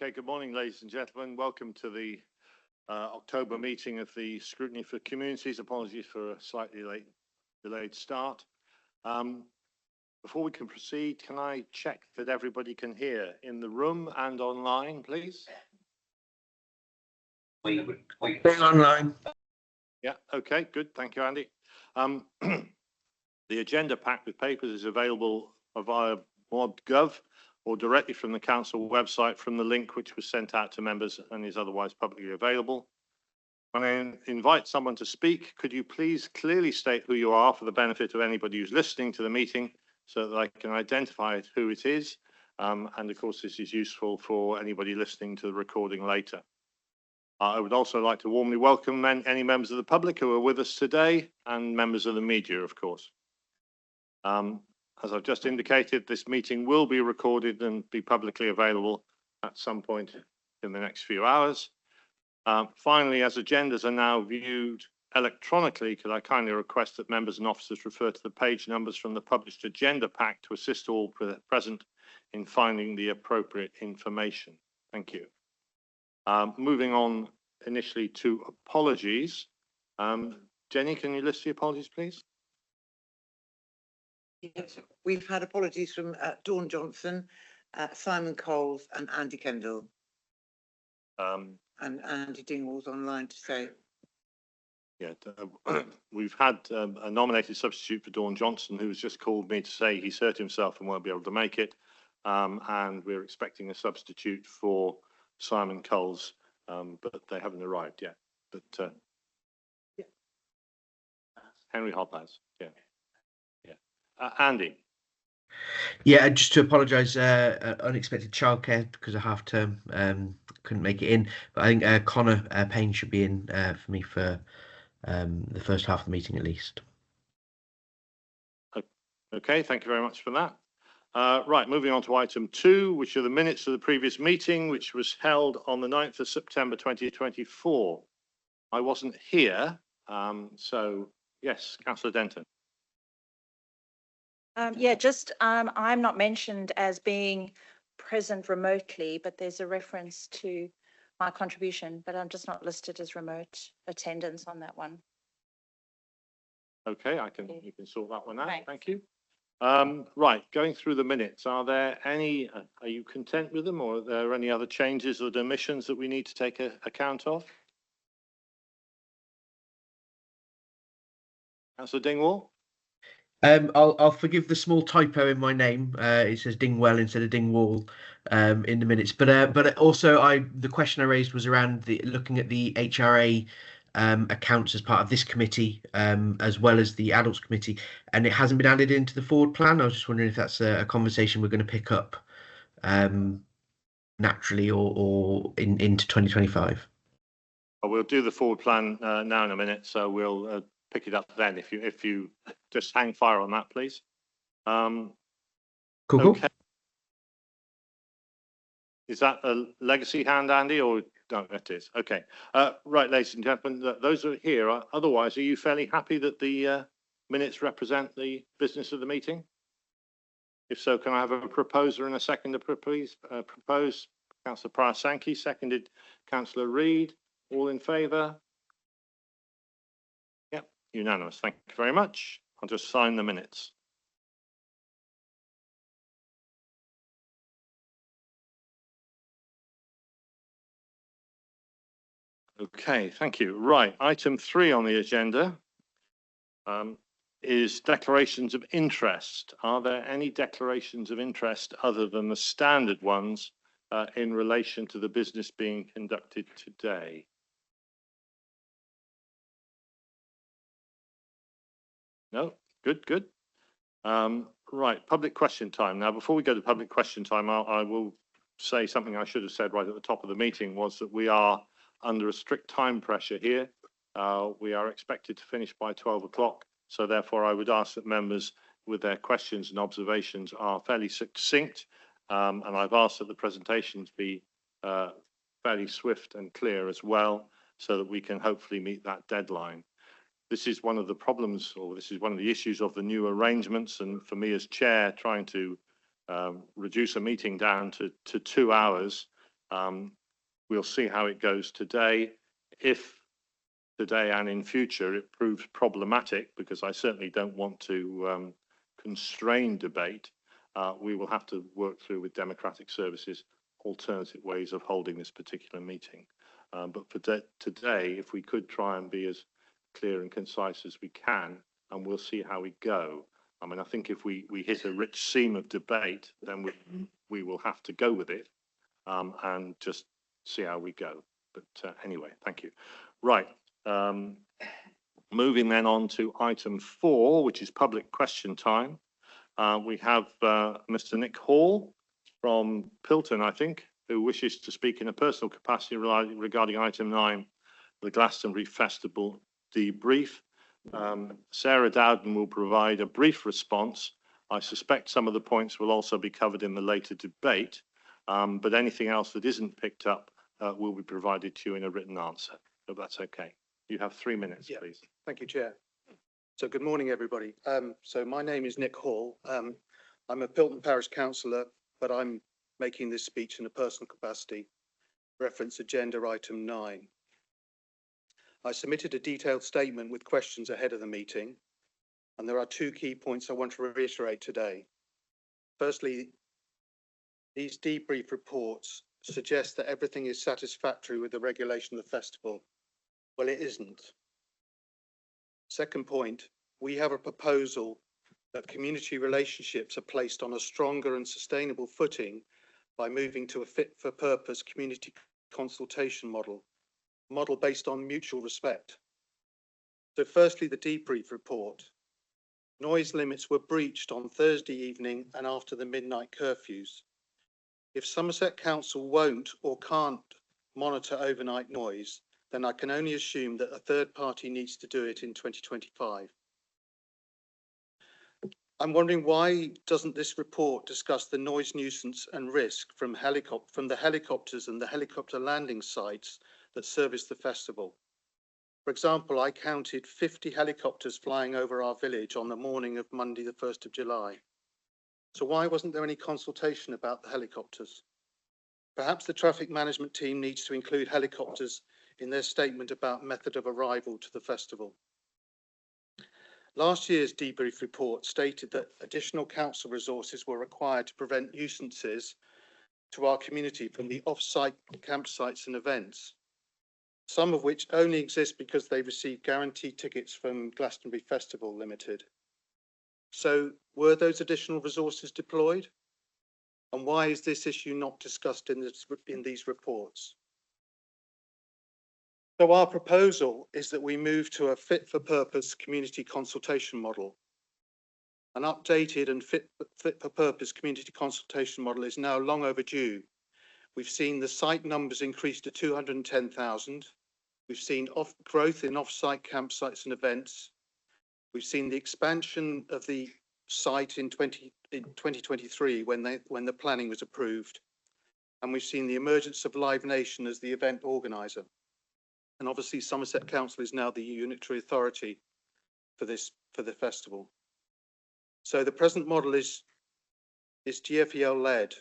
Okay, good morning, ladies and gentlemen. Welcome to the October meeting of the Scrutiny for Communities. Apologies for a slightly delayed start. Before we can proceed, can I check that everybody can hear in the room and online, please? We online. Yeah, okay, good. Thank you, Andy. The agenda pack with papers is available via mod.gov or directly from the council website from the link which was sent out to members and is otherwise publicly available. When I invite someone to speak, could you please clearly state who you are for the benefit of anybody who's listening to the meeting so that I can identify who it is. And of course, this is useful for anybody listening to the recording later. I would also like to warmly welcome any members of the public who are with us today and members of the media, of course. As I've just indicated, this meeting will be recorded and be publicly available at some point in the next few hours. Finally, as agendas are now viewed electronically, could I kindly request that members and officers refer to the page numbers from the published agenda pack to assist all present in finding the appropriate information. Thank you. Moving on initially to apologies. Jenny, can you list the apologies, please? Yes, we've had apologies from Dawn Johnson, Simon Coles and Andy Kendall. And Andy Dingwall's online to say. Yeah, we've had a nominated substitute for Dawn Johnson who's just called me to say he's hurt himself and won't be able to make it. And we're expecting a substitute for Simon Coles, but they haven't arrived yet. But yeah. Henry Hobb has, yeah. Andy. Yeah, just to apologise, unexpected childcare because of half term, couldn't make it in. But I think Connor Payne should be in for me for the first half of the meeting at least. Okay, thank you very much for that. Right, moving on to item 2, which are the minutes of the previous meeting, which was held on the 9th of September 2024. I wasn't here, so yes, Councillor Denton. I'm not mentioned as being present remotely, but there's a reference to my contribution, but I'm just not listed as remote attendance on that one. Okay, you can sort that one out. Thanks. Thank you. Right, going through the minutes, are there any, are you content with them, or are there any other changes or omissions that we need to take account of? Councillor Dingwall? I'll forgive the small typo in my name. It says Dingwell instead of Dingwall in the minutes. But also the question I raised was around looking at the HRA accounts as part of this committee, as well as the adults committee, and it hasn't been added into the forward plan. I was just wondering if that's a conversation we're going to pick up naturally or into 2025. Well, we'll do the forward plan now in a minute, so we'll pick it up then. If you just hang fire on that, please. Cool. Okay. Is that a legacy hand, Andy, or no? It is. Okay. Right, ladies and gentlemen, those are here. Otherwise, are you fairly happy that the minutes represent the business of the meeting? If so, can I have a proposer and a seconder, please? Proposed Councillor Parasanki, seconded Councillor Reid. All in favour? Yep, unanimous. Thank you very much. I'll just sign the minutes. Okay, thank you. Right, item 3 on the agenda is declarations of interest. Are there any declarations of interest other than the standard ones in relation to the business being conducted today? No, good. Right, public question time. Now, before we go to public question time, I will say something I should have said right at the top of the meeting, was that we are under a strict time pressure here. We are expected to finish by 12 o'clock. So therefore, I would ask that members with their questions and observations are fairly succinct. And I've asked that the presentations be fairly swift and clear as well, so that we can hopefully meet that deadline. This is one of the problems, or this is one of the issues of the new arrangements. And for me as chair, trying to reduce a meeting down to 2 hours We'll see how it goes today. If today and in future it proves problematic, because I certainly don't want to constrain debate, we will have to work through with Democratic Services alternative ways of holding this particular meeting. But for today, if we could try and be as clear and concise as we can, and we'll see how we go. I mean, I think if we hit a rich seam of debate, then we will have to go with it and just see how we go. But anyway, thank you. Right. Moving then on to item 4, which is public question time. We have Mr. Nick Hall from Pilton, I think, who wishes to speak in a personal capacity regarding item 9, the Glastonbury Festival debrief. Sarah Dowden will provide a brief response. I suspect some of the points will also be covered in the later debate, but anything else that isn't picked up will be provided to you in a written answer, if that's okay. You have 3 minutes, please. Thank you, Chair. So good morning, everybody. So my name is Nick Hall. I'm a Pilton Parish Councillor, but I'm making this speech in a personal capacity. Reference agenda item 9. I submitted a detailed statement with questions ahead of the meeting, and there are 2 key points I want to reiterate today. Firstly, these debrief reports suggest that everything is satisfactory with the regulation of the festival. Well, it isn't. Second point, we have a proposal that community relationships are placed on a stronger and sustainable footing by moving to a fit-for-purpose community consultation model based on mutual respect. So firstly, the debrief report. Noise limits were breached on Thursday evening and after the midnight curfews. If Somerset Council won't or can't monitor overnight noise, then I can only assume that a third party needs to do it in 2025. I'm wondering, why doesn't this report discuss the noise nuisance and risk from the helicopters and the helicopter landing sites that service the festival? For example, I counted 50 helicopters flying over our village on the morning of Monday, the 1st of July. So why wasn't there any consultation about the helicopters? Perhaps the traffic management team needs to include helicopters in their statement about method of arrival to the festival. Last year's debrief report stated that additional council resources were required to prevent nuisances to our community from the off-site campsites and events, some of which only exist because they received guaranteed tickets from Glastonbury Festival Limited. So were those additional resources deployed? And why is this issue not discussed in these reports? So our proposal is that we move to a fit-for-purpose community consultation model. An updated and fit-for-purpose community consultation model is now long overdue. We've seen the site numbers increase to 210,000. We've seen growth in off-site campsites and events. We've seen the expansion of the site in 2023 when the planning was approved. And we've seen the emergence of Live Nation as the event organiser. And obviously Somerset Council is now the unitary authority for the festival. So the present model is GFEL led.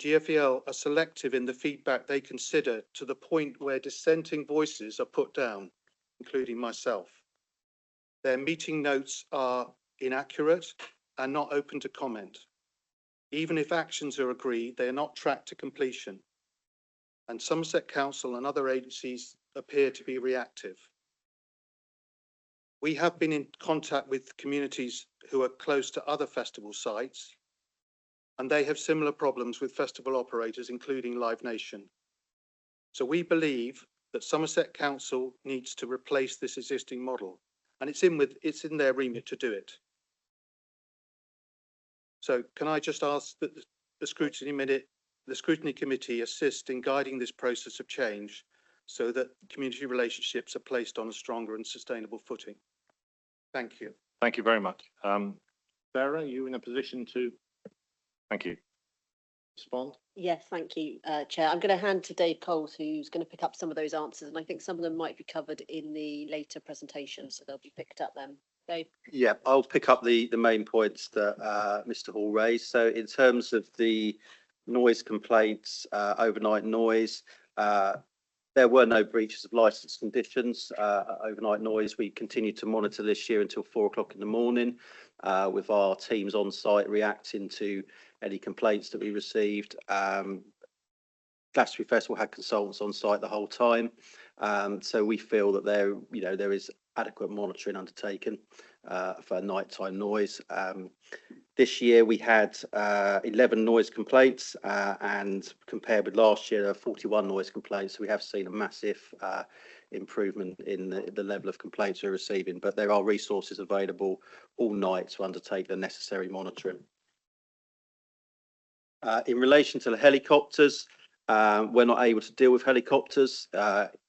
GFEL are selective in the feedback they consider, to the point where dissenting voices are put down, including myself. Their meeting notes are inaccurate and not open to comment. Even if actions are agreed, they are not tracked to completion. And Somerset Council and other agencies appear to be reactive. We have been in contact with communities who are close to other festival sites, and they have similar problems with festival operators, including Live Nation. So we believe that Somerset Council needs to replace this existing model, and it's in their remit to do it. So can I just ask that the Scrutiny Committee assist in guiding this process of change so that community relationships are placed on a stronger and sustainable footing? Thank you. Thank you very much. Sarah, are you in a position to? Thank you. Respond? Yes, thank you, Chair. I'm going to hand to Dave Coles, who's going to pick up some of those answers, and I think some of them might be covered in the later presentation, so they'll be picked up then. Dave? Yeah, I'll pick up the main points that Mr. Hall raised. So in terms of the noise complaints, overnight noise. There were no breaches of licence conditions. Overnight noise, we continue to monitor this year until 4 o'clock in the morning, with our teams on site reacting to any complaints that we received. Glastonbury Festival had consultants on site the whole time, so we feel that there is adequate monitoring undertaken for nighttime noise. This year we had 11 noise complaints, and compared with last year, there are 41 noise complaints. So we have seen a massive improvement in the level of complaints we're receiving, but there are resources available all night to undertake the necessary monitoring. In relation to the helicopters, we're not able to deal with helicopters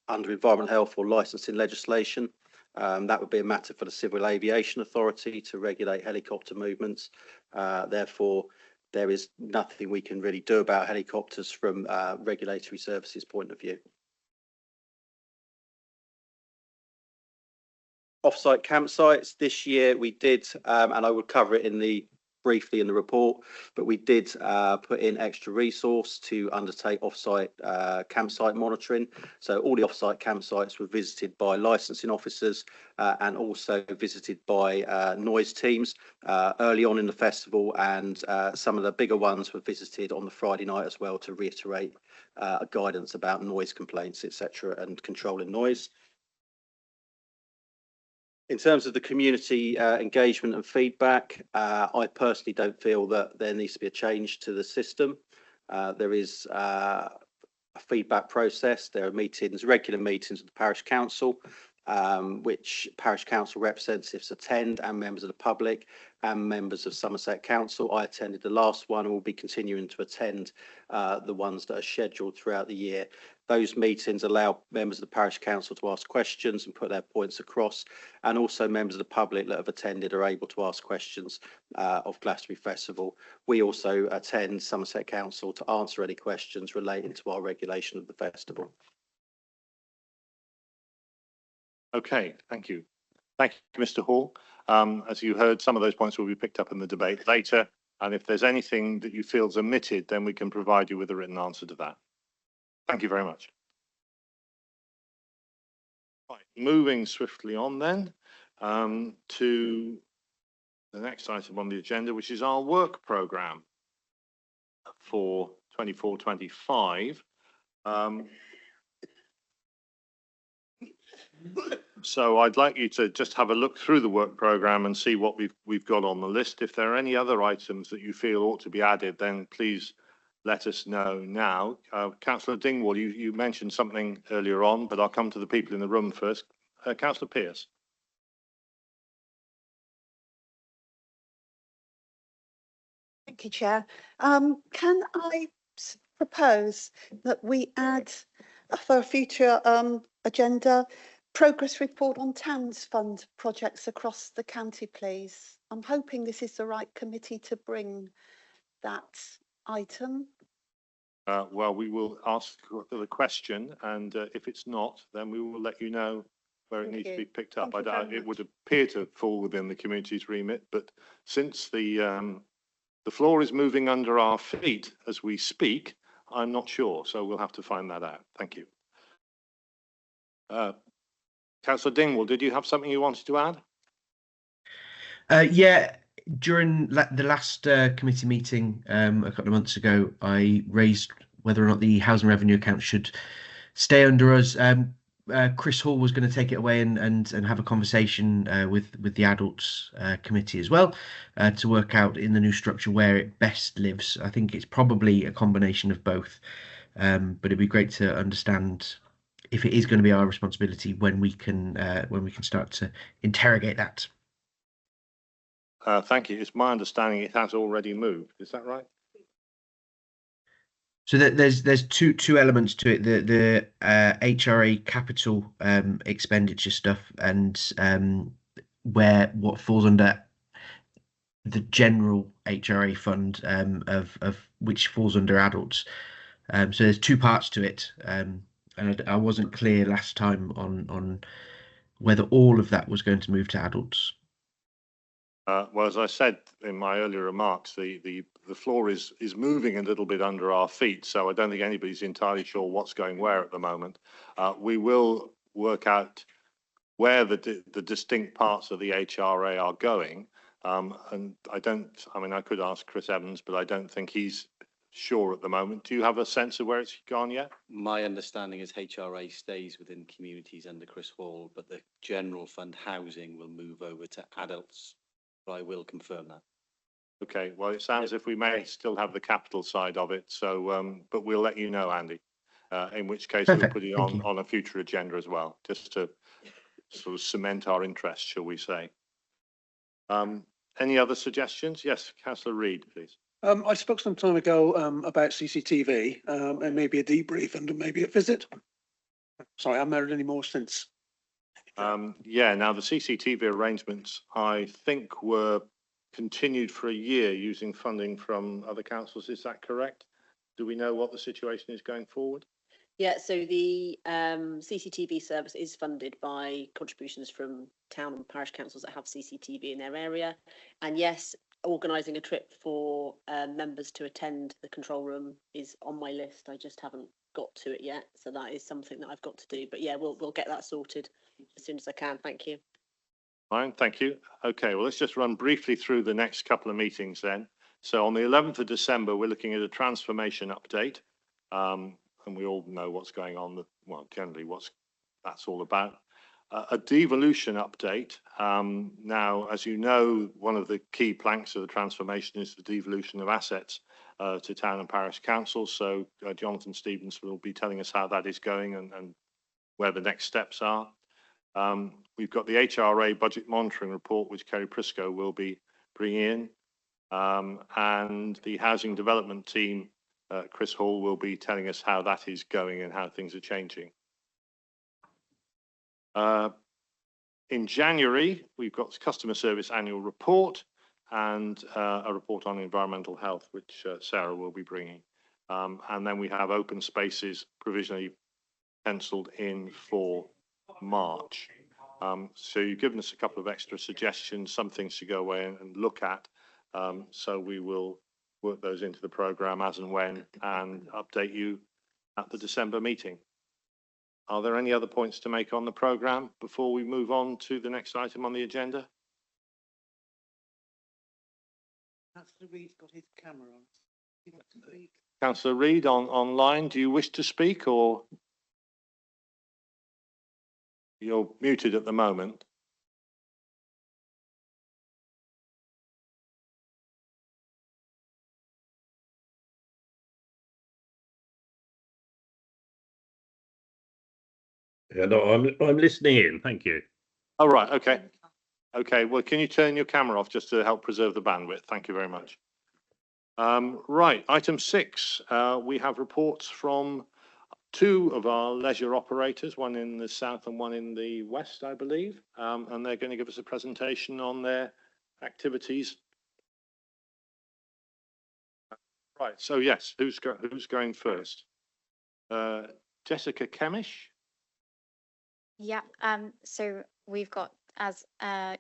under environmental health or licensing legislation. That would be a matter for the Civil Aviation Authority to regulate helicopter movements. Therefore, there is nothing we can really do about helicopters from regulatory services point of view. Off-site campsites this year we did, and I would cover it briefly in the report, but we did put in extra resource to undertake off-site campsite monitoring. So all the off-site campsites were visited by licensing officers and also visited by noise teams early on in the festival, and some of the bigger ones were visited on the Friday night as well to reiterate guidance about noise complaints, etc., and controlling noise. In terms of the community engagement and feedback, I personally don't feel that there needs to be a change to the system. There is a feedback process. There are meetings, regular meetings with the parish council, which parish council representatives attend, and members of the public and members of Somerset Council. I attended the last one and will be continuing to attend the ones that are scheduled throughout the year. Those meetings allow members of the parish council to ask questions and put their points across, and also members of the public that have attended are able to ask questions of Glastonbury Festival. We also attend Somerset Council to answer any questions relating to our regulation of the festival. Okay, thank you. Thank you, Mr. Hall. As you heard, some of those points will be picked up in the debate later, and if there's anything that you feel is omitted, then we can provide you with a written answer to that. Thank you very much. Right, moving swiftly on then to the next item on the agenda, which is our work programme for 24-25. So I'd like you to just have a look through the work programme and see what we've got on the list. If there are any other items that you feel ought to be added, then please let us know now. Councillor Dingwall, you mentioned something earlier on, but I'll come to the people in the room first. Councillor Pearce. Thank you, Chair. Can I propose that we add for a future agenda progress report on Towns Fund projects across the county, please? I'm hoping this is the right committee to bring that item. Well, we will ask the question, and if it's not, then we will let you know where it needs to be picked up. It would appear to fall within the community's remit, but since the floor is moving under our feet as we speak, I'm not sure, so we'll have to find that out. Thank you. Councillor Dingwall, did you have something you wanted to add? Yeah. During the last committee meeting a couple of months ago, I raised whether or not the housing revenue account should stay under us. Chris Hall was going to take it away and have a conversation with the adults committee as well to work out in the new structure where it best lives. I think it's probably a combination of both, but it'd be great to understand if it is going to be our responsibility when we can start to interrogate that. Thank you. It's my understanding it has already moved. Is that right? So there's two elements to it: the HRA capital expenditure stuff, and what falls under the general HRA fund of which falls under adults. So there's two parts to it, and I wasn't clear last time on whether all of that was going to move to adults. Well, as I said in my earlier remarks, the floor is moving a little bit under our feet, so I don't think anybody's entirely sure what's going where at the moment. We will work out where the distinct parts of the HRA are going, and I mean, I could ask Chris Evans, but I don't think he's sure at the moment. Do you have a sense of where it's gone yet? My understanding is HRA stays within communities under Chris Hall, but the general fund housing will move over to adults. But I will confirm that. Okay, well, it sounds as if we may still have the capital side of it, so, but we'll let you know, Andy, in which case we'll Perfect, put it thank you. on a future agenda as well, just to sort of cement our interest, shall we say. Any other suggestions? Yes, Councillor Reid, please. I spoke some time ago about CCTV and maybe a debrief and maybe a visit. Sorry, I haven't heard any more since. Yeah, now the CCTV arrangements, I think, were continued for a year using funding from other councils. Is that correct? Do we know what the situation is going forward? Yeah, so the CCTV service is funded by contributions from town and parish councils that have CCTV in their area. And yes, organising a trip for members to attend the control room is on my list. I just haven't got to it yet. So that is something that I've got to do. But yeah, we'll get that sorted as soon as I can. Thank you. Fine, thank you. Okay, well, let's just run briefly through the next couple of meetings then. So on the 11th of December, we're looking at a transformation update. And we all know what's going on, well, generally that's all about. A devolution update. Now, as you know, one of the key planks of the transformation is the devolution of assets to town and parish councils. So Jonathan Stevens will be telling us how that is going and where the next steps are. We've got the HRA budget monitoring report, which Kerry Prisco will be bringing in. And the housing development team, Chris Hall, will be telling us how that is going and how things are changing. In January, we've got customer service annual report and a report on environmental health, which Sarah will be bringing. And then we have open spaces provisionally penciled in for March. So you've given us a couple of extra suggestions, some things to go away and look at. So we will work those into the programme as and when and update you at the December meeting. Are there any other points to make on the programme before we move on to the next item on the agenda? Councillor Reid's got his camera on. Councillor Reid online, do you wish to speak or you're muted at the moment? Yeah, no, I'm listening in. Thank you. Oh, right. Okay. Okay. Well, can you turn your camera off just to help preserve the bandwidth? Thank you very much. Right. Item 6. We have reports from two of our leisure operators, one in the south and one in the west, I believe. And they're going to give us a presentation on their activities. Right. So yes, who's going first? Jessica Kemish. Yeah, so we've got, as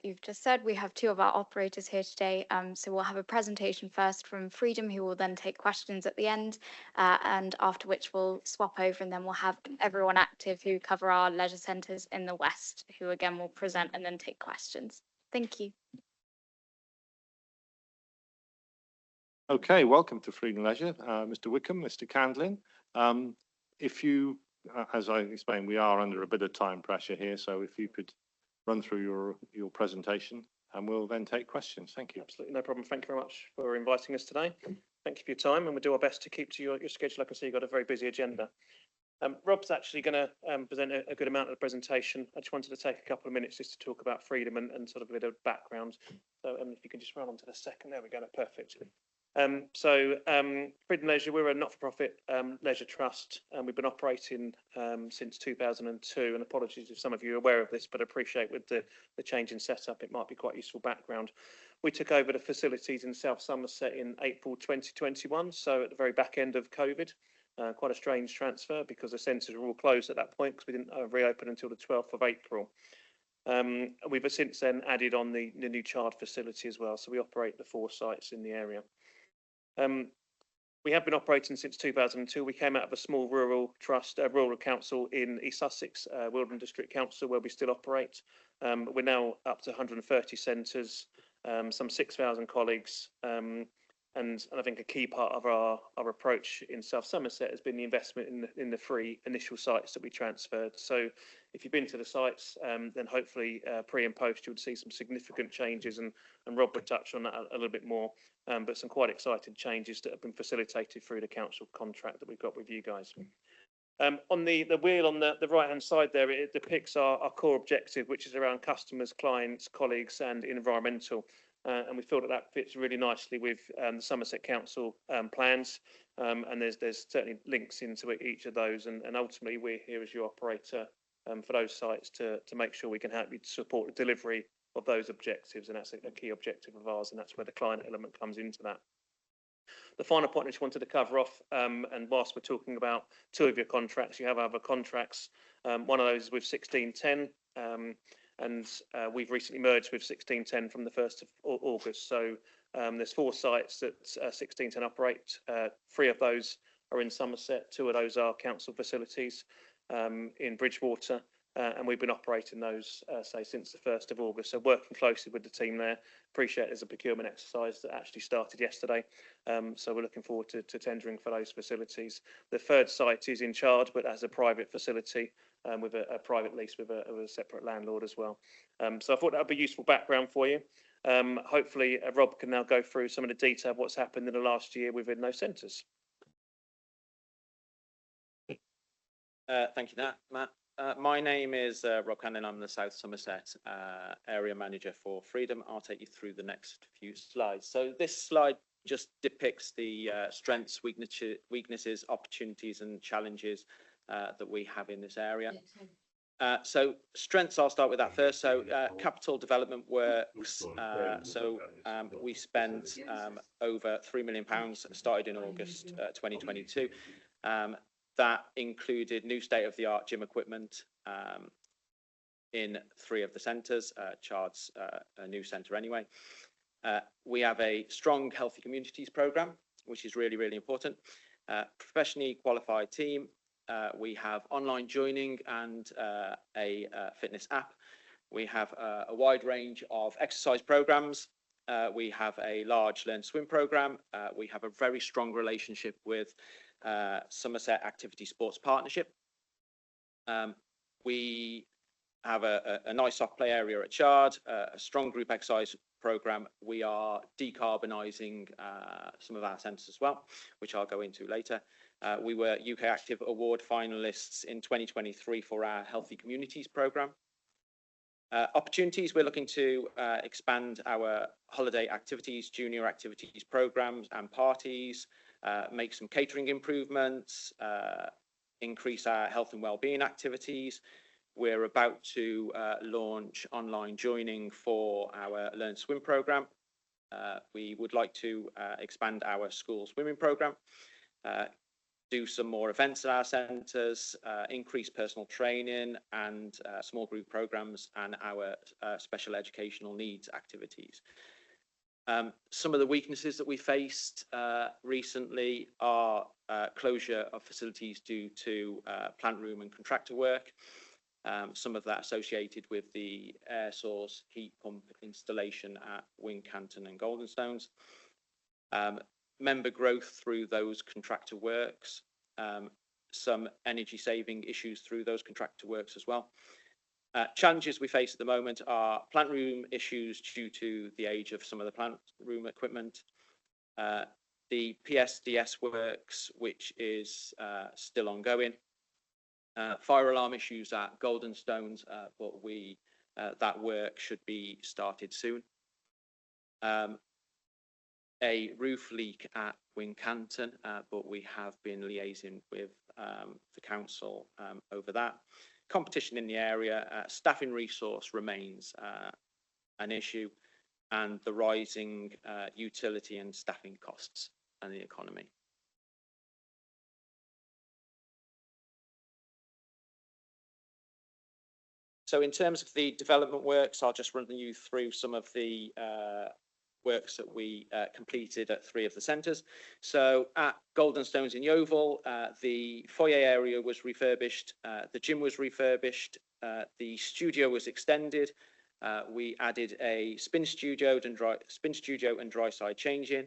you've just said, we have two of our operators here today. So we'll have a presentation first from Freedom, who will then take questions at the end, and after which we'll swap over and then we'll have everyone active who cover our leisure centres in the West, who again will present and then take questions. Thank you. Okay, welcome to Freedom Leisure, Mr. Wickham, Mr. Candlin. If you, as I explained, we are under a bit of time pressure here, so if you could run through your presentation and we'll then take questions. Thank you. Absolutely, no problem. Thank you very much for inviting us today. Thank you for your time, and we'll do our best to keep to your schedule. I can see you've got a very busy agenda. Rob's actually going to present a good amount of the presentation. I just wanted to take a couple of minutes just to talk about Freedom and sort of a bit of background. So if you can just run on to the second, there we go, perfect. Freedom Leisure, we're a not-for-profit leisure trust, and we've been operating since 2002. And apologies if some of you are aware of this, but I appreciate with the change in setup, it might be quite useful background. We took over the facilities in South Somerset in April 2021, so at the very back end of COVID. Quite a strange transfer because the centres were all closed at that point because we didn't reopen until the 12th of April. We've since then added on the new Chard facility as well. So we operate the 4 sites in the area. We have been operating since 2002. We came out of a small rural trust, rural council in East Sussex, Wilton District Council, where we still operate. We're now up to 130 centres, some 6,000 colleagues, and I think a key part of our approach in South Somerset has been the investment in the 3 initial sites that we transferred. So if you've been to the sites, then hopefully pre and post you would see some significant changes, and Rob would touch on that a little bit more, but some quite exciting changes that have been facilitated through the council contract that we've got with you guys. On the wheel on the right hand side there, it depicts our core objective, which is around customers, clients, colleagues and environmental. And we feel that fits really nicely with the Somerset Council plans, and there's certainly links into each of those, and ultimately we're here as your operator for those sites to make sure we can help you to support the delivery of those objectives, and that's a key objective of ours, and that's where the client element comes into that. The final point I just wanted to cover off, and whilst we're talking about 2 of your contracts, you have other contracts. One of those is with 1610, and we've recently merged with 1610 from the 1st of August. So there's 4 sites that 1610 operate. 3 of those are in Somerset, 2 of those are council facilities in Bridgewater, and we've been operating those, say, since the 1st of August. So working closely with the team there. Appreciate there's a procurement exercise that actually started yesterday. So we're looking forward to tendering for those facilities. The 3rd site is in Chard, but as a private facility with a private lease with a separate landlord as well. So I thought that would be useful background for you. Hopefully Rob can now go through some of the detail of what's happened in the last year within those centres. Thank you, Matt. My name is Rob Cannon. I'm the South Somerset area manager for Freedom. I'll take you through the next few slides. So this slide just depicts the strengths, weaknesses, opportunities and challenges that we have in this area. So strengths, I'll start with that first. So capital development works. We spent over £3 million, started in August 2022. That included new state-of-the-art gym equipment in 3 of the centres. Chard's a new centre anyway. We have a strong Healthy Communities programme, which is really, really important. Professionally qualified team. We have online joining and a fitness app. We have a wide range of exercise programmes. We have a large Learn Swim programme. We have a very strong relationship with Somerset Activity Sports Partnership. We have a nice soft play area at Chard, a strong group exercise programme. We are decarbonising some of our centres as well, which I'll go into later. We were UK Active Award finalists in 2023 for our Healthy Communities programme. Opportunities, we're looking to expand our holiday activities, junior activities programmes and parties, make some catering improvements, increase our health and wellbeing activities. We're about to launch online joining for our Learn Swim programme. We would like to expand our school swimming programme, do some more events at our centres, increase personal training and small group programmes and our special educational needs activities. Some of the weaknesses that we faced recently are closure of facilities due to plant room and contractor work. Some of that associated with the air source heat pump installation at Wincanton and Goldenstones. Member growth through those contractor works. Some energy saving issues through those contractor works as well. Challenges we face at the moment are plant room issues due to the age of some of the plant room equipment. The PSDS works, which is still ongoing. Fire alarm issues at Goldenstones, but that work should be started soon. A roof leak at Wincanton, but we have been liaising with the council over that. Competition in the area, staffing resource remains an issue, and the rising utility and staffing costs and the economy. So in terms of the development works, I'll just run you through some of the works that we completed at 3 of the centres. So at Golden Stones in Yeovil, the foyer area was refurbished, the gym was refurbished, the studio was extended. We added a spin studio and dry side changing.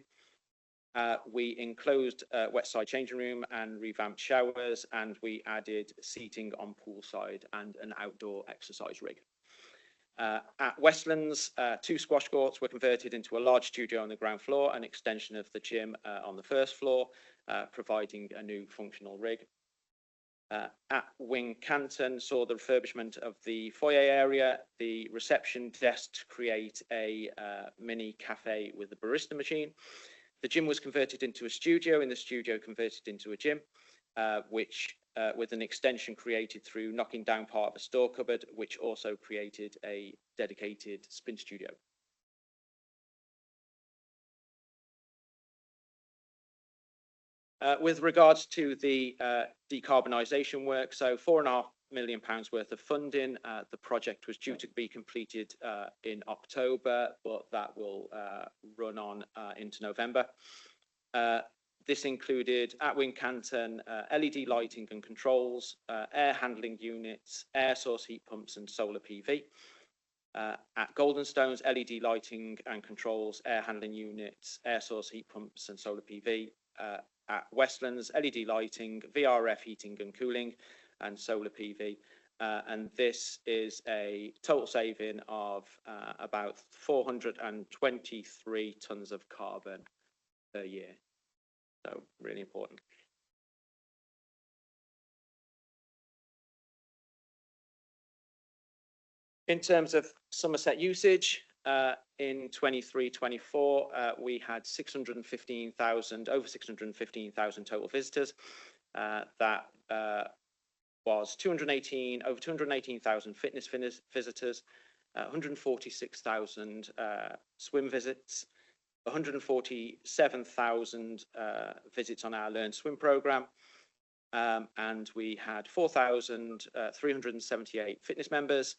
We enclosed a wet side changing room and revamped showers, and we added seating on poolside and an outdoor exercise rig. At Westlands, 2 squash courts were converted into a large studio on the ground floor, an extension of the gym on the first floor, providing a new functional rig. At Wincanton, saw the refurbishment of the foyer area, the reception desk to create a mini cafe with a barista machine. The gym was converted into a studio, and the studio converted into a gym, which with an extension created through knocking down part of a store cupboard, which also created a dedicated spin studio. With regards to the decarbonisation work, so £4.5 million worth of funding. The project was due to be completed in October, but that will run on into November. This included at Wincanton LED lighting and controls, air handling units, air source heat pumps and solar PV. At Golden Stones, LED lighting and controls, air handling units, air source heat pumps and solar PV. At Westlands, LED lighting, VRF heating and cooling, and solar PV. And this is a total saving of about 423 tonnes of carbon per year. So really important. In terms of Somerset usage, in 23-24, we had over 615,000 total visitors. That was over 218,000 fitness visitors, 146,000 swim visits, 147,000 visits on our Learn Swim programme, and we had 4,378 fitness members,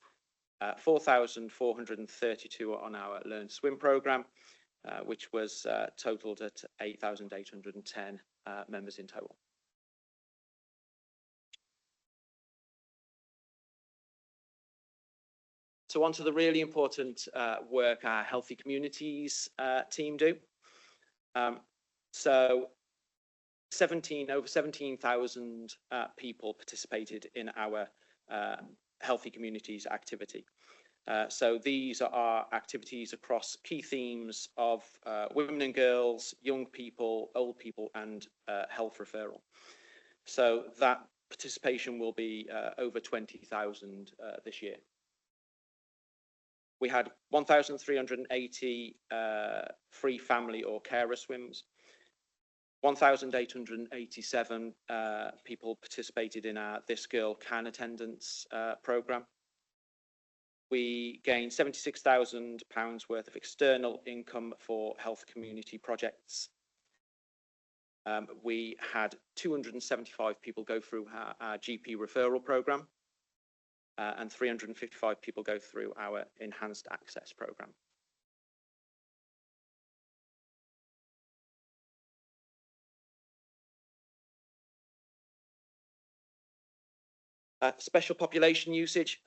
4,432 on our Learn Swim programme, which was totalled at 8,810 members in total. So on to the really important work our Healthy Communities team do. So over 17,000 people participated in our Healthy Communities activity. So these are activities across key themes of women and girls, young people, old people, and health referral. So that participation will be over 20,000 this year. We had 1,380 free family or carer swims. 1,887 people participated in our This Girl Can attendance programme. We gained £76,000 worth of external income for health community projects. We had 275 people go through our GP referral programme, and 355 people go through our enhanced access programme. Special population usage.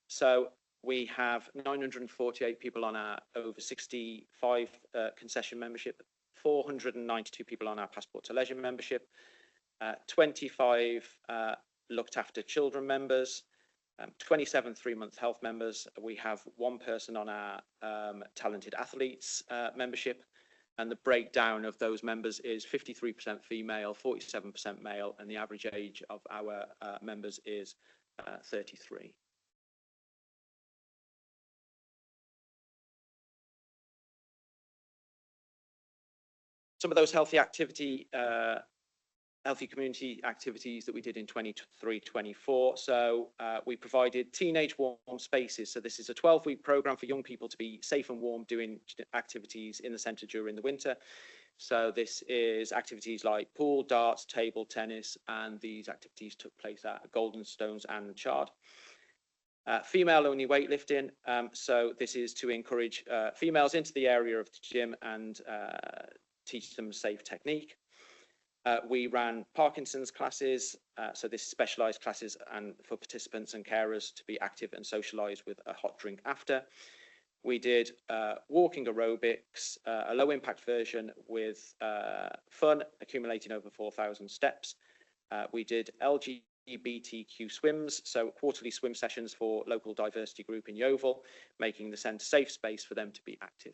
So we have 948 people on our over 65 concession membership, 492 people on our Passport to Leisure membership, 25 looked after children members, 27 3-month health members. We have 1 person on our talented athletes membership, and the breakdown of those members is 53% female, 47% male, and the average age of our members is 33. Some of those healthy community activities that we did in 23-24. So we provided teenage warm spaces. So this is a 12-week programme for young people to be safe and warm doing activities in the centre during the winter. So this is activities like pool, darts, table tennis, and these activities took place at Golden Stones and Chard. Female-only weightlifting. So this is to encourage females into the area of the gym and teach them safe technique. We ran Parkinson's classes. So this is specialised classes and for participants and carers to be active and socialise with a hot drink after. We did walking aerobics, a low-impact version with fun, accumulating over 4,000 steps. We did LGBTQ swims, so quarterly swim sessions for local diversity group in Yeovil, making the centre a safe space for them to be active.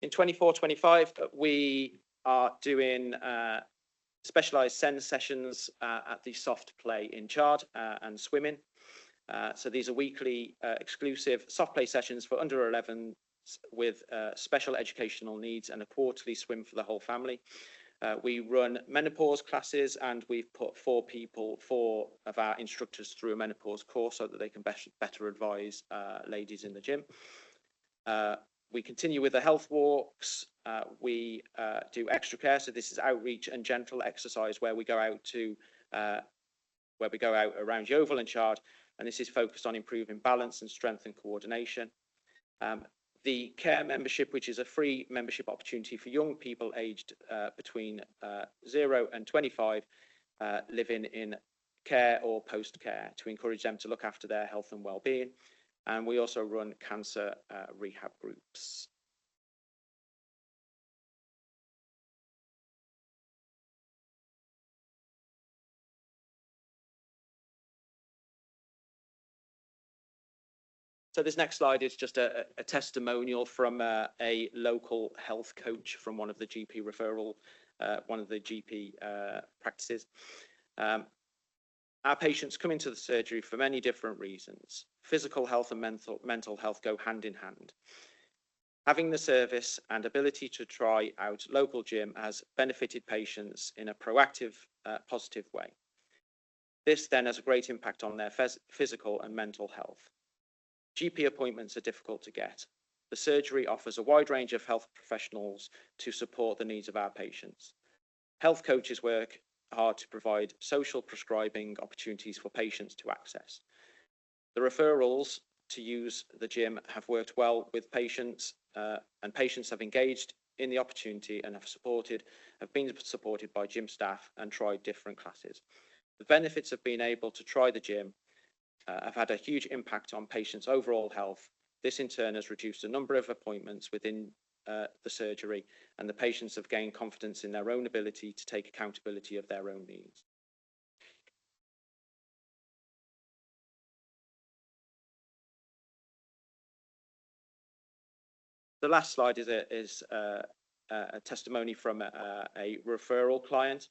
In 24-25, we are doing specialised SEND sessions at the soft play in Chard and swimming. So these are weekly exclusive soft play sessions for under 11s with special educational needs and a quarterly swim for the whole family. We run menopause classes and we've put four of our instructors through a menopause course so that they can better advise ladies in the gym. We continue with the health walks. We do extra care. So this is outreach and gentle exercise where we go out around Yeovil and Chard, and this is focused on improving balance and strength and coordination. The care membership, which is a free membership opportunity for young people aged between 0 and 25, living in care or post-care to encourage them to look after their health and well-being. And we also run cancer rehab groups. So this next slide is just a testimonial from a local health coach from one of the GP practices. Our patients come into the surgery for many different reasons. Physical health and mental health go hand in hand. Having the service and ability to try out local gym has benefited patients in a proactive, positive way. This then has a great impact on their physical and mental health. GP appointments are difficult to get. The surgery offers a wide range of health professionals to support the needs of our patients. Health coaches work hard to provide social prescribing opportunities for patients to access. The referrals to use the gym have worked well with patients, and patients have engaged in the opportunity and have been supported by gym staff and tried different classes. The benefits of being able to try the gym have had a huge impact on patients' overall health. This in turn has reduced the number of appointments within the surgery, and the patients have gained confidence in their own ability to take accountability of their own needs. The last slide is a testimony from a referral client.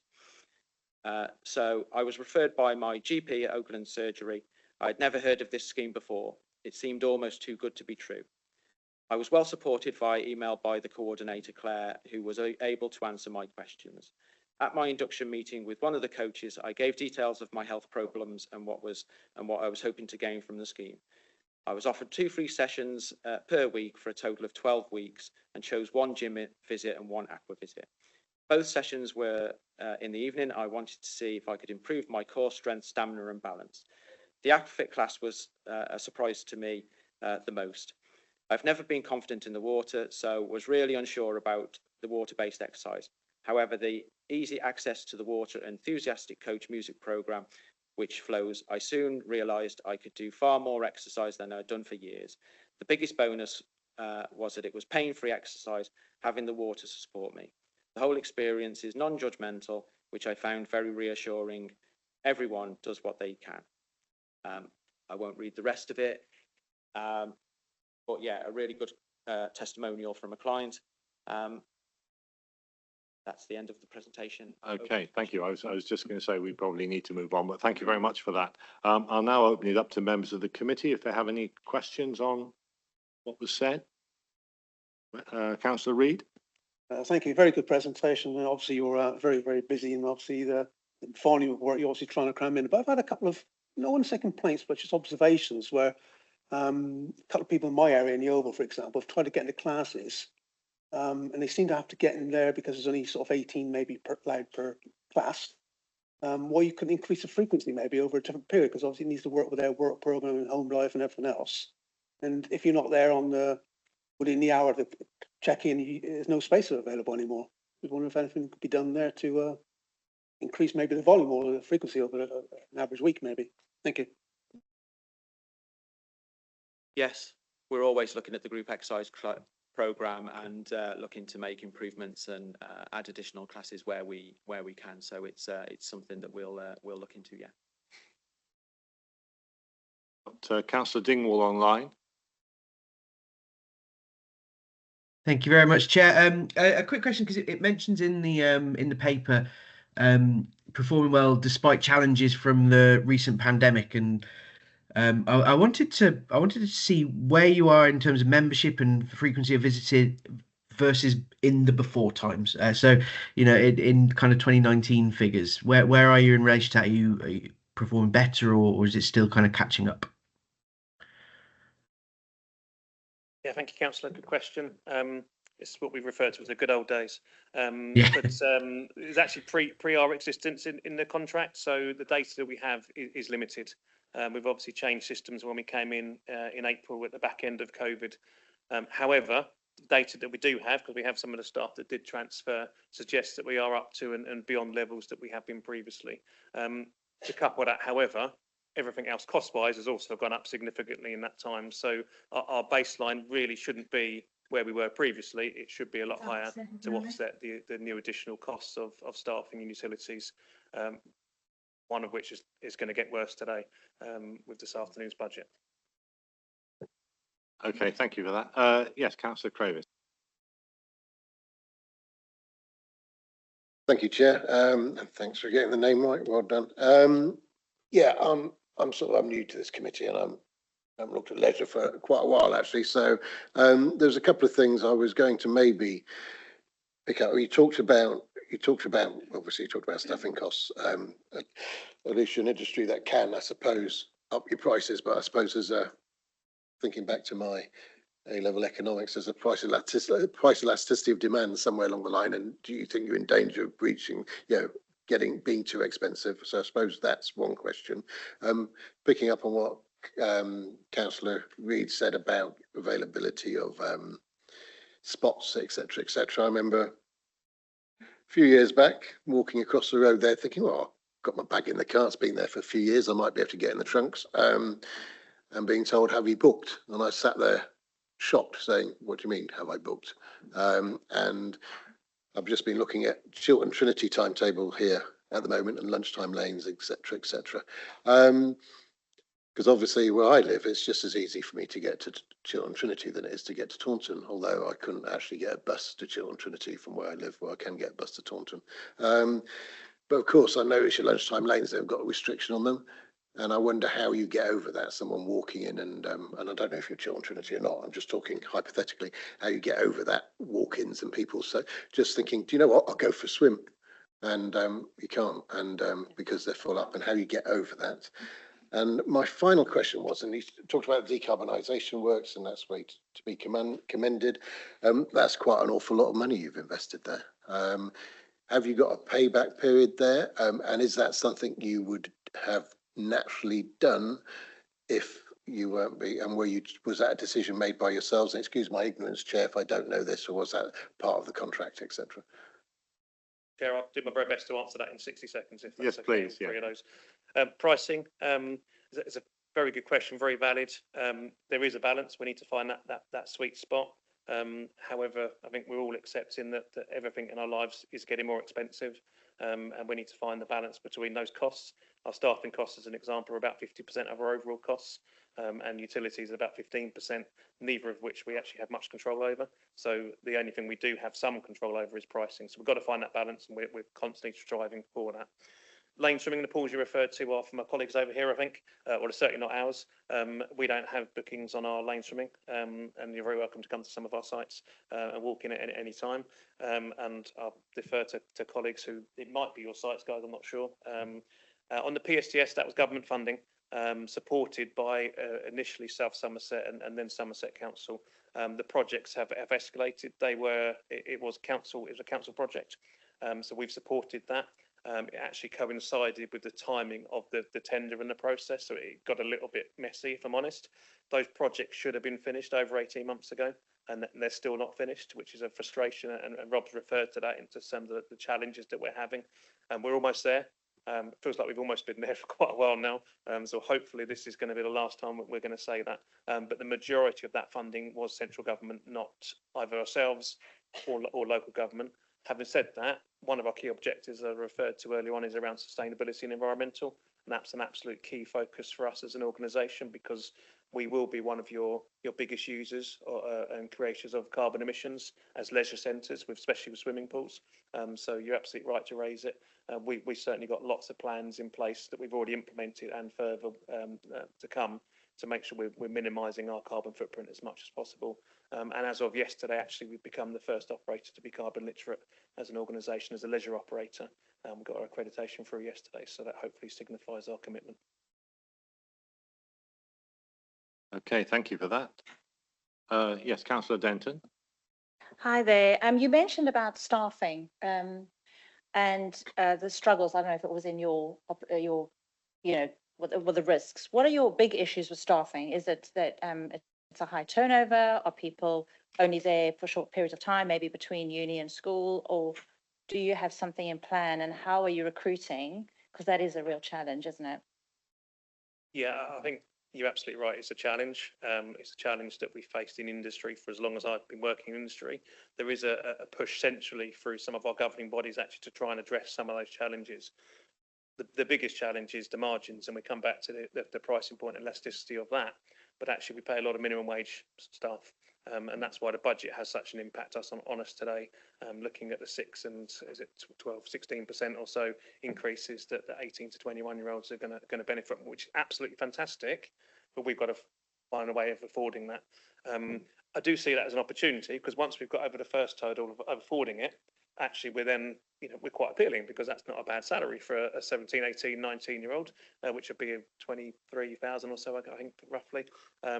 So I was referred by my GP at Oakland Surgery. I'd never heard of this scheme before. It seemed almost too good to be true. I was well supported via email by the coordinator, Claire, who was able to answer my questions. At my induction meeting with one of the coaches, I gave details of my health problems and what I was hoping to gain from the scheme. I was offered 2 free sessions per week for a total of 12 weeks and chose 1 gym visit and 1 aqua visit. Both sessions were in the evening. I wanted to see if I could improve my core strength, stamina and balance. The aquafit class was a surprise to me the most. I've never been confident in the water, so was really unsure about the water-based exercise. However, the easy access to the water enthusiastic coach music program, which flows, I soon realised I could do far more exercise than I'd done for years. The biggest bonus was that it was pain-free exercise, having the water to support me. The whole experience is non-judgmental, which I found very reassuring. Everyone does what they can. I won't read the rest of it. But yeah, a really good testimonial from a client. That's the end of the presentation. Okay, thank you. I was just going to say we probably need to move on, but thank you very much for that. I'll now open it up to members of the committee if they have any questions on what was said. Councillor Reid. Thank you. Very good presentation. And obviously, you're very, very busy, and obviously the final work you're obviously trying to cram in. But I've had a couple of, no one second complaints, but just observations where a couple of people in my area in Yeovil, for example, have tried to get into classes And they seem to have to get in there because there's only sort of 18 maybe allowed per class. Why you couldn't increase the frequency maybe over a different period, because obviously it needs to work with their work program and home life and everything else. And if you're not there within the hour to check in, there's no space available anymore. I was wondering if anything could be done there to increase maybe the volume or the frequency over an average week, maybe. Thank you. Yes, we're always looking at the group exercise program and looking to make improvements and add additional classes where we can. So it's something that we'll look into. Yeah. Councillor Dingwall online. Thank you very much, Chair. A quick question, because it mentions in the paper performing well despite challenges from the recent pandemic, and I wanted to see where you are in terms of membership and frequency of visited versus in the before times. So, you know, in kind of 2019 figures, where are you in relation to that? Are you performing better, or is it still kind of catching up? Yeah, thank you, Councillor. Good question. It's what we refer to as the good old days. Yeah. But it's actually pre our existence in the contract, so the data that we have is limited. We've obviously changed systems when we came in April at the back end of COVID. However, the data that we do have, because we have some of the staff that did transfer, suggests that we are up to and beyond levels that we have been previously. To couple that, however, everything else cost-wise has also gone up significantly in that time. So our baseline really shouldn't be where we were previously. It should be a lot higher to offset the new additional costs of staffing and utilities, one of which is going to get worse today with this afternoon's budget. Okay, thank you for that. Yes, Councillor Cravis. Thank you, Chair. And thanks for getting the name right. Well done. Yeah, I'm new to this committee, and I've looked at leisure for quite a while actually. So there's a couple of things I was going to maybe pick up. You talked about obviously staffing costs. At least you're an industry that can, I suppose, up your prices. But I suppose there's thinking back to my A-level economics, there's a price elasticity of demand somewhere along the line. And do you think you're in danger of breaching, being too expensive? So I suppose that's one question. Picking up on what Councillor Reid said about availability of spots, etc., etc. I remember a few years back walking across the road there thinking, well, I've got my bag in the car, it's been there for a few years, I might be able to get in the trunks, and being told, have you booked? And I sat there shocked saying, what do you mean, have I booked? And I've just been looking at Chiltern Trinity timetable here at the moment and lunchtime lanes, etc., etc. Because obviously where I live, it's just as easy for me to get to Chiltern Trinity than it is to get to Taunton, although I couldn't actually get a bus to Chiltern Trinity from where I live, where I can get a bus to Taunton. But of course, I notice your lunchtime lanes, they've got a restriction on them. And I wonder how you get over that, someone walking in and I don't know if you're Chiltern Trinity or not, I'm just talking hypothetically, how you get over that walk-ins and people. So just thinking, do you know what, I'll go for a swim. And you can't, and because they're full up, and how you get over that. And my final question was, and you talked about decarbonisation works, and that's way to be commended. That's quite an awful lot of money you've invested there. Have you got a payback period there? And is that something you would have naturally done if you weren't was that a decision made by yourselves? And excuse my ignorance, Chair, if I don't know this, or was that part of the contract, etc.? Chair, I'll do my very best to answer that in 60 seconds, if that's yes, okay. Please. Three of those. Pricing is a very good question, very valid. There is a balance. We need to find that sweet spot. However, I think we're all accepting that everything in our lives is getting more expensive, and we need to find the balance between those costs. Our staffing costs, as an example, are about 50% of our overall costs, and utilities are about 15%, neither of which we actually have much control over. So the only thing we do have some control over is pricing. So we've got to find that balance, and we're constantly striving for that. Lane swimming, the pools you referred to are from my colleagues over here, I think, or it's certainly not ours. We don't have bookings on our lane swimming, and you're very welcome to come to some of our sites and walk in at any time. And I'll defer to colleagues who, it might be your sites, guys, I'm not sure. On the PSTS, that was government funding. supported by initially South Somerset and then Somerset Council. The projects have escalated. It was a council project, so we've supported that. It actually coincided with the timing of the tender and the process, so it got a little bit messy, if I'm honest. Those projects should have been finished over 18 months ago, and they're still not finished, which is a frustration. And Rob's referred to that into some of the challenges that we're having, and we're almost there. It feels like we've almost been there for quite a while now, so hopefully this is going to be the last time we're going to say that. But the majority of that funding was central government, not either ourselves or local government. Having said that, one of our key objectives I referred to earlier on is around sustainability and environmental, and that's an absolute key focus for us as an organisation, because we will be one of your biggest users and creators of carbon emissions as leisure centres, especially with swimming pools. So you're absolutely right to raise it. We certainly got lots of plans in place that we've already implemented and further to come to make sure we're minimising our carbon footprint as much as possible. And as of yesterday, actually, we've become the first operator to be carbon literate as an organisation, as a leisure operator. We got our accreditation through yesterday, so that hopefully signifies our commitment. Okay, thank you for that. Yes, Councillor Denton. Hi there. You mentioned about staffing and the struggles. I don't know if it was in your what the risks. What are your big issues with staffing? Is it that it's a high turnover? Are people only there for short periods of time, maybe between uni and school? Or do you have something in plan, and how are you recruiting? Because that is a real challenge, isn't it? Yeah, I think you're absolutely right. It's a challenge. It's a challenge that we faced in industry for as long as I've been working in industry. There is a push centrally through some of our governing bodies actually to try and address some of those challenges. The biggest challenge is the margins, and we come back to the pricing point and elasticity of that. But actually, we pay a lot of minimum wage staff, and that's why the budget has such an impact on us today. Looking at the 6 and is it 12, 16% or so increases that the 18 to 21-year-olds are going to benefit from, which is absolutely fantastic. But we've got to find a way of affording that. I do see that as an opportunity, because once we've got over the first hurdle of affording it, actually we're then, we're quite appealing, because that's not a bad salary for a 17, 18, 19-year-old, which would be 23,000 or so, I think, roughly,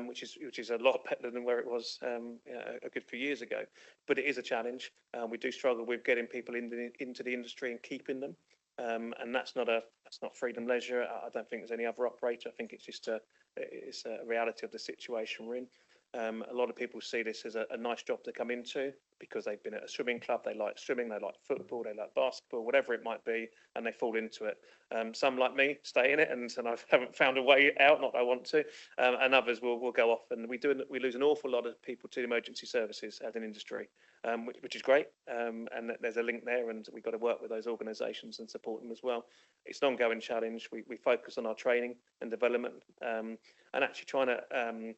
which is a lot better than where it was a good few years ago. But it is a challenge. We do struggle with getting people into the industry and keeping them. And that's not freedom leisure. I don't think there's any other operator. I think it's just it's a reality of the situation we're in. A lot of people see this as a nice job to come into, because they've been at a swimming club, they like swimming, they like football, they like basketball, whatever it might be, and they fall into it. Some, like me, stay in it, and I haven't found a way out, not that I want to, and others will go off, and we lose an awful lot of people to the emergency services as an industry, which is great, and there's a link there, and we've got to work with those organisations and support them as well. It's an ongoing challenge. We focus on our training and development, and actually trying to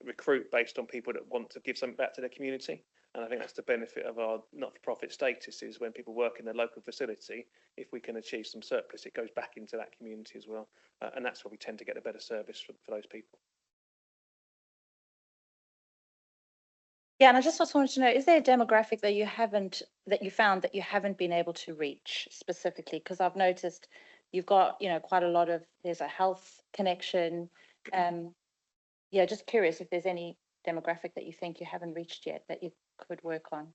recruit based on people that want to give something back to their community. And I think that's the benefit of our not-for-profit status, is when people work in their local facility, if we can achieve some surplus, it goes back into that community as well. And that's where we tend to get a better service for those people. Yeah, and I just also wanted to know, is there a demographic that you found that you haven't been able to reach specifically? Because I've noticed you've got, quite a lot of, there's a health connection. Yeah, just curious if there's any demographic that you think you haven't reached yet that you could work on.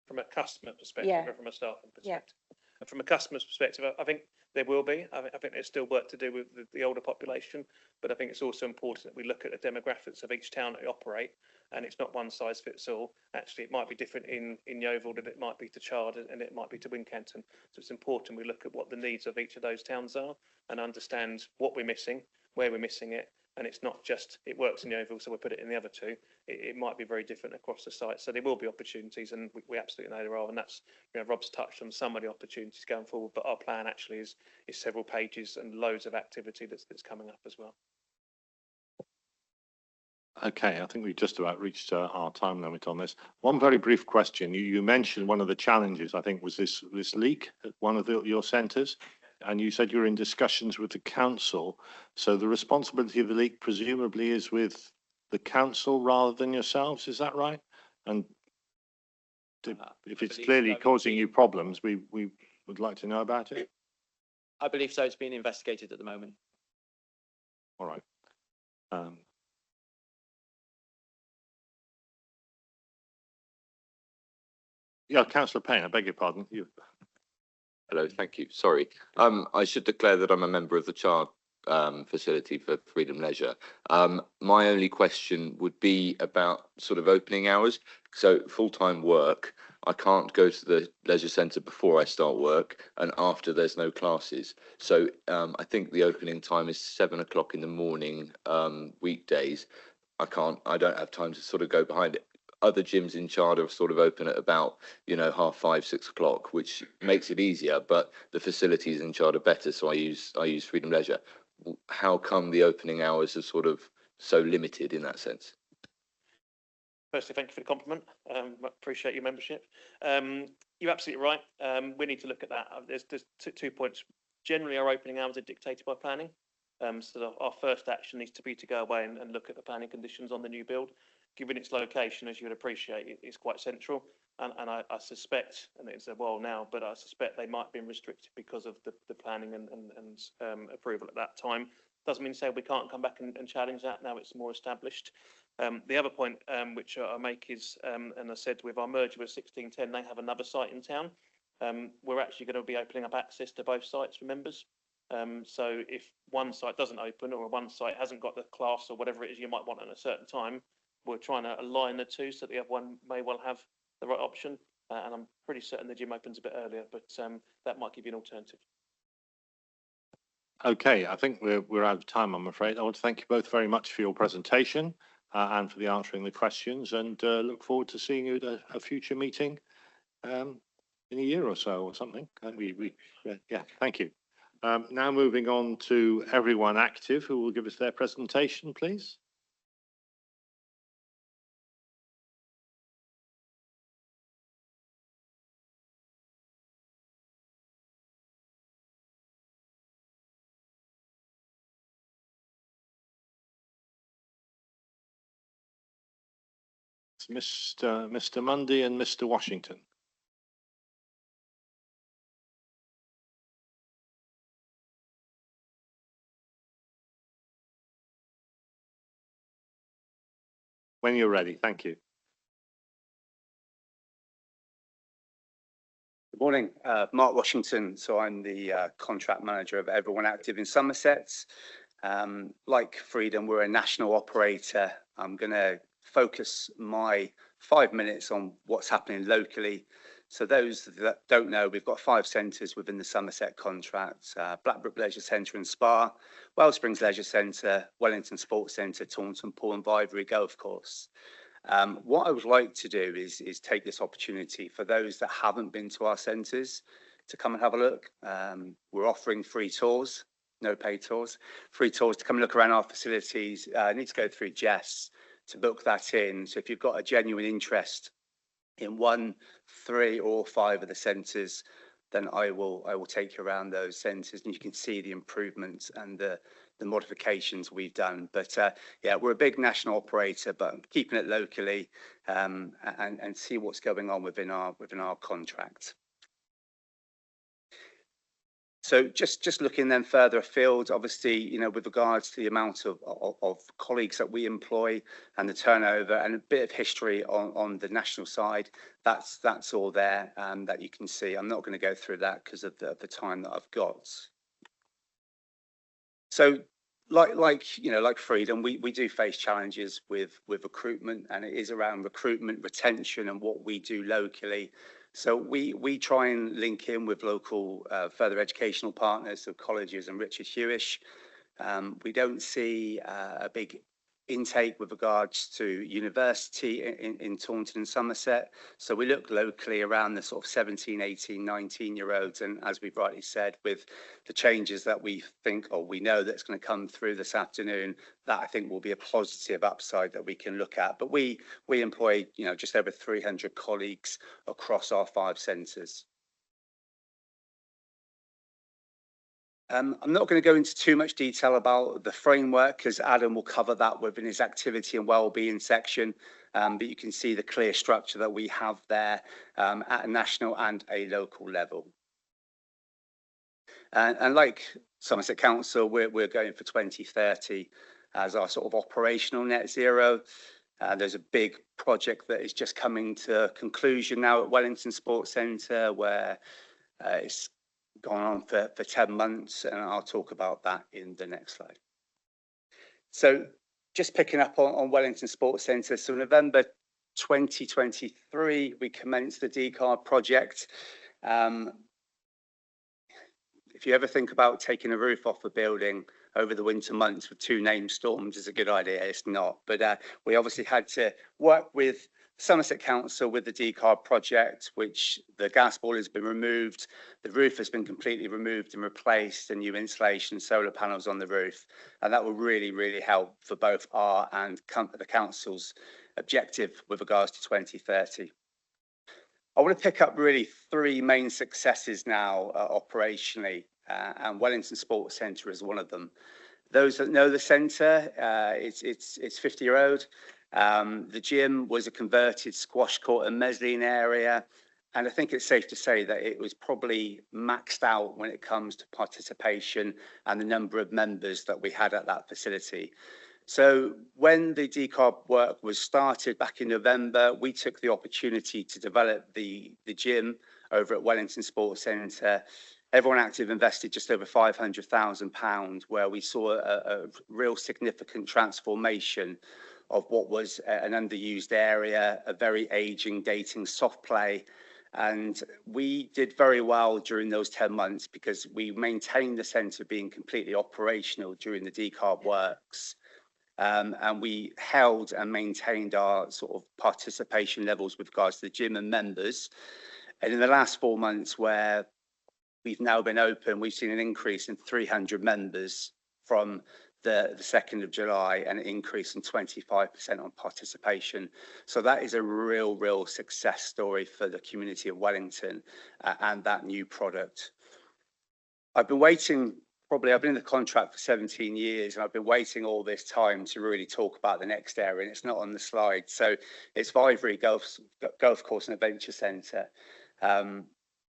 From a customer perspective, Yeah. or from a staffing perspective? Yeah. From a customer's perspective, I think there will be. I think there's still work to do with the older population, but I think it's also important that we look at the demographics of each town that we operate, and it's not one size fits all. Actually, it might be different in Yeovil than it might be to Chard, and it might be to Wincanton. So it's important we look at what the needs of each of those towns are and understand what we're missing, where we're missing it. And it's not just, it works in Yeovil, so we put it in the other two. It might be very different across the site. So there will be opportunities, and we absolutely know there are. And that's, Rob's touched on some of the opportunities going forward, but our plan actually is several pages and loads of activity that's coming up as well. Okay, I think we've just about reached our time limit on this. One very brief question. You mentioned one of the challenges, I think, was this leak at one of your centres. And you said you were in discussions with the council. So the responsibility of the leak presumably is with the council rather than yourselves, is that right? And if it's clearly causing you problems, we would like to know about it. I believe so. It's being investigated at the moment. All right. Yeah, Councillor Payne, I beg your pardon. Hello, thank you. Sorry. I should declare that I'm a member of the child facility for Freedom Leisure. My only question would be about sort of opening hours. So full-time work, I can't go to the leisure centre before I start work, and after there's no classes. So I think the opening time is 7 o'clock in the morning, weekdays. I don't have time to sort of go behind it. Other gyms in Chard are sort of open at about, 5:30, 6 o'clock, which makes it easier, but the facilities in Chard are better, so I use Freedom Leisure. How come the opening hours are sort of so limited in that sense? Firstly, thank you for the compliment. Appreciate your membership. You're absolutely right. We need to look at that. There's 2 points. Generally, our opening hours are dictated by planning. So our first action needs to be to go away and look at the planning conditions on the new build. Given its location, as you would appreciate, it's quite central. And I suspect, and it's a while now, but I suspect they might have been restricted because of the planning and approval at that time. Doesn't mean to say we can't come back and challenge that now it's more established. The other point which I make is, and I said with our merger with 1610, they have another site in town. We're actually going to be opening up access to both sites for members. So if one site doesn't open or one site hasn't got the class or whatever it is you might want at a certain time, we're trying to align the two so the other one may well have the right option. And I'm pretty certain the gym opens a bit earlier, but that might give you an alternative. Okay, I think we're out of time, I'm afraid. I want to thank you both very much for your presentation and for the answering the questions, and look forward to seeing you at a future meeting in a year or so or something. Yeah, thank you. Now moving on to everyone active who will give us their presentation, please. It's Mr. Mundy and Mr. Washington. When you're ready, thank you. Good morning, Mark Washington. So I'm the contract manager of Everyone Active in Somerset. Like Freedom, we're a national operator. I'm going to focus my 5 minutes on what's happening locally. So those that don't know, we've got 5 centres within the Somerset contract: Blackbrook Leisure Centre and Spa, Wells Springs Leisure Centre, Wellington Sports Centre, Taunton Pool and Vivery Golf Course. What I would like to do is take this opportunity for those that haven't been to our centres to come and have a look. We're offering free tours, no paid tours, free tours to come and look around our facilities. Need to go through Jess to book that in. So if you've got a genuine interest in 1, 3 or 5 of the centres, then I will take you around those centres and you can see the improvements and the modifications we've done. But yeah, we're a big national operator, but keeping it locally and see what's going on within our contract. So just looking then further afield, obviously, with regards to the amount of colleagues that we employ and the turnover and a bit of history on the national side, that's all there that you can see. I'm not going to go through that because of the time that I've got. So like Freedom, we do face challenges with recruitment, and it is around recruitment, retention and what we do locally. So we try and link in with local further educational partners, so colleges and Richard Hewish. We don't see a big intake with regards to university in Taunton and Somerset. So we look locally around the sort of 17, 18, 19-year-olds. And as we've rightly said, with the changes that we think or we know that's going to come through this afternoon, that I think will be a positive upside that we can look at. But we employ, just over 300 colleagues across our 5 centres. I'm not going to go into too much detail about the framework because Adam will cover that within his activity and wellbeing section, but you can see the clear structure that we have there at a national and a local level. And like Somerset Council, we're going for 2030 as our sort of operational net zero. There's a big project that is just coming to conclusion now at Wellington Sports Centre, where it's gone on for 10 months, and I'll talk about that in the next slide. So just picking up on Wellington Sports Centre, so November 2023, we commenced the decarb project. If you ever think about taking a roof off a building over the winter months with 2 named storms, is a good idea. It's not, but we obviously had to work with Somerset Council with the decarb project, which the gas boiler has been removed, the roof has been completely removed and replaced, and new insulation, solar panels on the roof, and that will really help for both our and the council's objective with regards to 2030. I want to pick up really 3 main successes now operationally, and Wellington Sports Centre is one of them. Those that know the centre, it's 50 Road. The gym was a converted squash court and mezzanine area, and I think it's safe to say that it was probably maxed out when it comes to participation and the number of members that we had at that facility. So when the decarb work was started back in November, we took the opportunity to develop the gym over at Wellington Sports Centre. Everyone Active invested just over £500,000, where we saw a real significant transformation of what was an underused area, a very aging, dating soft play. And we did very well during those 10 months because we maintained the centre being completely operational during the decarb works. And we held and maintained our sort of participation levels with regards to the gym and members. And in the last 4 months, where we've now been open, we've seen an increase in 300 members from the 2nd of July, and an increase in 25% on participation. So that is a real success story for the community of Wellington and that new product. I've been in the contract for 17 years, and I've been waiting all this time to really talk about the next area, and it's not on the slide. So it's Vivery Golf Course and Adventure Centre.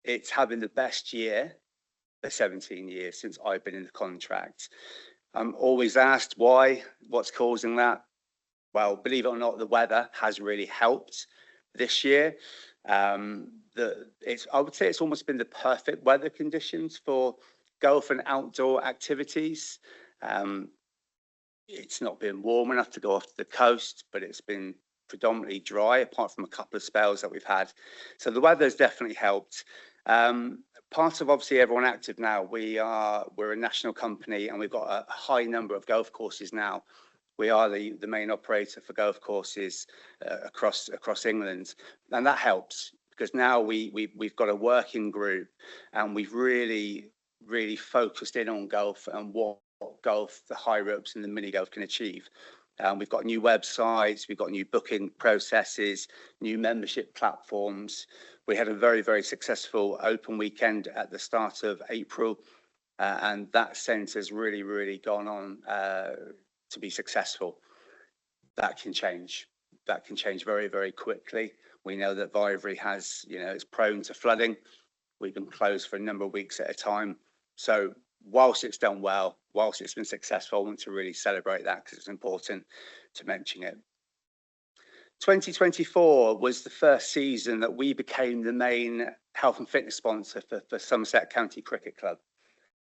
It's having the best year for 17 years since I've been in the contract. I'm always asked why, what's causing that? Well, believe it or not, the weather has really helped this year. I would say it's almost been the perfect weather conditions for golf and outdoor activities. It's not been warm enough to go off to the coast, but it's been predominantly dry, apart from a couple of spells that we've had. So the weather has definitely helped. Part of obviously Everyone Active now, we're a national company, and we've got a high number of golf courses now. We are the main operator for golf courses across England, and that helps because now we've got a working group, and we've really focused in on golf and what golf, the high ropes and the mini golf can achieve. We've got new websites, we've got new booking processes, new membership platforms. We had a very successful open weekend at the start of April, and that centre's really gone on to be successful. That can change. That can change very quickly. We know that Vivery is prone to flooding. We've been closed for a number of weeks at a time. So whilst it's done well, whilst it's been successful, I want to really celebrate that because it's important to mention it. 2024 was the first season that we became the main health and fitness sponsor for Somerset County Cricket Club.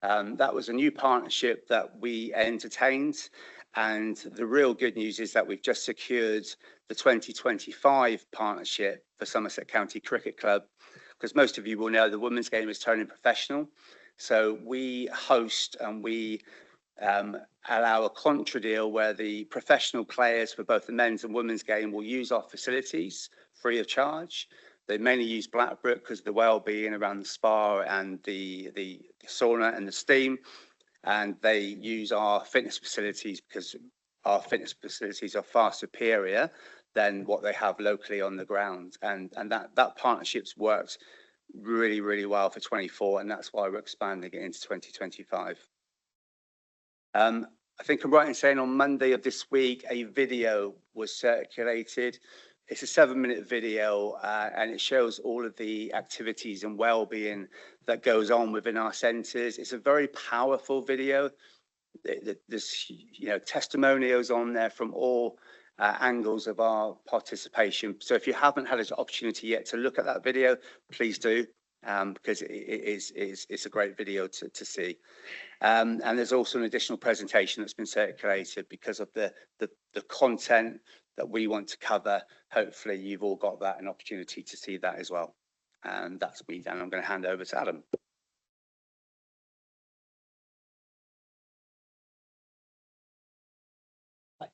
That was a new partnership that we entertained, and the real good news is that we've just secured the 2025 partnership for Somerset County Cricket Club, because most of you will know the women's game is turning professional. So we host and we allow a contra deal where the professional players for both the men's and women's game will use our facilities free of charge. They mainly use Blackbrook because of the well-being around the spa and the sauna and the steam. And they use our fitness facilities because our fitness facilities are far superior than what they have locally on the ground. And that partnership's worked really well for 24, and that's why we're expanding it into 2025. I think I'm right in saying on Monday of this week, a video was circulated It's a 7-minute video and it shows all of the activities and well-being that goes on within our centres. It's a very powerful video. There's testimonials on there from all angles of our participation. So if you haven't had an opportunity yet to look at that video, please do, because it's a great video to see. And there's also an additional presentation that's been circulated because of the content that we want to cover. Hopefully you've all got that an opportunity to see that as well. And that's me done. I'm going to hand over to Adam.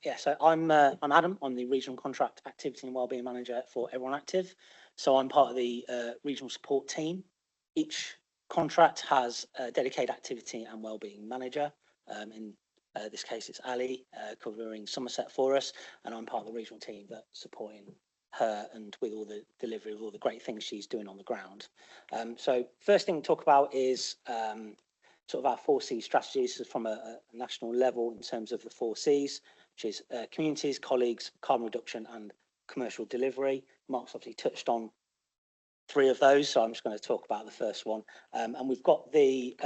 Yeah, so I'm Adam. I'm the Regional Contract Activity and Wellbeing Manager for Everyone Active. So I'm part of the regional support team. Each contract has a dedicated activity and wellbeing manager. In this case, it's Ali covering Somerset for us, and I'm part of the regional team that's supporting her and with all the delivery of all the great things she's doing on the ground. So first thing to talk about is sort of our 4C strategies from a national level in terms of the 4Cs, which is communities, colleagues, carbon reduction and commercial delivery. Mark's obviously touched on 3 of those, so I'm just going to talk about the first one. And we've got the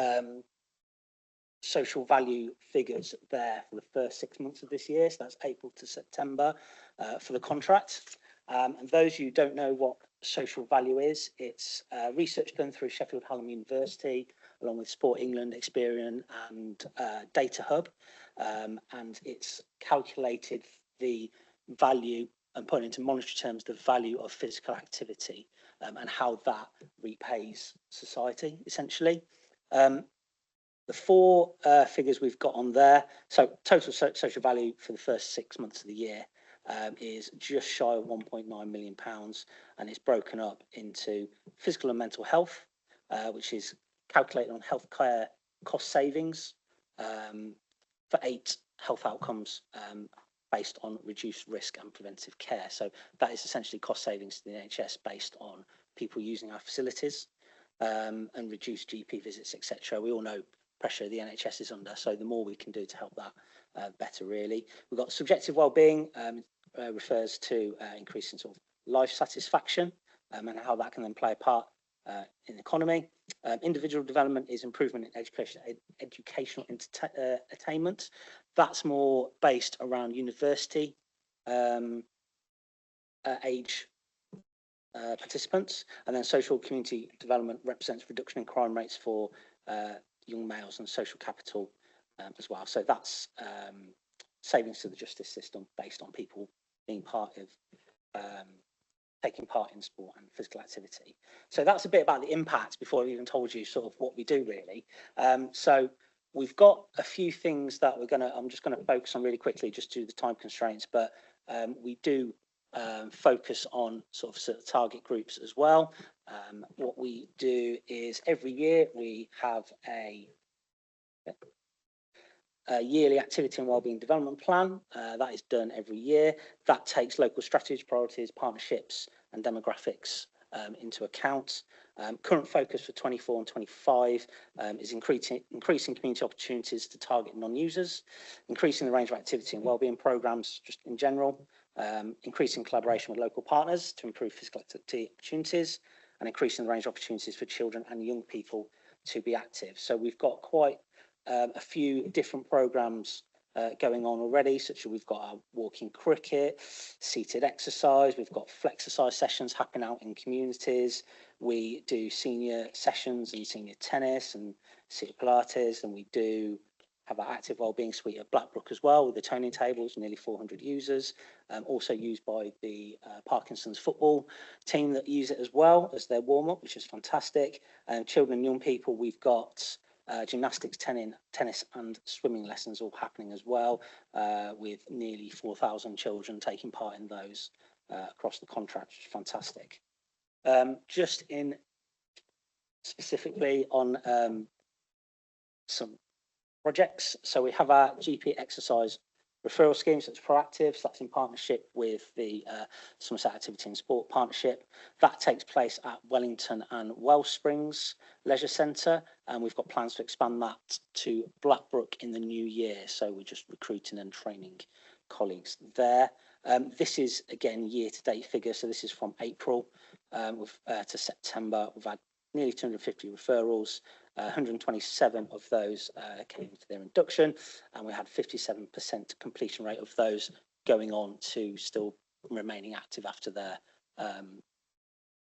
social value figures there for the first 6 months of this year, so that's April to September for the contract. And those who don't know what social value is, it's research done through Sheffield Hallam University, along with Sport England, Experian and Data Hub. And it's calculated the value and put into monetary terms the value of physical activity and how that repays society, essentially. The 4 figures we've got on there, so total social value for the first 6 months of the year is just shy of £1.9 million, and it's broken up into physical and mental health, which is calculated on healthcare cost savings for 8 health outcomes based on reduced risk and preventive care. So that is essentially cost savings to the NHS based on people using our facilities and reduced GP visits, etc. We all know pressure the NHS is under, so the more we can do to help that, better really. We've got subjective wellbeing, refers to increasing sort of life satisfaction and how that can then play a part in the economy. Individual development is improvement in educational attainment. That's more based around university age participants, and then social community development represents reduction in crime rates for young males and social capital as well. So that's savings to the justice system based on people being part of taking part in sport and physical activity. So that's a bit about the impact before I've even told you sort of what we do really. So we've got a few things that I'm just gonna focus on really quickly just due to the time constraints, but we do focus on sort of target groups as well. What we do is every year we have a yearly activity and wellbeing development plan that is done every year. That takes local strategies, priorities, partnerships and demographics into account. Current focus for 24 and 25 is increasing community opportunities to target non-users, increasing the range of activity and wellbeing programs just in general, increasing collaboration with local partners to improve physical activity opportunities, and increasing the range of opportunities for children and young people to be active. So we've got quite a few different programs going on already, such as we've got our walking cricket, seated exercise, we've got flexercise sessions happening out in communities, we do senior sessions and senior tennis and seated Pilates, and we do have our active wellbeing suite at Blackbrook as well with the toning tables, nearly 400 users, also used by the Parkinson's football team that use it as well as their warm-up, which is fantastic. Children and young people, we've got gymnastics, tennis and swimming lessons all happening as well, with nearly 4,000 children taking part in those across the contract, which is fantastic. Just in specifically on some projects, so we have our GP exercise referral scheme, so it's proactive, so that's in partnership with the Somerset Activity and Sport Partnership. That takes place at Wellington and Wellsprings Leisure Centre, and we've got plans to expand that to Blackbrook in the new year, so we're just recruiting and training colleagues there. This is again year-to-date figure, so this is from April to September. We've had nearly 250 referrals. 127 of those came to their induction, and we had 57% completion rate of those going on to still remaining active after their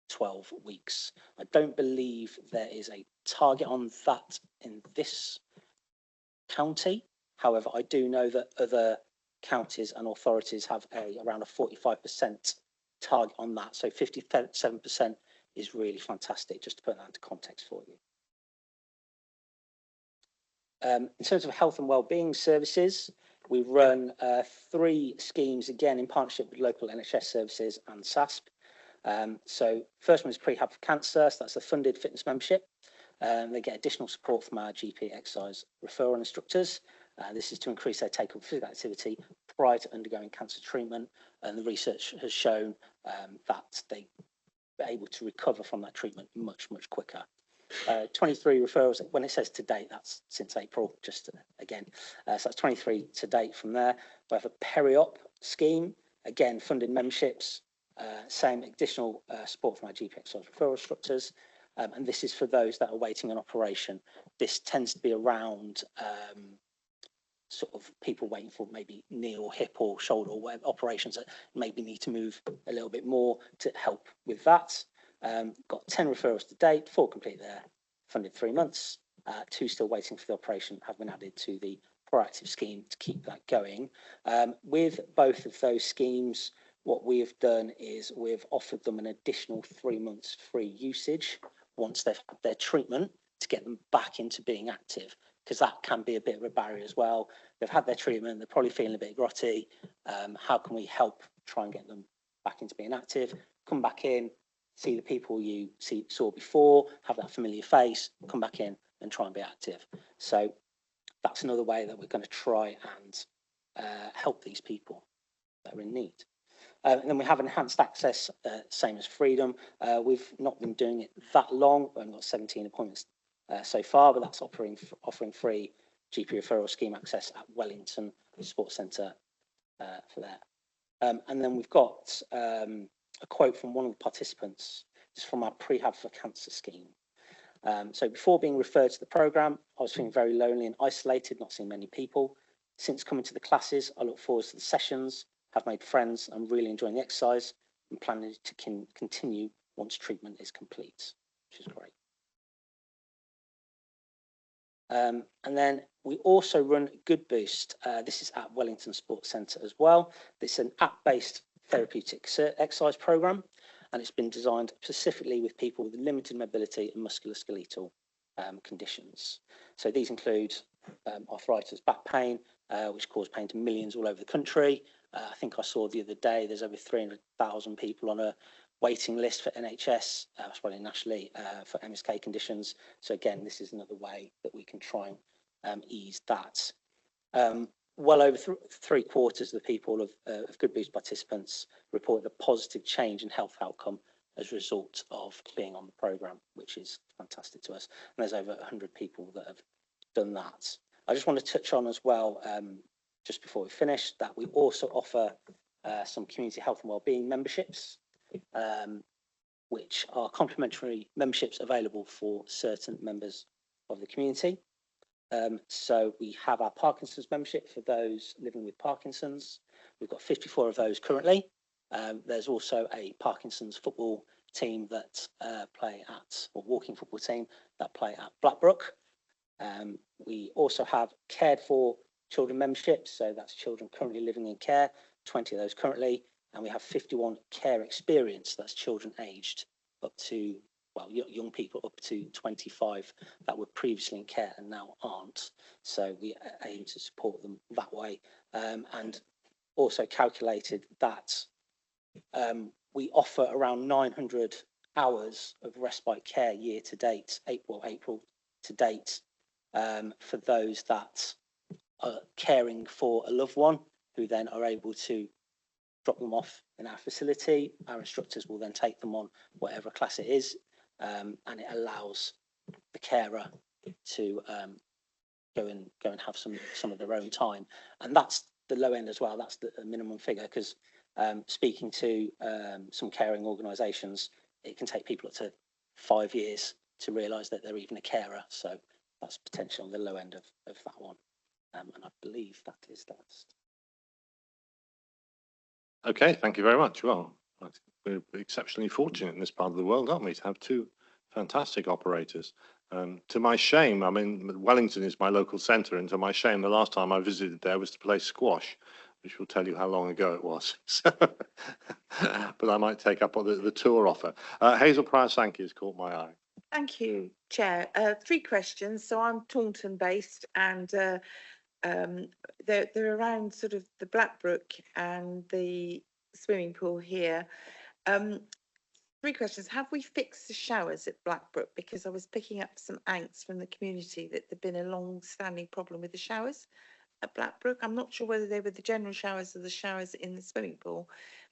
12 weeks. I don't believe there is a target on that in this county. However, I do know that other counties and authorities have around a 45% target on that. So 57% is really fantastic, just to put that into context for you. In terms of health and wellbeing services, we run 3 schemes, again, in partnership with local NHS services and SASP. So first one is Prehab for Cancer, so that's a funded fitness membership. They get additional support from our GP exercise referral instructors. This is to increase their take-up of physical activity prior to undergoing cancer treatment, and the research has shown that they are able to recover from that treatment much quicker. 23 referrals, when it says to date, that's since April, just again. So that's 23 to date from there. We have a peri-op scheme, again, funded memberships, same additional support from our GP exercise referral instructors. And this is for those that are waiting an operation. This tends to be around sort of people waiting for maybe knee or hip or shoulder or whatever operations that maybe need to move a little bit more to help with that. Got 10 referrals to date, 4 complete there, funded 3 months, 2 still waiting for the operation, have been added to the proactive scheme to keep that going. With both of those schemes, what we have done is we've offered them an additional 3 months free usage once they've had their treatment to get them back into being active, because that can be a bit of a barrier as well. They've had their treatment, they're probably feeling a bit grotty. How can we help try and get them back into being active? Come back in, see the people you saw before, have that familiar face, come back in and try and be active. So that's another way that we're going to try and help these people that are in need. And then we have enhanced access, same as Freedom. We've not been doing it that long. We've only got 17 appointments so far, but that's offering free GP referral scheme access at Wellington Sports Centre for that. And then we've got a quote from one of the participants. It's from our Prehab for Cancer scheme. So before being referred to the programme, I was feeling very lonely and isolated, not seeing many people. Since coming to the classes, I look forward to the sessions, have made friends, I'm really enjoying the exercise and planning to continue once treatment is complete, which is great. And then we also run Good Boost. This is at Wellington Sports Centre as well. It's an app-based therapeutic exercise programme, and it's been designed specifically with people with limited mobility and musculoskeletal conditions. So these include arthritis, back pain, which cause pain to millions all over the country. I think I saw the other day there's over 300,000 people on a waiting list for NHS, probably nationally, for MSK conditions. So again, this is another way that we can try and ease that. Well over 3/4 of the people of Good Boost participants reported a positive change in health outcome as a result of being on the programme, which is fantastic to us. And there's over 100 people that have done that. I just want to touch on as well, just before we finish, that we also offer some community health and wellbeing memberships, which are complimentary memberships available for certain members of the community. So we have our Parkinson's membership for those living with Parkinson's. We've got 54 of those currently. There's also a Parkinson's football team that play at, or walking football team that play at Blackbrook. We also have cared for children memberships, so that's children currently living in care, 20 of those currently, and we have 51 care experience, that's children aged up to, well, young people up to 25 that were previously in care and now aren't. So we aim to support them that way, and also calculated that we offer around 900 hours of respite care year to date, April to date, for those that are caring for a loved one who then are able to drop them off in our facility. Our instructors will then take them on whatever class it is, and it allows the carer to go and have some of their own time. And that's the low end as well. That's the minimum figure, because speaking to some caring organisations, it can take people up to 5 years to realise that they're even a carer. So that's potentially on the low end of that one. And I believe that is that. Okay, thank you very much. Well, I think we're exceptionally fortunate in this part of the world, aren't we, to have two fantastic operators. To my shame, I mean, Wellington is my local centre, and to my shame, the last time I visited there was to play squash, which will tell you how long ago it was. But I might take up on the tour offer. Hazel Pryor-Sankey has caught my eye. Thank you, Chair. 3 questions. So I'm Taunton based, and they're around sort of the Blackbrook and the swimming pool here. 3 questions. Have we fixed the showers at Blackbrook? Because I was picking up some angst from the community that there'd been a long-standing problem with the showers at Blackbrook. I'm not sure whether they were the general showers or the showers in the swimming pool,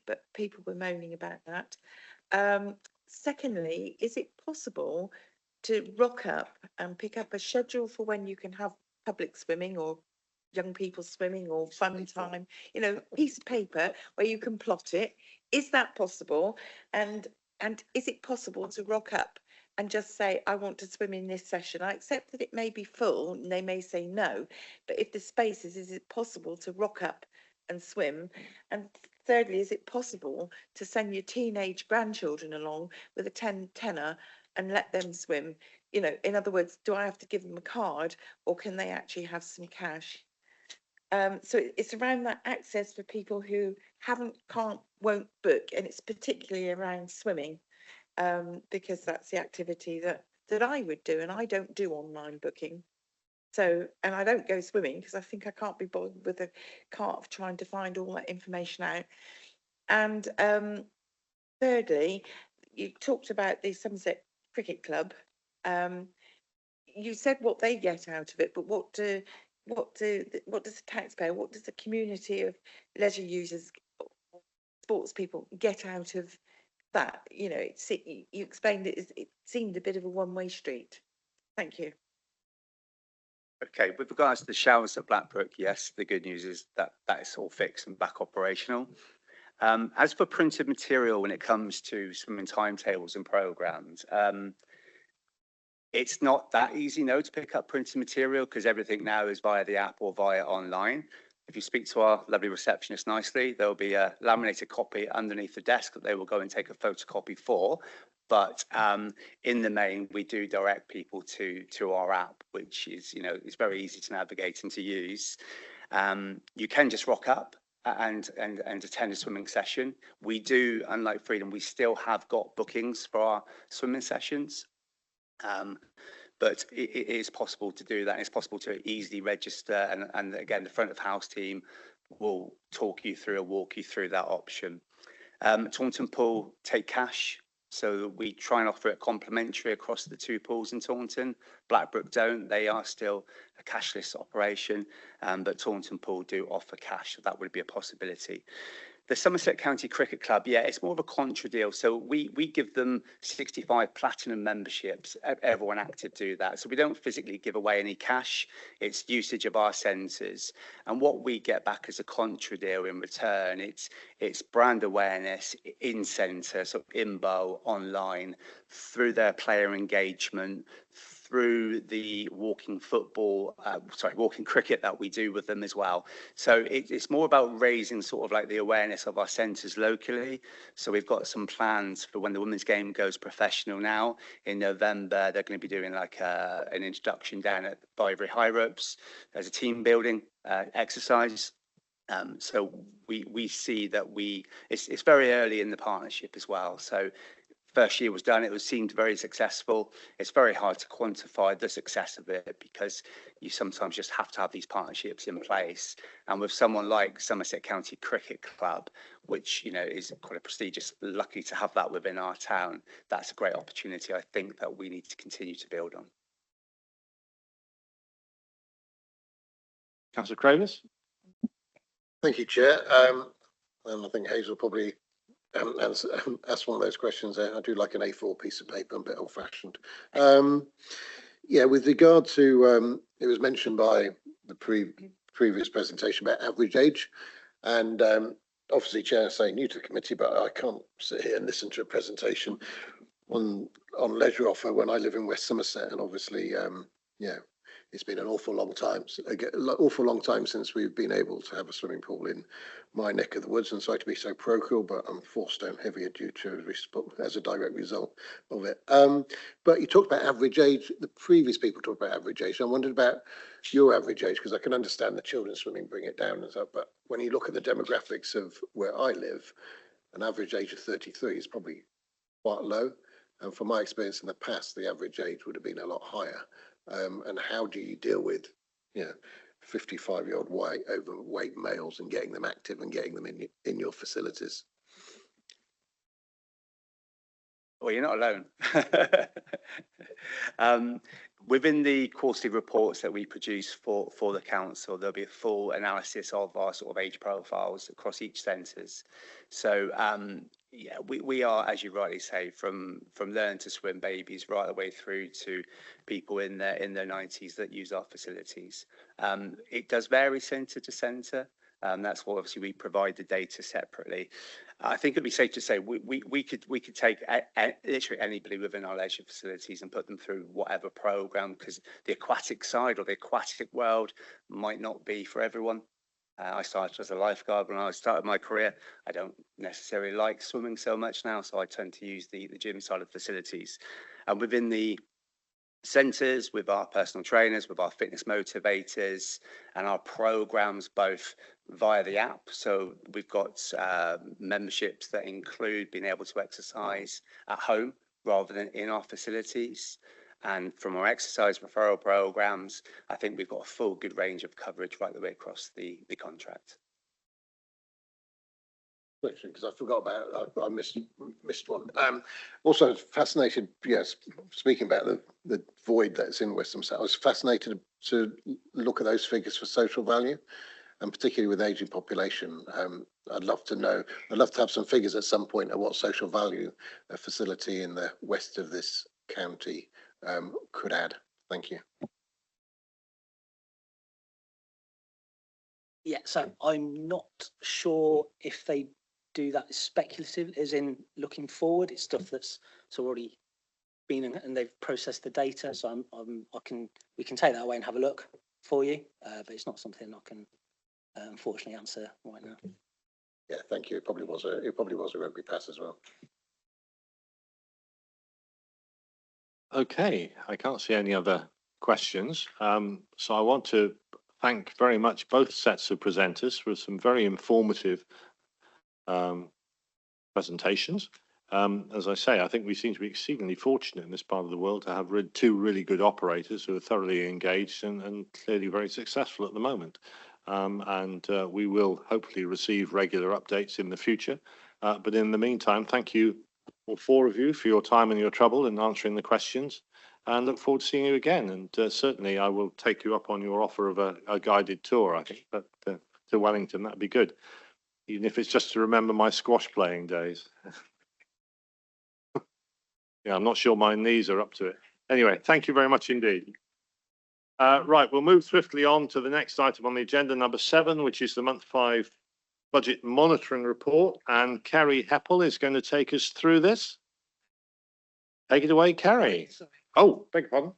but people were moaning about that. Secondly, is it possible to rock up and pick up a schedule for when you can have public swimming or young people swimming or fun time, you know, piece of paper where you can plot it? Is that possible? And is it possible to rock up and just say, I want to swim in this session? I accept that it may be full and they may say no, but if the space is it possible to rock up and swim? And thirdly, is it possible to send your teenage grandchildren along with a tenner and let them swim? You know, in other words, do I have to give them a card, or can they actually have some cash? So it's around that access for people who can't, won't book, and it's particularly around swimming, because that's the activity that I would do, and I don't do online booking. So, and I don't go swimming because I think I can't be bothered with a cart of trying to find all that information out. And thirdly, you talked about the Somerset Cricket Club. You said what they get out of it, but what does the taxpayer, what does the community of leisure users, sports people get out of that? You know, you explained it seemed a bit of a one-way street. Thank you. Okay, with regards to the showers at Blackbrook, yes, the good news is that is all fixed and back operational. As for printed material, when it comes to swimming timetables and programs, it's not that easy, no, to pick up printed material, because everything now is via the app or via online. If you speak to our lovely receptionist nicely, there'll be a laminated copy underneath the desk that they will go and take a photocopy for. But in the main, we do direct people to our app, which is, you know, it's very easy to navigate and to use. You can just rock up and attend a swimming session. We do, unlike Freedom, we still have got bookings for our swimming sessions. But it is possible to do that, and it's possible to easily register, and again, the front of house team will talk you through or walk you through that option. Taunton Pool take cash, so we try and offer it complimentary across the 2 pools in Taunton. Blackbrook don't, they are still a cashless operation, but Taunton Pool do offer cash, so that would be a possibility. The Somerset County Cricket Club, yeah, it's more of a contra deal. So we give them 65 platinum memberships. Everyone active do that. So we don't physically give away any cash. It's usage of our centres. And what we get back as a contra deal in return, it's brand awareness in centre, so IMBO, online, through their player engagement, through the walking cricket that we do with them as well. So it's more about raising sort of like the awareness of our centres locally. So we've got some plans for when the women's game goes professional now in November. They're going to be doing like an introduction down at Ivory High Ropes. There's a team building exercise. So we see that it's very early in the partnership as well. So first year was done, it seemed very successful. It's very hard to quantify the success of it because you sometimes just have to have these partnerships in place. And with someone like Somerset County Cricket Club, which, you know, is quite a prestigious, lucky to have that within our town, that's a great opportunity, I think, that we need to continue to build on. Councillor Cravers. Thank you, Chair. And I think Hazel probably asked one of those questions there. I do like an A4 piece of paper, I'm a bit old fashioned. Yeah, with regard to, it was mentioned by the previous presentation about average age. And obviously, Chair, saying new to the committee, but I can't sit here and listen to a presentation on leisure offer when I live in West Somerset, and obviously, yeah, it's been an awful long time, since we've been able to have a swimming pool in my neck of the woods, and sorry to be so parochial, but I'm 4 stone heavier due to as a direct result of it. But you talked about average age. The previous people talked about average age. I wondered about your average age, because I can understand the children's swimming bring it down and stuff, but when you look at the demographics of where I live, an average age of 33 is probably quite low. And from my experience in the past, the average age would have been a lot higher. And how do you deal with, 55-year-old overweight males and getting them active and getting them in your facilities? Well, you're not alone. Within the quarterly reports that we produce for the council, there'll be a full analysis of our sort of age profiles across each centres. So yeah, we are, as you rightly say, from learn to swim babies right the way through to people in their 90s that use our facilities. It does vary centre to centre. That's why obviously we provide the data separately. I think it'd be safe to say we could take literally anybody within our leisure facilities and put them through whatever program, because the aquatic side or the aquatic world might not be for everyone. I started as a lifeguard when I started my career. I don't necessarily like swimming so much now, so I tend to use the gym side of facilities. And within the centres, with our personal trainers, with our fitness motivators, and our programs both via the app. So we've got memberships that include being able to exercise at home rather than in our facilities. And from our exercise referral programs, I think we've got a full good range of coverage right the way across the contract. Because I forgot about, I missed one. Also fascinated, yes, speaking about the void that's in West Somerset, I was fascinated to look at those figures for social value, and particularly with ageing population. I'd love to have some figures at some point of what social value a facility in the west of this county could add. Thank you. Yeah, so I'm not sure if they do that speculative, as in looking forward. It's stuff that's already been and they've processed the data. So we can take that away and have a look for you, but it's not something I can unfortunately answer right now. Yeah, thank you. It probably was a rugby pass as well. Okay, I can't see any other questions. So I want to thank very much both sets of presenters for some very informative presentations. As I say, I think we seem to be exceedingly fortunate in this part of the world to have two really good operators who are thoroughly engaged and clearly very successful at the moment. And we will hopefully receive regular updates in the future. But in the meantime, thank you, all 4 of you, for your time and your trouble in answering the questions, and look forward to seeing you again. And certainly I will take you up on your offer of a guided tour, I think, but to Wellington, that'd be good. Even if it's just to remember my squash playing days. Yeah, I'm not sure my knees are up to it. Anyway, thank you very much indeed. Right, we'll move swiftly on to the next item on the agenda, number 7, which is the month 5 budget monitoring report. And Kerry Heppel is going to take us through this. Take it away, Kerry. Oh, beg your pardon.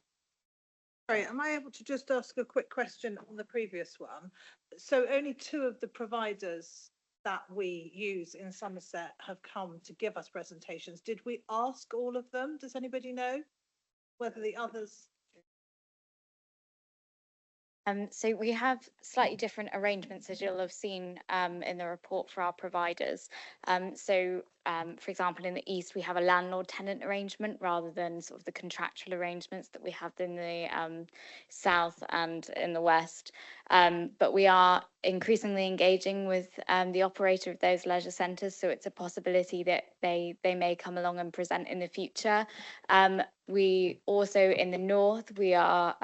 Sorry, am I able to just ask a quick question on the previous one? So only 2 of the providers that we use in Somerset have come to give us presentations. Did we ask all of them? Does anybody know whether the others? So we have slightly different arrangements, as you'll have seen in the report for our providers. For example, in the East, we have a landlord-tenant arrangement rather than sort of the contractual arrangements that we have in the South and in the West. But we are increasingly engaging with the operator of those leisure centres, so it's a possibility that they may come along and present in the future. We also, in the North, we are,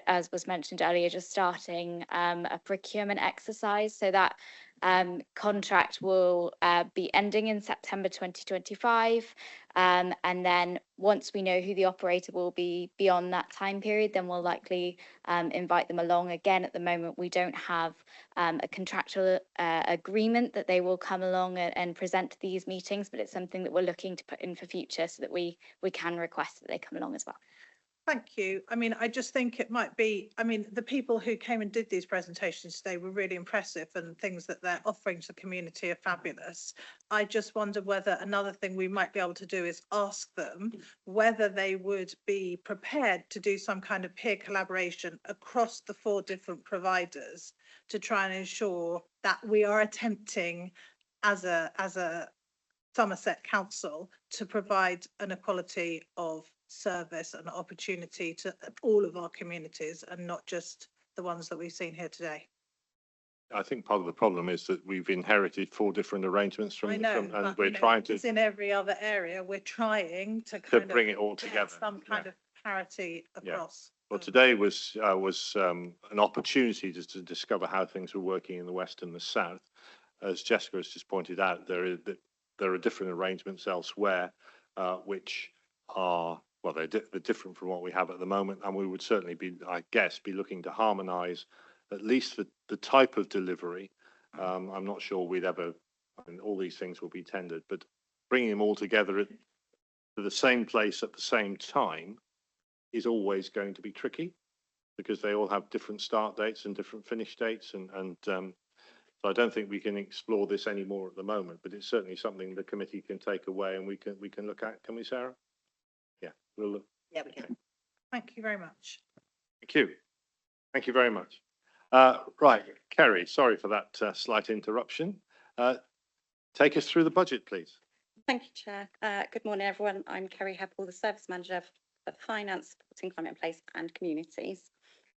as was mentioned earlier, just starting a procurement exercise. So that contract will be ending in September 2025. And then once we know who the operator will be beyond that time period, then we'll likely invite them along. Again, at the moment, we don't have a contractual agreement that they will come along and present to these meetings, but it's something that we're looking to put in for future so that we can request that they come along as well. Thank you. I mean, I just think it might be, I mean, the people who came and did these presentations today were really impressive, and things that they're offering to the community are fabulous. I just wonder whether another thing we might be able to do is ask them whether they would be prepared to do some kind of peer collaboration across the 4 different providers to try and ensure that we are attempting as a Somerset Council to provide an equality of service and opportunity to all of our communities and not just the ones that we've seen here today. I think part of the problem is that we've inherited 4 different arrangements from, I know, and but, we're you know, trying to as in every other area, we're trying to kind of bring it all get together. some kind of parity Yeah. across. Well, today was an opportunity to discover how things were working in the West and the South. As Jessica has just pointed out, there are different arrangements elsewhere, which are, well, they're different from what we have at the moment, and we would certainly be, I guess, be looking to harmonise at least the type of delivery. I'm not sure we'd ever, I mean, all these things will be tendered, but bringing them all together to the same place at the same time is always going to be tricky, because they all have different start dates and different finish dates, and so I don't think we can explore this anymore at the moment, but it's certainly something the committee can take away and we can look at. Can we, Sarah? Yeah, we'll look. Yeah, we can. Thank you very much. Thank you. Thank you very much. Right, Kerry, sorry for that slight interruption. Take us through the budget, please. Thank you, Chair. Good morning, everyone. I'm Kerry Heppel, the Service Manager for Finance, Supporting Climate and Place and Communities.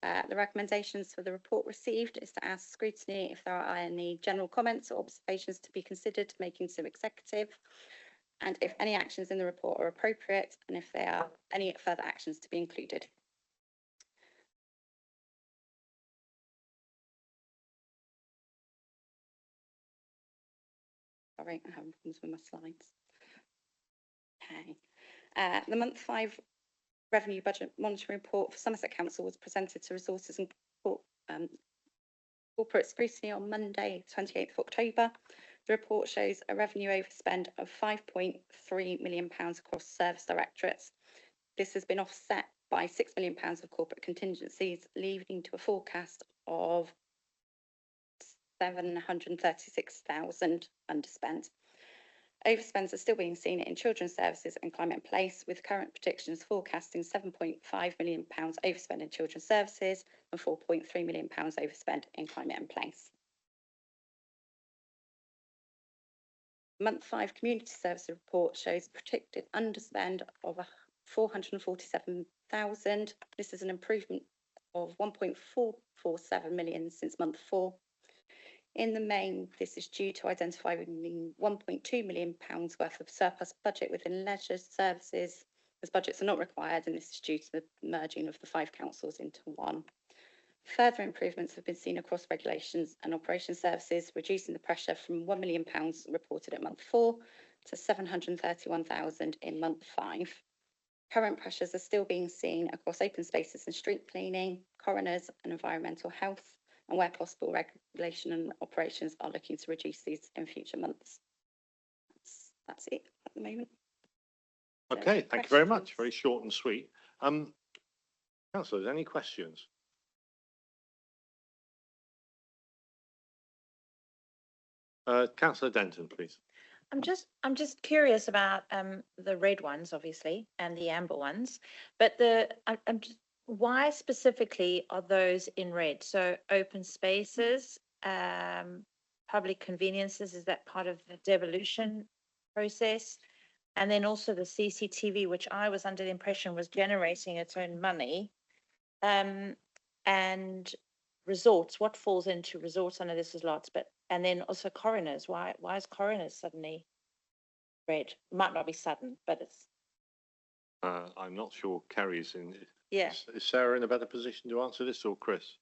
The recommendations for the report received is to ask Scrutiny if there are any general comments or observations to be considered making to executive, and if any actions in the report are appropriate, and if there are any further actions to be included. Sorry, I'm having problems with my slides. Okay. The month 5 revenue budget monitoring report for Somerset Council was presented to Resources and Corporate Scrutiny on Monday, 28th of October. The report shows a revenue overspend of £5.3 million across service directorates. This has been offset by £6 million of corporate contingencies, leading to a forecast of 736,000 underspent. Overspends are still being seen in children's services and climate and place, with current predictions forecasting £7.5 million overspend in children's services and £4.3 million overspend in climate and place. Month 5 community service report shows predicted underspend of 447,000. This is an improvement of 1.447 million since month 4. In the main, this is due to identifying £1.2 million worth of surplus budget within leisure services, as budgets are not required, and this is due to the merging of the 5 councils into one. Further improvements have been seen across regulations and operation services, reducing the pressure from £1 million reported at month 4 to 731,000 in month 5. Current pressures are still being seen across open spaces and street cleaning, coroners and environmental health, and where possible, regulation and operations are looking to reduce these in future months. That's it at the moment. Okay, thank you very much. Very short and sweet. Councillors, any questions? Councillor Denton, please. I'm just curious about the red ones, obviously, and the amber ones, but why specifically are those in red? So open spaces, public conveniences, is that part of the devolution process? And then also the CCTV, which I was under the impression was generating its own money, and resorts, what falls into resorts? I know this is lots, but, and then also coroners, why is coroners suddenly red? Might not be sudden, but it's. I'm not sure Kerry's in. Yeah. Is Sarah in a better position to answer this, or Chris?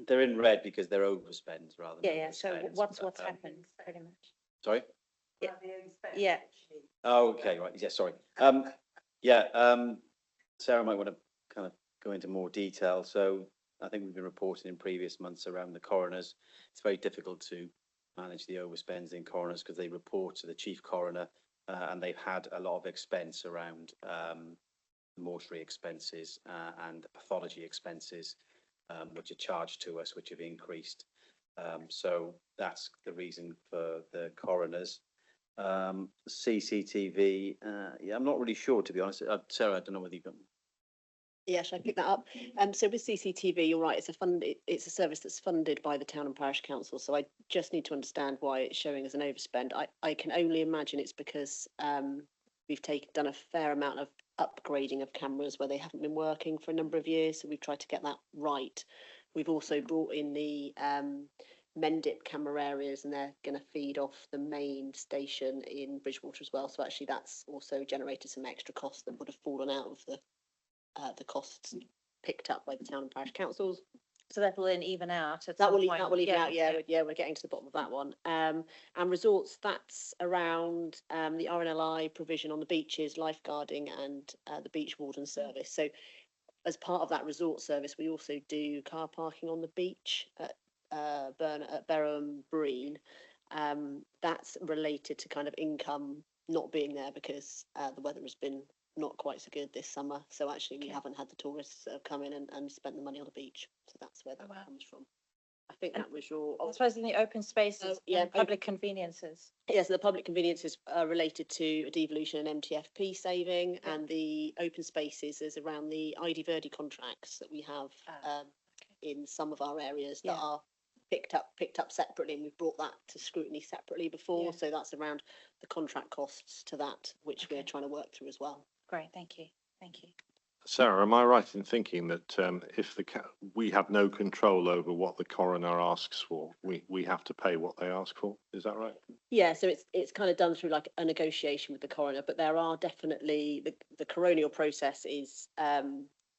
They're in red because they're overspends rather than. Yeah, so underspends, what's but, happened, pretty much? Sorry? Yeah. Oh, okay, right, yeah, sorry. Sarah might want to kind of go into more detail. So I think we've been reporting in previous months around the coroners. It's very difficult to manage the overspends in coroners because they report to the chief coroner and they've had a lot of expense around mortuary expenses and pathology expenses, which are charged to us, which have increased. So that's the reason for the coroners. CCTV, I'm not really sure, to be honest. Sarah, I don't know whether you've got. Yeah, should I pick that up? So with CCTV, you're right, it's a service that's funded by the town and parish council. So I just need to understand why it's showing as an overspend. I can only imagine it's because we've done a fair amount of upgrading of cameras where they haven't been working for a number of years. So we've tried to get that right. We've also brought in the Mendip camera areas, and they're going to feed off the main station in Bridgewater as well. So actually that's also generated some extra costs that would have fallen out of the costs picked up by the town and parish councils. So that will then even out at That some will point. even out. Yeah, we're getting to the bottom of that one. And resorts, that's around the RNLI provision on the beaches, lifeguarding, and the beach warden service. So as part of that resort service, we also do car parking on the beach at Berham Breen. That's related to kind of income not being there because the weather has been not quite so good this summer. So actually we haven't had the tourists that have come in and spent the money on the beach. So that's where that comes from. I think that was your. I suppose in the open spaces, public conveniences. Yes, the public conveniences are related to devolution and MTFP saving, and the open spaces is around the ID Verdi contracts that we have in some of our areas that are picked up separately, and we've brought that to scrutiny separately before. So that's around the contract costs to that, which we're trying to work through as well. Great, thank you. Sarah, am I right in thinking that if we have no control over what the coroner asks for, we have to pay what they ask for? Is that right? Yeah, so it's kind of done through like a negotiation with the coroner, but there are definitely the coronial process is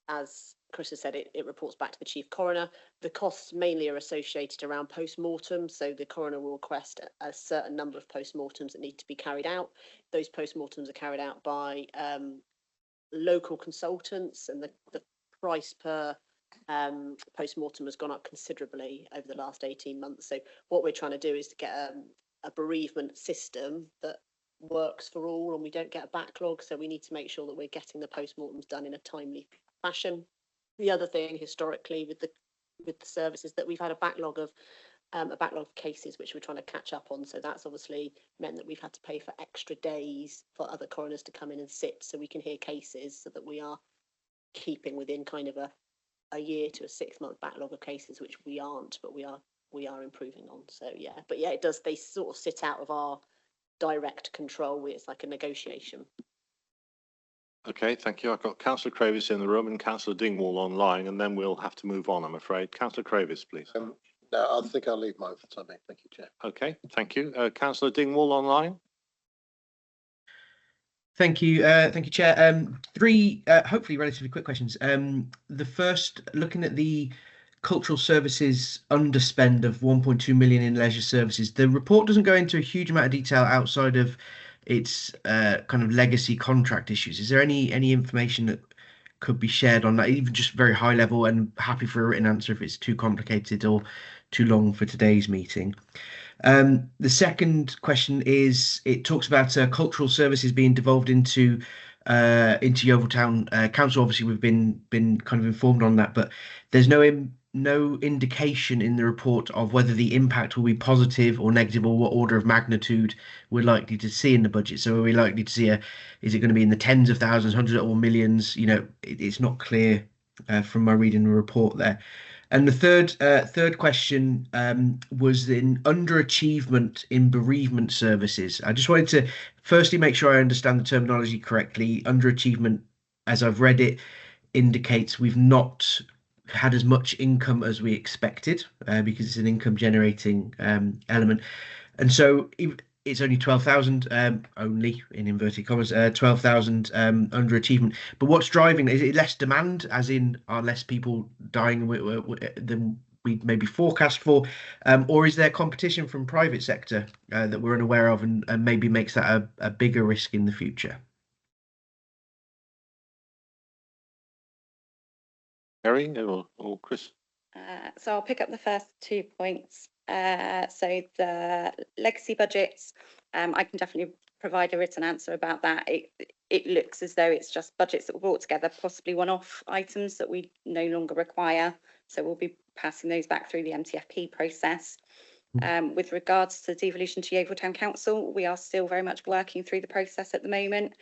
as Chris has said, it reports back to the chief coroner. The costs mainly are associated around post-mortem, so the coroner will request a certain number of post-mortems that need to be carried out. Those post-mortems are carried out by local consultants, and the price per post-mortem has gone up considerably over the last 18 months. So what we're trying to do is to get a bereavement system that works for all, and we don't get a backlog. So we need to make sure that we're getting the post-mortems done in a timely fashion. The other thing historically with the services that we've had a backlog of cases which we're trying to catch up on. So that's obviously meant that we've had to pay for extra days for other coroners to come in and sit so we can hear cases, so that we are keeping within kind of a year to a 6-month backlog of cases, which we aren't, but we are improving on. So it does, they sort of sit out of our direct control. It's like a negotiation. Okay, thank you. I've got Councillor Cravis in the room and Councillor Dingwall online, and then we'll have to move on, I'm afraid. Councillor Cravis, please. No, I think I'll leave mine for the time being. Thank you, Chair. Okay, thank you. Councillor Dingwall online. Thank you, Chair. 3 hopefully relatively quick questions. The first, looking at the cultural services underspend of 1.2 million in leisure services, the report doesn't go into a huge amount of detail outside of its kind of legacy contract issues. Is there any information that could be shared on that, even just very high level? And happy for a written answer if it's too complicated or too long for today's meeting. The second question is, it talks about cultural services being devolved into Yeovil Town Council. Obviously, we've been kind of informed on that, but there's no indication in the report of whether the impact will be positive or negative, or what order of magnitude we're likely to see in the budget. So are we likely to see is it going to be in the tens of thousands, hundreds or millions? It's not clear from my reading the report there. And the third question was in underachievement in bereavement services. I just wanted to firstly make sure I understand the terminology correctly. Underachievement, as I've read it, indicates we've not had as much income as we expected because it's an income generating element. And so it's only 12,000, only in inverted commas, 12,000 underachievement. But what's driving? Is it less demand, as in are less people dying than we maybe forecast for, or is there competition from private sector that we're unaware of and maybe makes that a bigger risk in the future? Gary or Chris? So I'll pick up the first 2 points. So the legacy budgets, I can definitely provide a written answer about that. It looks as though it's just budgets that were brought together, possibly one-off items that we no longer require. So we'll be passing those back through the MTFP process. With regards to devolution to Yeovil Town Council, we are still very much working through the process at the moment.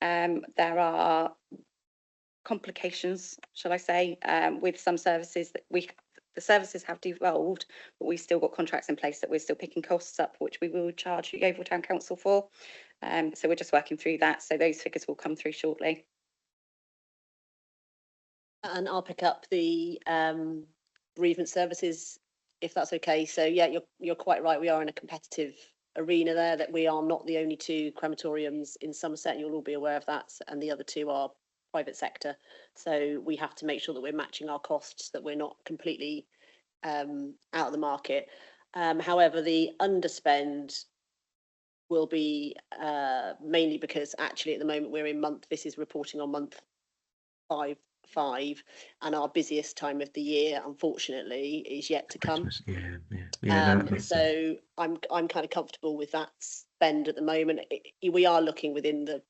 There are complications, shall I say, with some services that the services have devolved, but we've still got contracts in place that we're still picking costs up, which we will charge Yeovil Town Council for. So we're just working through that. So those figures will come through shortly. And I'll pick up the bereavement services, if that's okay. So yeah, you're quite right. We are in a competitive arena there, that we are not the only 2 crematoriums in Somerset. You'll all be aware of that. And the other 2 are private sector. So we have to make sure that we're matching our costs, that we're not completely out of the market. However, the underspend will be mainly because actually at the moment we're in this is reporting on month 5, and our busiest time of the year, unfortunately, is yet to come. So I'm kind of comfortable with that spend at the moment. We are looking within the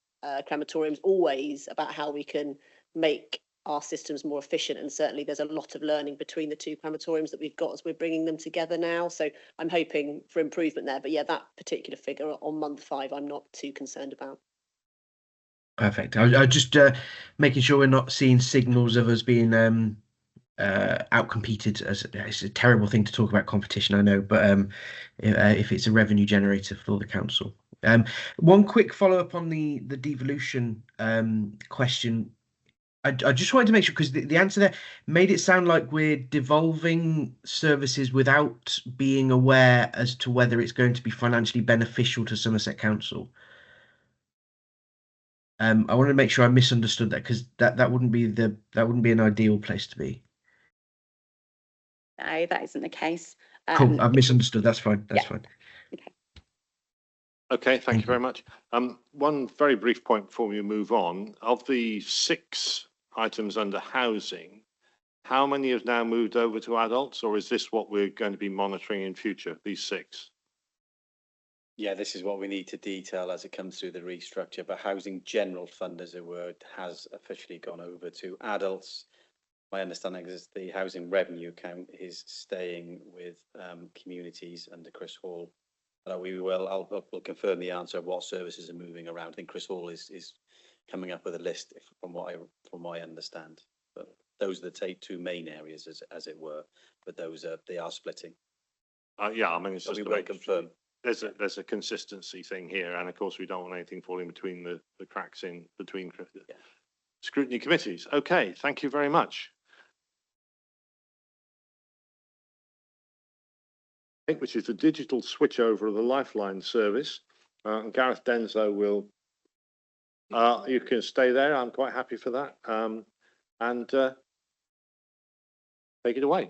crematoriums always about how we can make our systems more efficient, and certainly there's a lot of learning between the 2 crematoriums that we've got as we're bringing them together now. So I'm hoping for improvement there. But yeah, that particular figure on month 5, I'm not too concerned about. Perfect. I just making sure we're not seeing signals of us being outcompeted. As it's a terrible thing to talk about competition, I know, but if it's a revenue generator for the council. One quick follow up on the devolution question. I just wanted to make sure, because the answer there made it sound like we're devolving services without being aware as to whether it's going to be financially beneficial to Somerset Council. I want to make sure I misunderstood that, because that wouldn't be an ideal place to be. No, that isn't the case. Cool. I've misunderstood. That's fine. That's fine. Okay. Okay, thank you very much. One very brief point before we move on. Of the 6 items under housing, how many have now moved over to adults, or is this what we're going to be monitoring in future, these 6? Yeah, this is what we need to detail as it comes through the restructure, but Housing General Fund, as it were, has officially gone over to adults. My understanding is the housing revenue account is staying with communities under Chris Hall. But we'll confirm the answer of what services are moving around. I think Chris Hall is coming up with a list from what I understand. But those are the 2 main areas, as it were. But they are splitting. Yeah, I mean, it's just we will confirm. There's a consistency thing here, and of course we don't want anything falling between the cracks in between scrutiny committees. Okay, thank you very much. Which is the digital switchover of the Lifeline service. Gareth Denzo will. You can stay there. I'm quite happy for that. And take it away.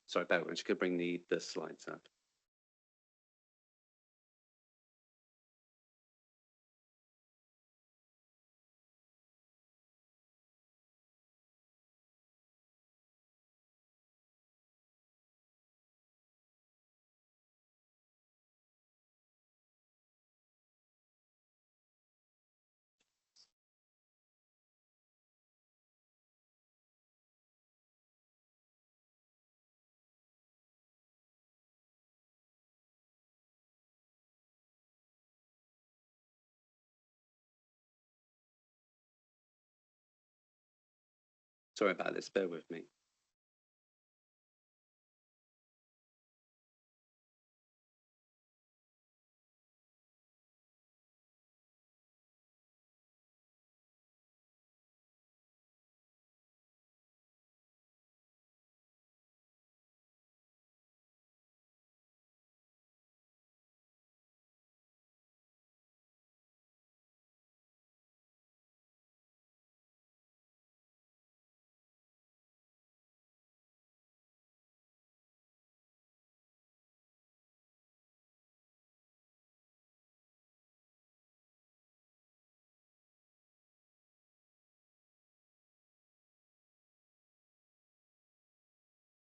Sorry, Bear, I'm just going to bring the slides up. Sorry about this, bear with me.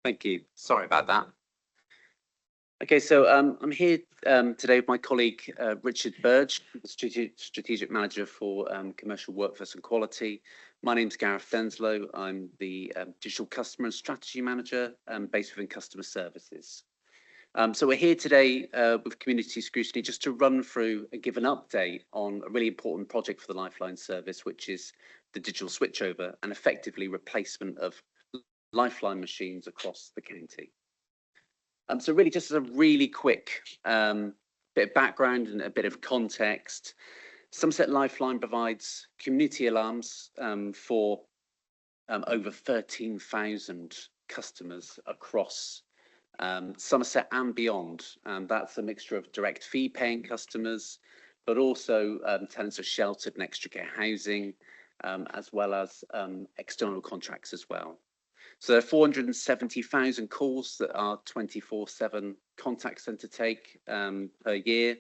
Thank you. Sorry about that. Okay, so I'm here today with my colleague Richard Burge, the Strategic Manager for Commercial Workforce and Quality. My name's Gareth Denslow. I'm the Digital Customer and Strategy Manager based within Customer Services. So we're here today with Community Scrutiny just to run through and give an update on a really important project for the Lifeline service, which is the digital switchover and effectively replacement of Lifeline machines across the county. So really just as a really quick bit of background and a bit of context, Somerset Lifeline provides community alarms for over 13,000 customers across Somerset and beyond. That's a mixture of direct fee paying customers, but also tenants of sheltered and extra care housing, as well as external contracts as well. So there are 470,000 calls that our 24/7 contact centre take per year.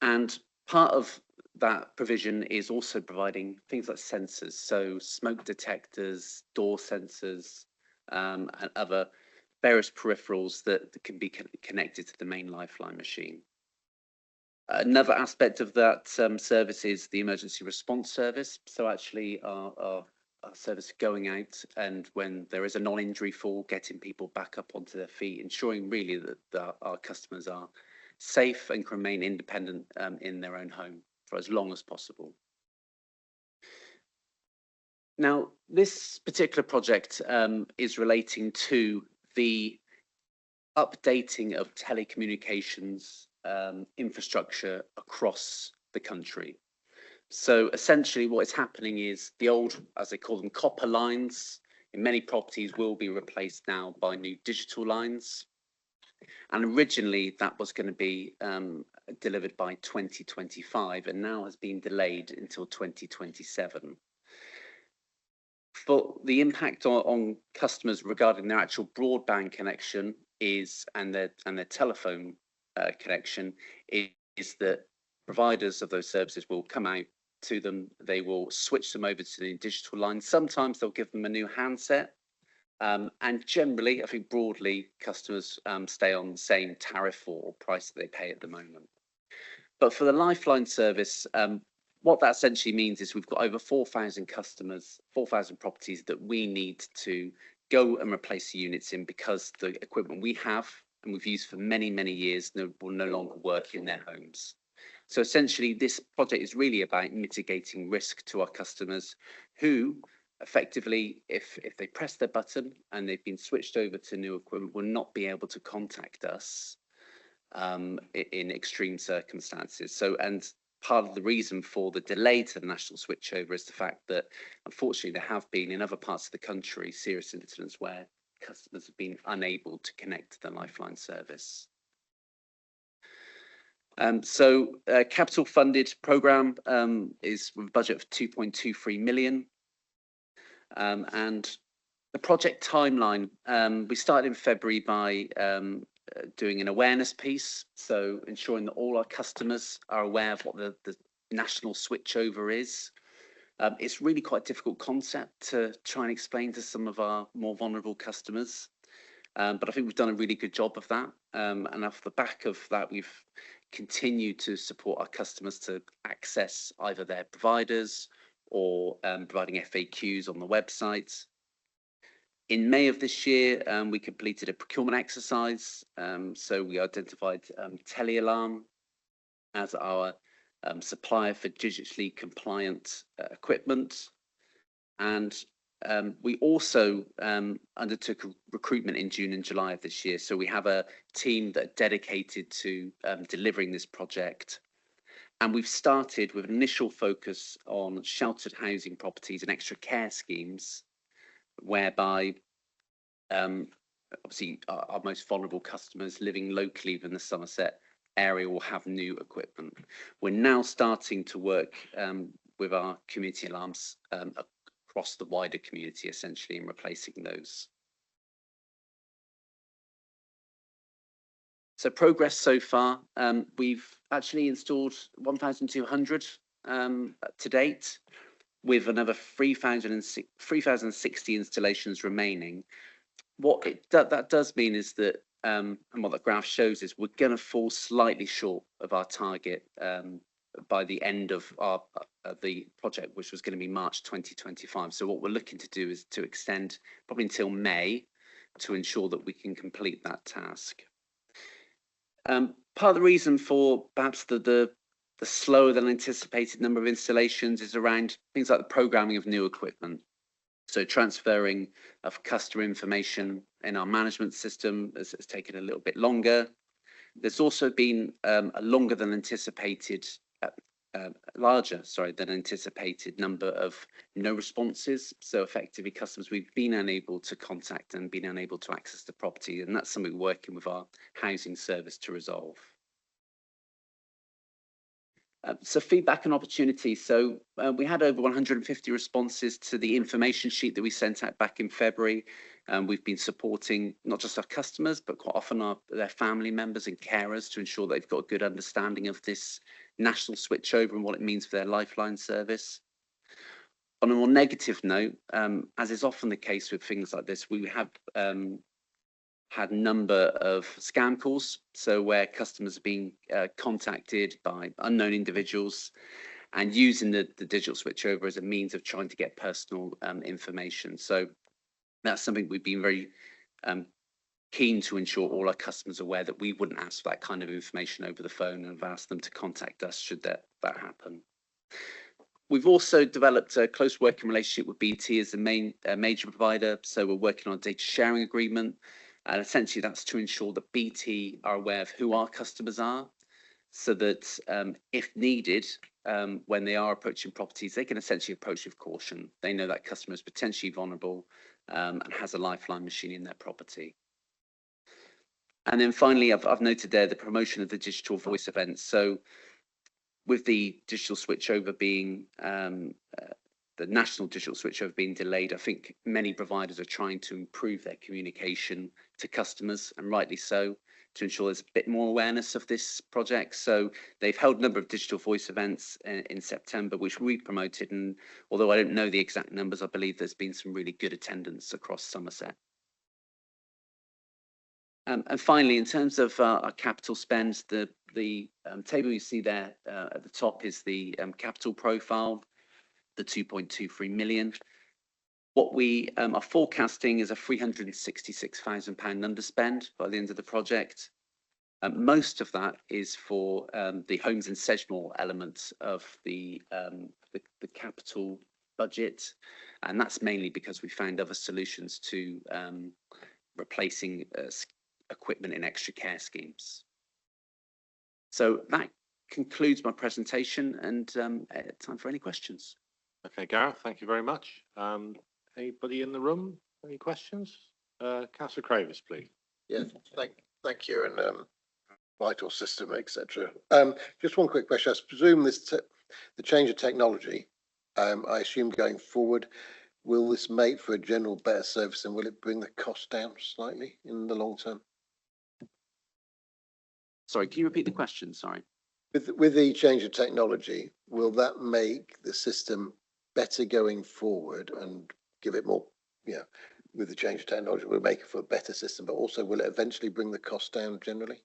And part of that provision is also providing things like sensors, so smoke detectors, door sensors, and other various peripherals that can be connected to the main Lifeline machine. Another aspect of that service is the emergency response service. So actually our service going out and when there is a non-injury fall, getting people back up onto their feet, ensuring really that our customers are safe and can remain independent in their own home for as long as possible. Now, this particular project is relating to the updating of telecommunications infrastructure across the country. So essentially what is happening is the old, as they call them, copper lines in many properties will be replaced now by new digital lines. And originally that was going to be delivered by 2025 and now has been delayed until 2027. But the impact on customers regarding their actual broadband connection is and their telephone connection is that providers of those services will come out to them, they will switch them over to the digital line. Sometimes they'll give them a new handset, and generally, I think broadly, customers stay on the same tariff or price that they pay at the moment. But for the Lifeline service, what that essentially means is we've got over 4,000 customers, 4,000 properties that we need to go and replace the units in because the equipment we have and we've used for many, many years will no longer work in their homes. So essentially, this project is really about mitigating risk to our customers who effectively, if they press their button and they've been switched over to new equipment, will not be able to contact us in extreme circumstances. So, and part of the reason for the delay to the national switchover is the fact that, unfortunately, there have been in other parts of the country serious incidents where customers have been unable to connect to the Lifeline service. Capital funded programme is with a budget of 2.23 million. And the project timeline, we started in February by doing an awareness piece. So ensuring that all our customers are aware of what the national switchover is. It's really quite a difficult concept to try and explain to some of our more vulnerable customers. But I think we've done a really good job of that. And off the back of that, we've continued to support our customers to access either their providers or providing FAQs on the website. In May of this year, we completed a procurement exercise. So we identified Telealarm as our supplier for digitally compliant equipment. And we also undertook a recruitment in June and July of this year. So we have a team that are dedicated to delivering this project. And we've started with an initial focus on sheltered housing properties and extra care schemes, whereby obviously our most vulnerable customers living locally within the Somerset area will have new equipment. We're now starting to work with our community alarms across the wider community, essentially, in replacing those. So progress so far, we've actually installed 1,200 to date, with another 3,060 installations remaining. that does mean is that, and what the graph shows is we're going to fall slightly short of our target by the end of the project, which was going to be March 2025. So what we're looking to do is to extend probably until May to ensure that we can complete that task. Part of the reason for perhaps the slower than anticipated number of installations is around things like the programming of new equipment. So transferring of customer information in our management system has taken a little bit longer. There's also been a larger than anticipated number of no responses. So effectively customers we've been unable to contact and been unable to access the property. And that's something we're working with our housing service to resolve. So feedback and opportunity. So we had over 150 responses to the information sheet that we sent out back in February. We've been supporting not just our customers, but quite often their family members and carers to ensure they've got a good understanding of this national switchover and what it means for their Lifeline service. On a more negative note, as is often the case with things like this, we have had a number of scam calls, so where customers are being contacted by unknown individuals and using the digital switchover as a means of trying to get personal information. So that's something we've been very keen to ensure all our customers are aware that we wouldn't ask for that kind of information over the phone and have asked them to contact us should that happen. We've also developed a close working relationship with BT as the major provider, so we're working on a data sharing agreement. And essentially that's to ensure that BT are aware of who our customers are, so that if needed, when they are approaching properties, they can essentially approach with caution. They know that customer is potentially vulnerable and has a Lifeline machine in their property. And then finally, I've noted there the promotion of the digital voice events. So with the digital switchover being the national digital switchover being delayed, I think many providers are trying to improve their communication to customers, and rightly so, to ensure there's a bit more awareness of this project. So they've held a number of digital voice events in September, which we promoted. And although I don't know the exact numbers, I believe there's been some really good attendance across Somerset. And finally, in terms of our capital spend, the table you see there at the top is the capital profile, the 2.23 million. What we are forecasting is a £366,000 underspend by the end of the project. Most of that is for the homes in Sedgemoor element of the capital budget, and that's mainly because we found other solutions to replacing equipment in extra care schemes. So that concludes my presentation, and time for any questions. Okay, Gareth, thank you very much. Anybody in the room? Any questions? Councillor Cravis, please. Yeah, thank you, and vital system, etc. Just one quick question. I presume the change of technology, I assume going forward, will this make for a general better service, and will it bring the cost down slightly in the long term? Sorry, can you repeat the question? Sorry. With the change of technology, will that make the system better going forward and give it more, with the change of technology, will it make it for a better system, but also will it eventually bring the cost down generally?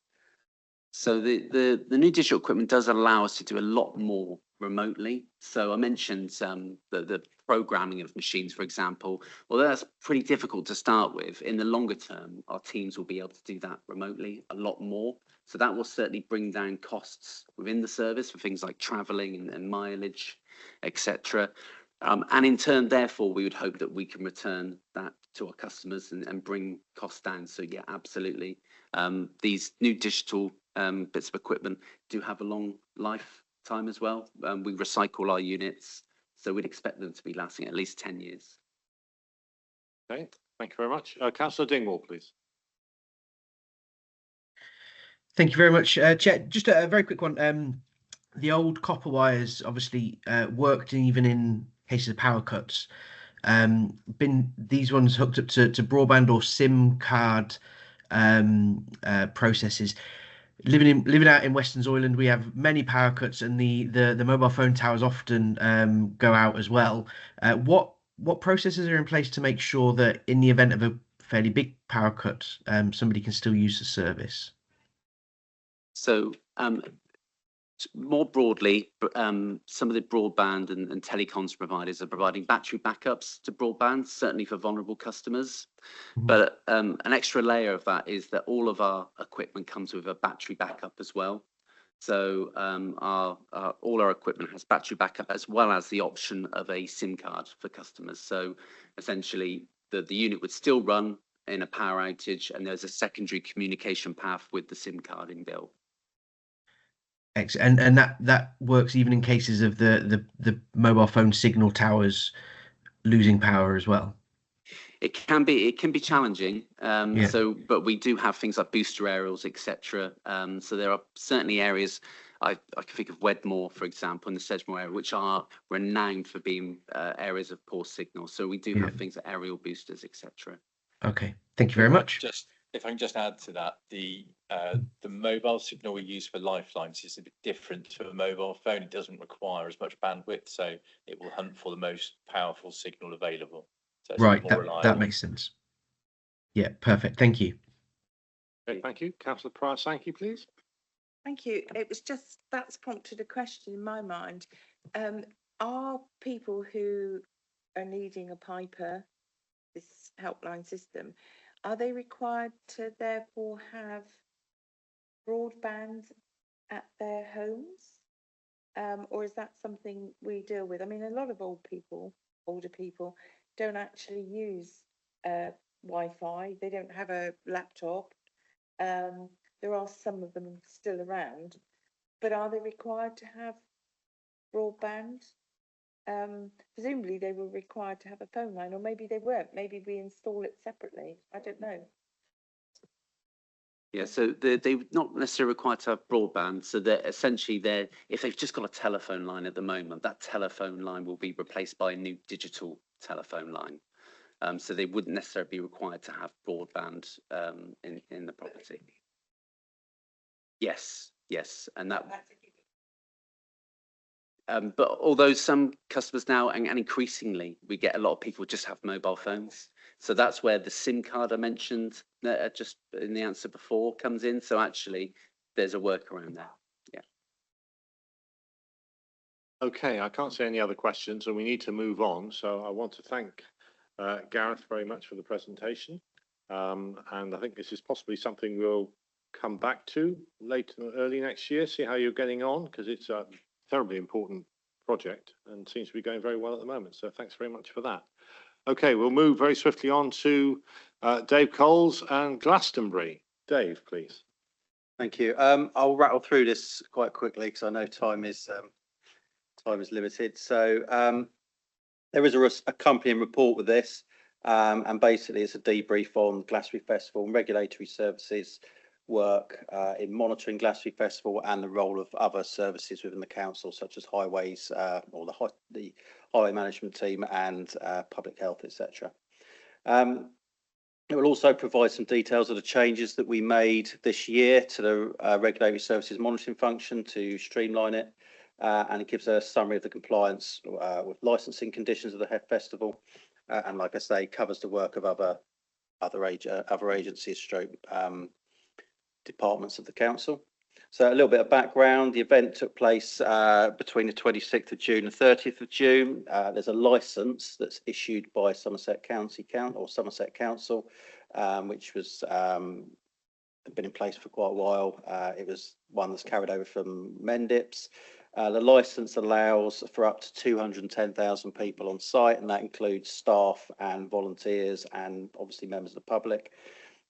So the new digital equipment does allow us to do a lot more remotely. So I mentioned the programming of machines, for example. Although that's pretty difficult to start with, in the longer term, our teams will be able to do that remotely a lot more. So that will certainly bring down costs within the service for things like travelling and mileage, etc. And in turn, therefore, we would hope that we can return that to our customers and bring costs down. So yeah, absolutely. These new digital bits of equipment do have a long lifetime as well. We recycle our units, so we'd expect them to be lasting at least 10 years. Okay, thank you very much. Councillor Dingwall, please. Thank you very much, Chair. Just a very quick one. The old copper wires obviously worked even in cases of power cuts. Been these ones hooked up to broadband or SIM card processes. Living out in Western Zoyland, we have many power cuts, and the mobile phone towers often go out as well. What processes are in place to make sure that in the event of a fairly big power cut, somebody can still use the service? So more broadly, some of the broadband and telecoms providers are providing battery backups to broadband, certainly for vulnerable customers. But an extra layer of that is that all of our equipment comes with a battery backup as well. So all our equipment has battery backup as well as the option of a SIM card for customers. So essentially, the unit would still run in a power outage, and there's a secondary communication path with the SIM card inbuilt. Excellent. And that works even in cases of the mobile phone signal towers losing power as well. It can be challenging. Yeah. So, but we do have things like booster aerials, etc. So there are certainly areas. I can think of Wedmore, for example, in the Sedgemoor area, which are renowned for being areas of poor signal. So we do have things like aerial boosters, etc. Okay. Thank you very much. If I can just add to that, the mobile signal we use for lifelines is a bit different to a mobile phone. It doesn't require as much bandwidth, so it will hunt for the most powerful signal available. So it's Right, more that reliable. makes sense. Yeah, perfect. Thank you. Okay, thank you. Councillor Price, thank you, please. Thank you. It was just, that's prompted a question in my mind. Are people who are needing a Piper, this helpline system, are they required to therefore have broadband at their homes? Or is that something we deal with? I mean, a lot of older people don't actually use Wi-Fi. They don't have a laptop. There are some of them still around, but are they required to have broadband? Presumably they were required to have a phone line, or maybe they weren't. Maybe we install it separately. I don't know. Yeah, so they're not necessarily required to have broadband. So they're essentially if they've just got a telephone line at the moment, that telephone line will be replaced by a new digital telephone line. So they wouldn't necessarily be required to have broadband in the property. Yes, and that. But although some customers now, and increasingly, we get a lot of people just have mobile phones. So that's where the SIM card I mentioned just in the answer before comes in. So actually, there's a workaround there. Yeah. Okay, I can't see any other questions, and we need to move on. So I want to thank Gareth very much for the presentation. And I think this is possibly something we'll come back to early next year, see how you're getting on, because it's a terribly important project and seems to be going very well at the moment. So thanks very much for that. Okay, we'll move very swiftly on to Dave Coles and Glastonbury. Dave, please. Thank you. I'll rattle through this quite quickly because I know time is limited. So there is a accompanying report with this, and basically it's a debrief on Glastonbury Festival and regulatory services work in monitoring Glastonbury Festival and the role of other services within the council, such as highways or the highway management team and public health, etc. It will also provide some details of the changes that we made this year to the regulatory services monitoring function to streamline it, and it gives a summary of the compliance with licensing conditions of the festival, and like I say, covers the work of other agencies, departments of the council. So a little bit of background: the event took place between the 26th of June and 30th of June. There's a licence that's issued by Somerset Somerset Council, which was been in place for quite a while. It was one that's carried over from Mendips. The licence allows for up to 210,000 people on site, and that includes staff and volunteers and obviously members of the public.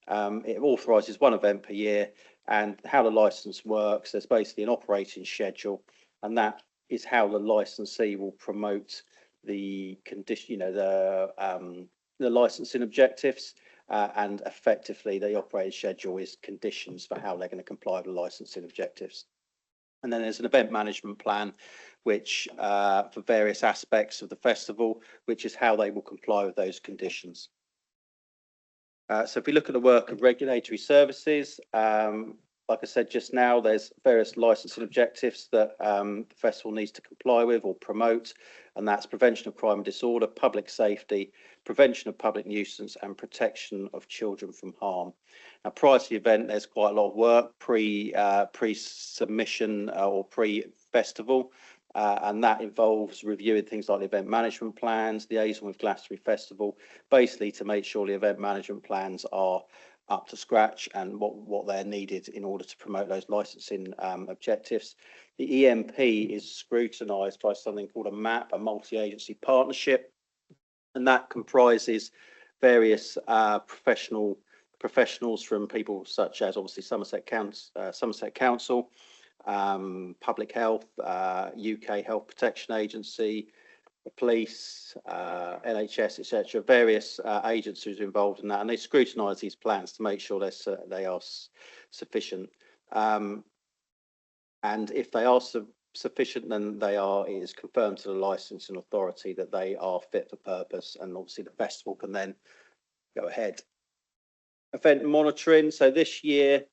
It authorises one event per year, and how the licence works, there's basically an operating schedule, and that is how the licensee will promote the condition, the licensing objectives, and effectively the operating schedule is conditions for how they're going to comply with the licensing objectives. And then there's an event management plan, which for various aspects of the festival, which is how they will comply with those conditions. So if we look at the work of regulatory services, like I said just now, there's various licensing objectives that the festival needs to comply with or promote, and that's prevention of crime and disorder, public safety, prevention of public nuisance, and protection of children from harm. Now, prior to the event, there's quite a lot of work pre-submission or pre-festival. And that involves reviewing things like the event management plans, liaison with Glastonbury Festival, basically to make sure the event management plans are up to scratch and what they're needed in order to promote those licensing objectives. The EMP is scrutinised by something called a MAP, a multi-agency partnership, and that comprises various professionals from people such as obviously Somerset Council, Public Health, UK Health Protection Agency, the police, NHS, etc. Various agencies involved in that, and they scrutinise these plans to make sure they are sufficient. And if they are sufficient, then it is confirmed to the licensing authority that they are fit for purpose, and obviously the festival can then go ahead. Event monitoring. So this year,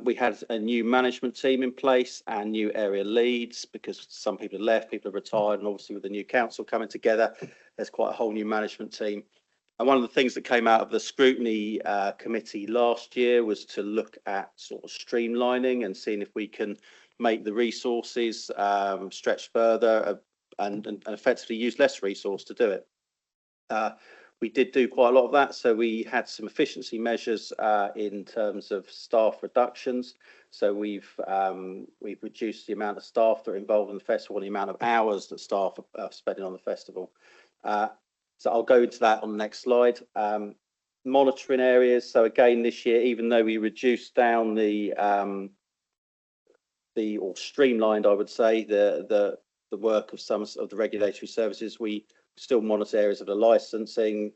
we had a new management team in place and new area leads because some people have left, people have retired, and obviously with the new council coming together, there's quite a whole new management team. And one of the things that came out of the scrutiny committee last year was to look at sort of streamlining and seeing if we can make the resources stretch further and effectively use less resource to do it. We did do quite a lot of that. So we had some efficiency measures in terms of staff reductions. So we've reduced the amount of staff that are involved in the festival and the amount of hours that staff are spending on the festival. So I'll go into that on the next slide. Monitoring areas. So again, this year, even though we reduced down or streamlined, I would say, the work of some of the regulatory services, we still monitor areas of the licensing,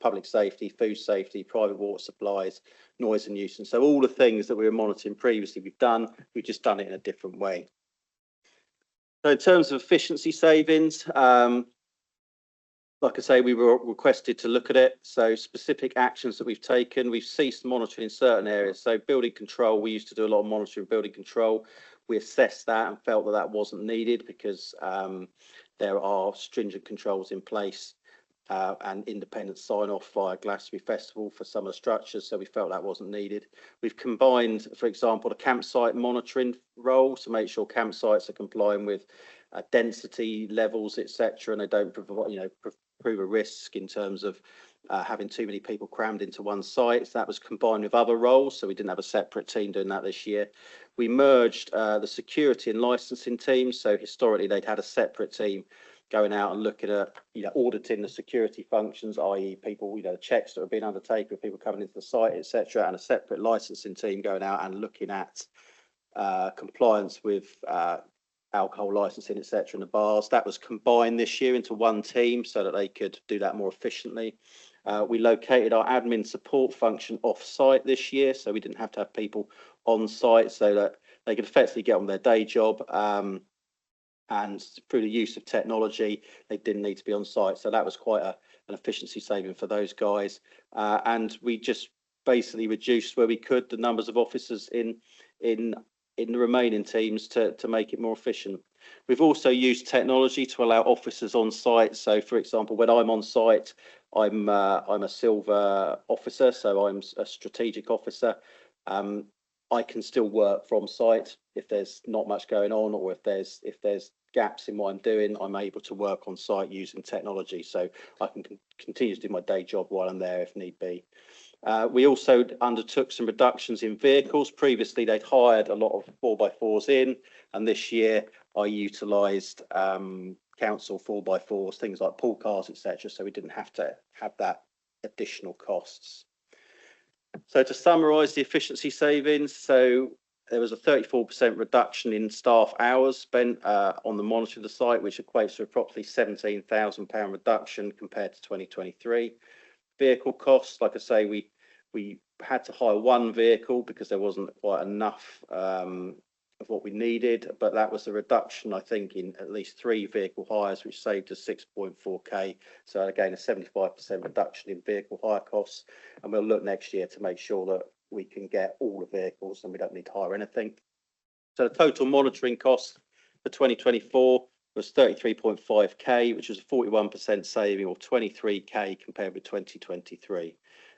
public safety, food safety, private water supplies, noise and nuisance. So all the things that we were monitoring previously, we've just done it in a different way. So in terms of efficiency savings, like I say, we were requested to look at it. So specific actions that we've taken, we've ceased monitoring in certain areas. So building control, we used to do a lot of monitoring building control. We assessed that and felt that that wasn't needed because there are stringent controls in place and independent sign-off via Glastonbury Festival for some of the structures, so we felt that wasn't needed. We've combined, for example, the campsite monitoring role to make sure campsites are complying with density levels, etc., and they don't prove a risk in terms of having too many people crammed into one site. So that was combined with other roles, so we didn't have a separate team doing that this year. We merged the security and licensing teams, so historically they'd had a separate team going out and looking at, auditing the security functions, i.e. people, the checks that have been undertaken with people coming into the site, etc., and a separate licensing team going out and looking at compliance with alcohol licensing, etc., in the bars. That was combined this year into one team so that they could do that more efficiently. We located our admin support function off-site this year, so we didn't have to have people on site, so that they could effectively get on their day job. And through the use of technology, they didn't need to be on site. So that was quite an efficiency saving for those guys. And we just basically reduced where we could the numbers of officers in the remaining teams to make it more efficient. We've also used technology to allow officers on site. So, for example, when I'm on site, I'm a silver officer, so I'm a strategic officer. I can still work from site if there's not much going on, or if there's gaps in what I'm doing, I'm able to work on site using technology. So I can continue to do my day job while I'm there if need be. We also undertook some reductions in vehicles. Previously, they'd hired a lot of 4x4s in, and this year I utilised council 4x4s, things like pool cars, etc. So we didn't have to have that additional costs. So to summarise the efficiency savings, so there was a 34% reduction in staff hours spent on the monitoring of the site, which equates to approximately £17,000 reduction compared to 2023. Vehicle costs, like I say, we had to hire one vehicle because there wasn't quite enough of what we needed, but that was a reduction, I think, in at least 3 vehicle hires, which saved us 6.4k. So again, a 75% reduction in vehicle hire costs, and we'll look next year to make sure that we can get all the vehicles and we don't need to hire anything. So the total monitoring cost for 2024 was 33.5k, which was a 41% saving, or 23k compared with 2023.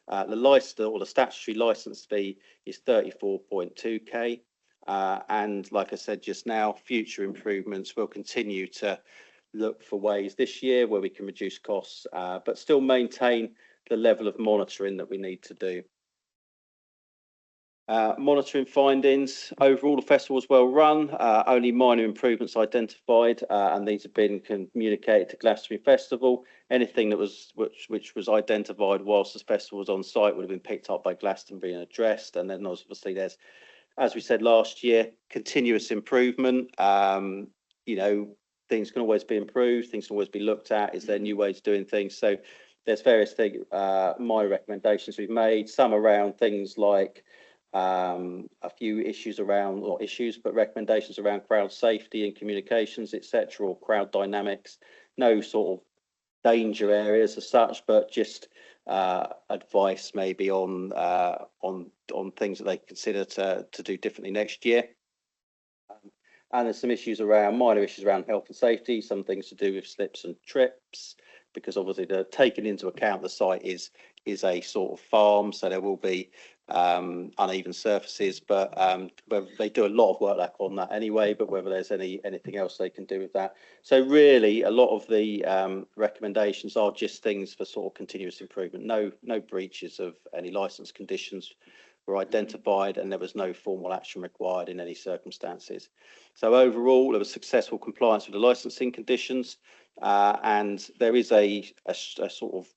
The license, or the statutory license fee, is 34.2k. And like I said just now, future improvements will continue to look for ways this year where we can reduce costs, but still maintain the level of monitoring that we need to do. Monitoring findings. Overall, the festival was well run. Only minor improvements identified, and these have been communicated to Glastonbury Festival. Anything that was which was identified whilst the festival was on site would have been picked up by Glastonbury and addressed. And then obviously there's, as we said last year, continuous improvement. You know, things can always be improved. Things can always be looked at. Is there new ways of doing things? So there's various things, my recommendations we've made. Some around things like a few issues around, not issues, but recommendations around crowd safety and communications, etc., or crowd dynamics. No sort of danger areas as such, but just advice maybe on things that they consider to do differently next year. And there's some issues around, minor issues around health and safety, some things to do with slips and trips, because obviously they're taking into account the site is a sort of farm, so there will be uneven surfaces, but they do a lot of work on that anyway, but whether there's anything else they can do with that. So really a lot of the recommendations are just things for sort of continuous improvement. No breaches of any licence conditions were identified, and there was no formal action required in any circumstances. So overall, there was successful compliance with the licensing conditions, and there is a sort of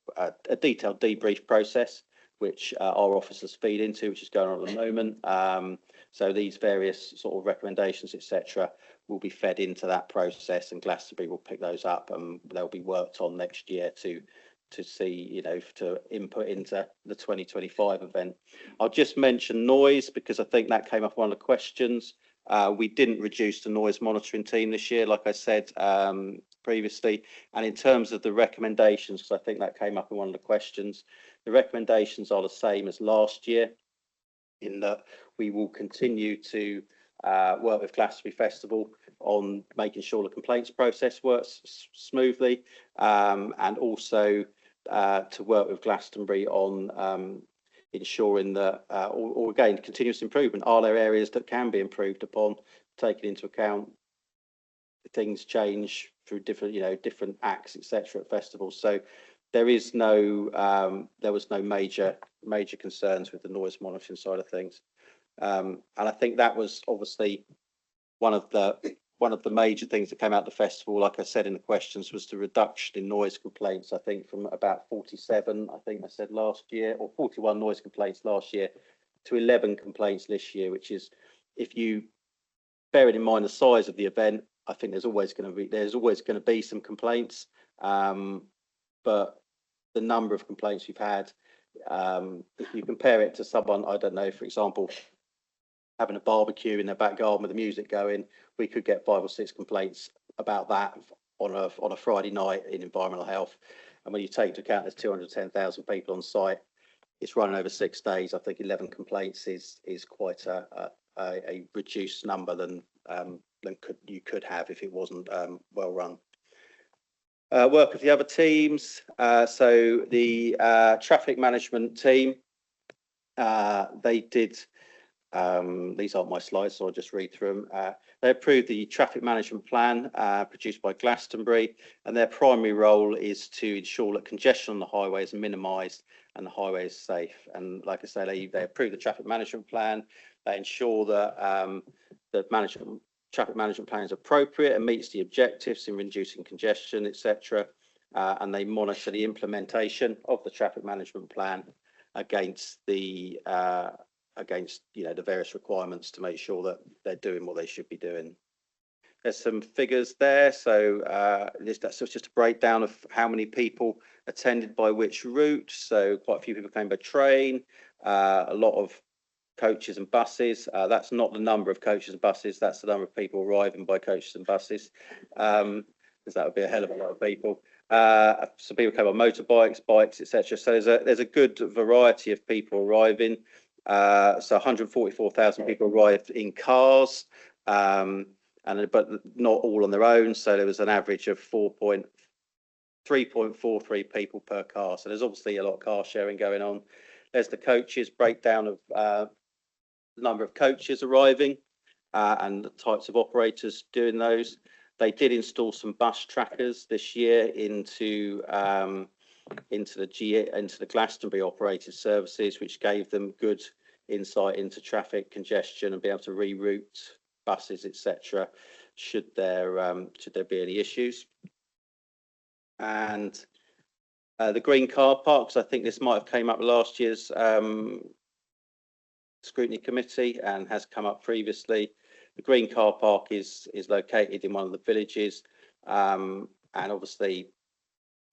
a detailed debrief process which our officers feed into, which is going on at the moment. So these various sort of recommendations, etc., will be fed into that process, and Glastonbury will pick those up, and they'll be worked on next year to see, you know, to input into the 2025 event. I'll just mention noise because I think that came up one of the questions. We didn't reduce the noise monitoring team this year, like I said previously. And in terms of the recommendations, because I think that came up in one of the questions, the recommendations are the same as last year, in that we will continue to work with Glastonbury Festival on making sure the complaints process works smoothly, and also to work with Glastonbury on ensuring that, or again, continuous improvement. Are there areas that can be improved upon, taking into account things change through different, you know, different acts, etc. at festivals? So there is no, there was no major concerns with the noise monitoring side of things, and I think that was obviously one of the major things that came out of the festival. Like I said in the questions, was the reduction in noise complaints. I think from about 47, I think I said last year, or 41 noise complaints last year, to 11 complaints this year. Which is, if you bear it in mind the size of the event, I think there's always going to be some complaints, but the number of complaints we've had, if you compare it to someone, I don't know, for example, having a barbecue in their back garden with the music going, we could get 5 or 6 complaints about that on a Friday night in environmental health. And when you take into account there's 210,000 people on site, it's running over 6 days. I think 11 complaints is quite a reduced number than you could have if it wasn't well run. Work with the other teams. So the traffic management team, they did. These aren't my slides, so I'll just read through them. They approved the traffic management plan produced by Glastonbury, and their primary role is to ensure that congestion on the highway is minimised and the highway is safe. And like I say, they approve the traffic management plan. They ensure that the traffic management plan is appropriate and meets the objectives in reducing congestion, etc. And they monitor the implementation of the traffic management plan against the the various requirements to make sure that they're doing what they should be doing. There's some figures there. So that's just a breakdown of how many people attended by which route. So quite a few people came by train, a lot of coaches and buses. That's not the number of coaches and buses, that's the number of people arriving by coaches and buses, because that would be a hell of a lot of people. Some people came on motorbikes, bikes, etc. So there's a good variety of people arriving. So 144,000 people arrived in cars, but not all on their own. So there was an average of 3.43 people per car. So there's obviously a lot of car sharing going on. There's the coaches breakdown of the number of coaches arriving and the types of operators doing those. They did install some bus trackers this year into the Glastonbury operated services, which gave them good insight into traffic congestion and be able to reroute buses, etc. Should there be any issues. And the green car parks, I think this might have came up last year's scrutiny committee and has come up previously. The green car park is located in one of the villages, and obviously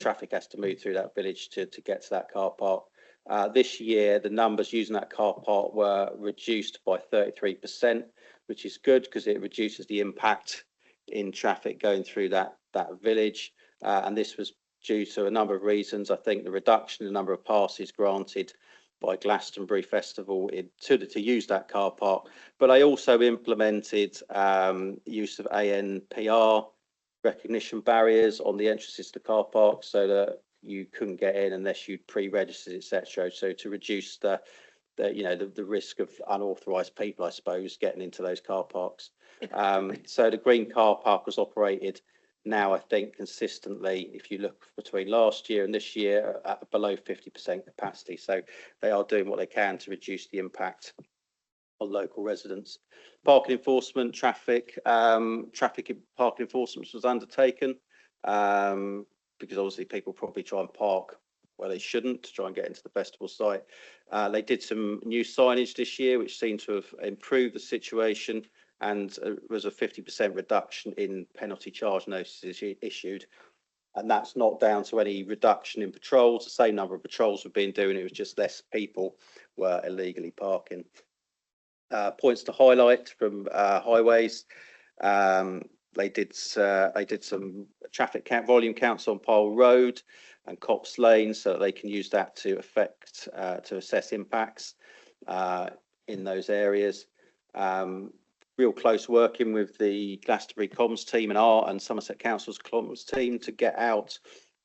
traffic has to move through that village to get to that car park. This year, the numbers using that car park were reduced by 33%, which is good because it reduces the impact in traffic going through that village. And this was due to a number of reasons. I think the reduction in the number of passes granted by Glastonbury Festival to use that car park, but I also implemented use of ANPR recognition barriers on the entrances to the car park so that you couldn't get in unless you'd pre-registered, etc. So to reduce the risk of unauthorised people, I suppose, getting into those car parks. So the green car park was operated now, I think, consistently, if you look between last year and this year, at below 50% capacity. So they are doing what they can to reduce the impact on local residents. Parking enforcement, parking enforcement was undertaken because obviously people probably try and park where they shouldn't to try and get into the festival site. They did some new signage this year, which seemed to have improved the situation, and was a 50% reduction in penalty charge notices issued. And that's not down to any reduction in patrols. The same number of patrols we've been doing, it was just less people were illegally parking. Points to highlight from highways. They did some traffic volume counts on Pole Road and Cops Lane, so that they can use that to assess impacts in those areas. Real close working with the Glastonbury comms team and Somerset Council's comms team to get out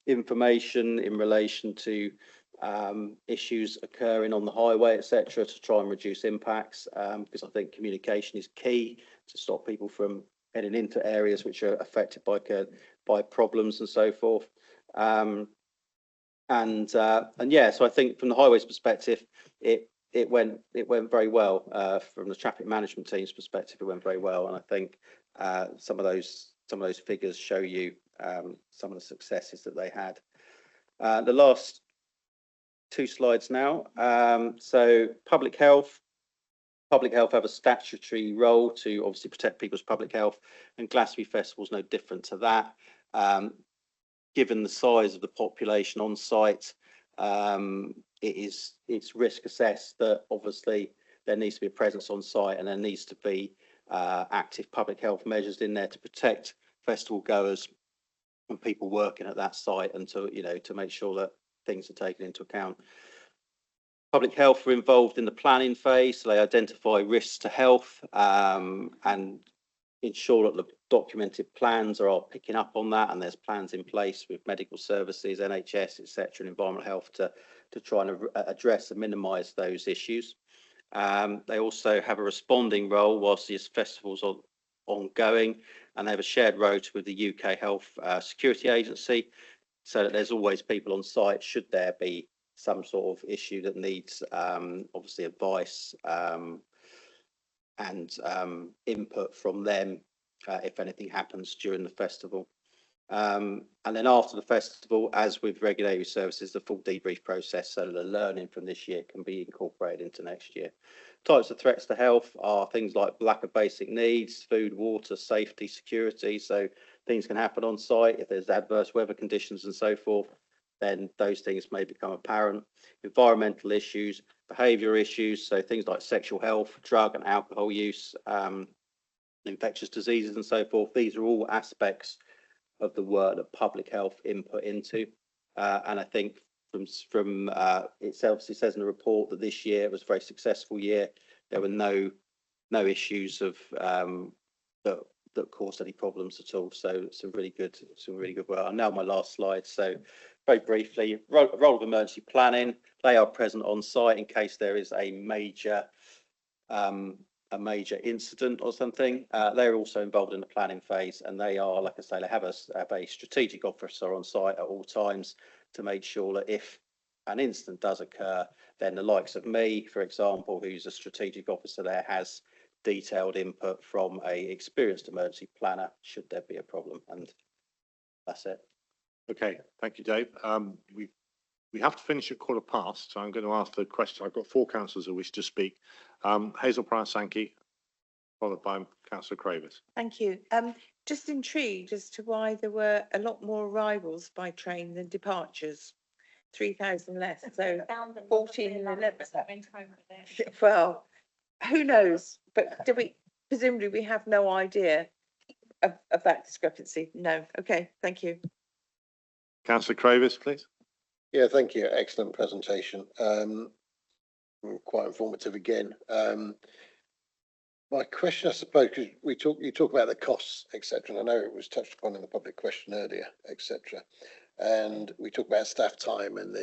information in relation to issues occurring on the highway, etc., to try and reduce impacts, because I think communication is key to stop people from heading into areas which are affected by problems and so forth. And yeah, so I think from the highways perspective, it went very well. From the traffic management team's perspective, it went very well, and I think some of those figures show you some of the successes that they had. The last two slides now. So public health have a statutory role to obviously protect people's public health, and Glastonbury Festival is no different to that. Given the size of the population on site, it's risk assessed that obviously there needs to be a presence on site, and there needs to be active public health measures in there to protect festival goers and people working at that site, and to make sure that things are taken into account. Public health were involved in the planning phase, so they identify risks to health and ensure that the documented plans are all picking up on that, and there's plans in place with medical services, NHS, etc., and environmental health to try and address and minimise those issues. They also have a responding role whilst these festivals are ongoing, and they have a shared rota with the UK Health Security Agency, so that there's always people on site should there be some sort of issue that needs obviously advice and input from them if anything happens during the festival. And then after the festival, as with regulatory services, the full debrief process, so the learning from this year can be incorporated into next year. Types of threats to health are things like lack of basic needs, food, water, safety, security. So things can happen on site if there's adverse weather conditions and so forth, then those things may become apparent. Environmental issues, behaviour issues, so things like sexual health, drug and alcohol use, infectious diseases and so forth. These are all aspects of the work that public health input into. And I think from itself. It says in the report that this year was a very successful year. There were no issues of that caused any problems at all. So some really good work. And now my last slide. So very briefly, role of emergency planning. They are present on site in case there is a major incident or something. They're also involved in the planning phase, and they are, like I say, they have a strategic officer on site at all times to make sure that if an incident does occur, then the likes of me, for example, who's a strategic officer there, has detailed input from a experienced emergency planner should there be a problem. And that's it. Okay, thank you, Dave. We have to finish at past, so I'm going to ask the question. I've got 4 councillors who wish to speak. Hazel Price-Sankey, followed by Councillor Cravis. Thank you. Just intrigued as to why there were a lot more arrivals by train than departures. 3,000 less, so 14 and 11. Well, who knows? But presumably we have no idea of that discrepancy? No. Okay, thank you. Councillor Cravis, please. Yeah, thank you. Excellent presentation. Quite informative again. My question, I suppose, because you talk about the costs, etc., and I know it was touched upon in the public question earlier, etc., and we talk about staff time, and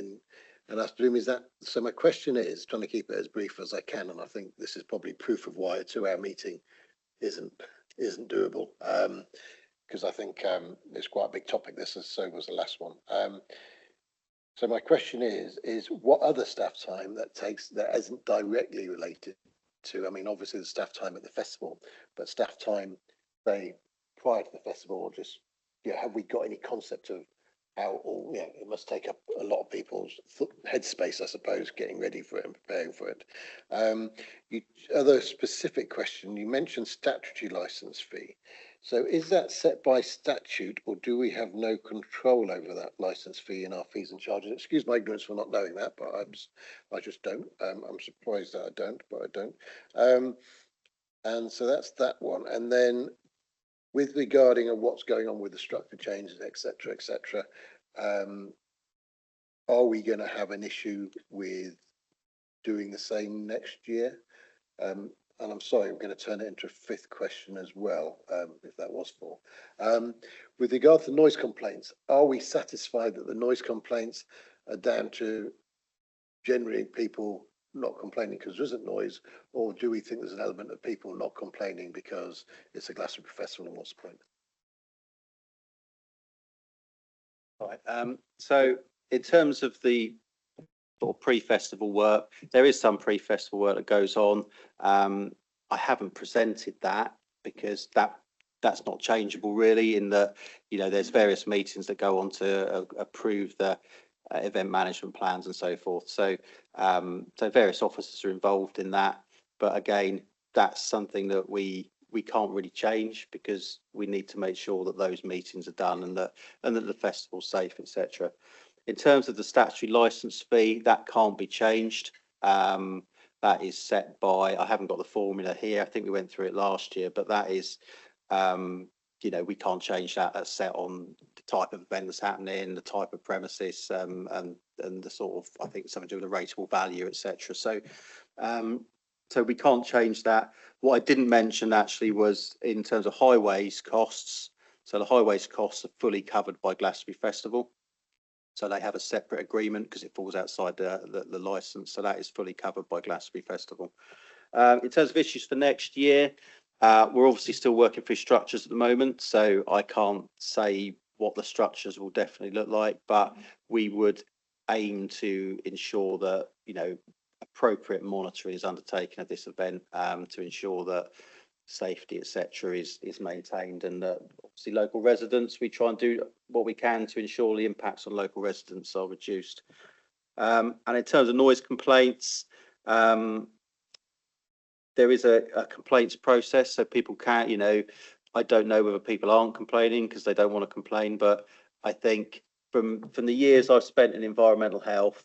I presume is that. So my question is, trying to keep it as brief as I can, and I think this is probably proof of why a 2-hour meeting isn't doable, because I think it's quite a big topic. This is so was the last one. So my question is what other staff time that isn't directly related to, I mean, obviously the staff time at the festival, but staff time, say, prior to the festival, or just, have we got any concept of how, it must take up a lot of people's headspace, I suppose, getting ready for it and preparing for it. Other specific question, you mentioned statutory licence fee. So is that set by statute, or do we have no control over that licence fee in our fees and charges? Excuse my ignorance for not knowing that, but I just don't. I'm surprised that I don't, but I don't. And so that's that one. And then with regarding of what's going on with the structure changes, etc., are we going to have an issue with doing the same next year? And I'm sorry, I'm going to turn it into a 5th question as well, if that was 4. With regard to noise complaints, are we satisfied that the noise complaints are down to generally people not complaining because there isn't noise, or do we think there's an element of people not complaining because it's a Glastonbury festival and what's the point? Right. So in terms of the sort of pre-festival work, there is some pre-festival work that goes on. I haven't presented that because that's not changeable really, in that, there's various meetings that go on to approve the event management plans and so forth. So various officers are involved in that. But again, that's something that we can't really change because we need to make sure that those meetings are done and that the festival's safe, etc. In terms of the statutory licence fee, that can't be changed. That is set by, I haven't got the formula here. I think we went through it last year, but that is, we can't change that. That's set on the type of event that's happening, the type of premises, and the sort of, I think something to do with the rateable value, etc. So we can't change that. What I didn't mention actually was in terms of highways costs. So the highways costs are fully covered by Glastonbury Festival. So they have a separate agreement because it falls outside the licence. So that is fully covered by Glastonbury Festival. In terms of issues for next year, we're obviously still working through structures at the moment. So I can't say what the structures will definitely look like, but we would aim to ensure that, appropriate monitoring is undertaken at this event to ensure that safety, etc., is maintained, and that obviously local residents, we try and do what we can to ensure the impacts on local residents are reduced. And in terms of noise complaints, there is a complaints process, so people can, I don't know whether people aren't complaining because they don't want to complain, but I think from the years I've spent in environmental health,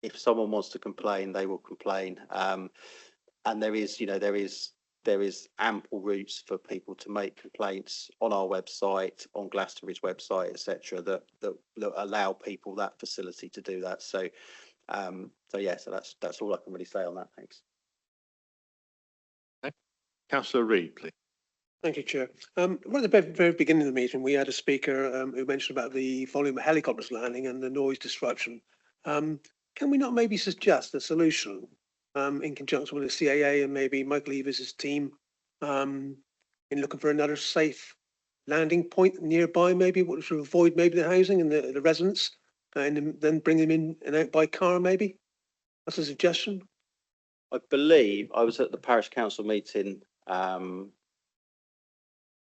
if someone wants to complain, they will complain. And there is there is ample routes for people to make complaints on our website, on Glastonbury's website, etc., that allow people that facility to do that. So, so that's all I can really say on that. Thanks. Councillor Reid, please. Thank you, Chair. Right at the very beginning of the meeting, we had a speaker who mentioned about the volume of helicopters landing and the noise disruption. Can we not maybe suggest a solution in conjunction with the CAA and maybe Michael Evers' team in looking for another safe landing point nearby, maybe to avoid maybe the housing and the residents, and then bring them in and out by car, maybe? That's a suggestion. I believe I was at the parish council meeting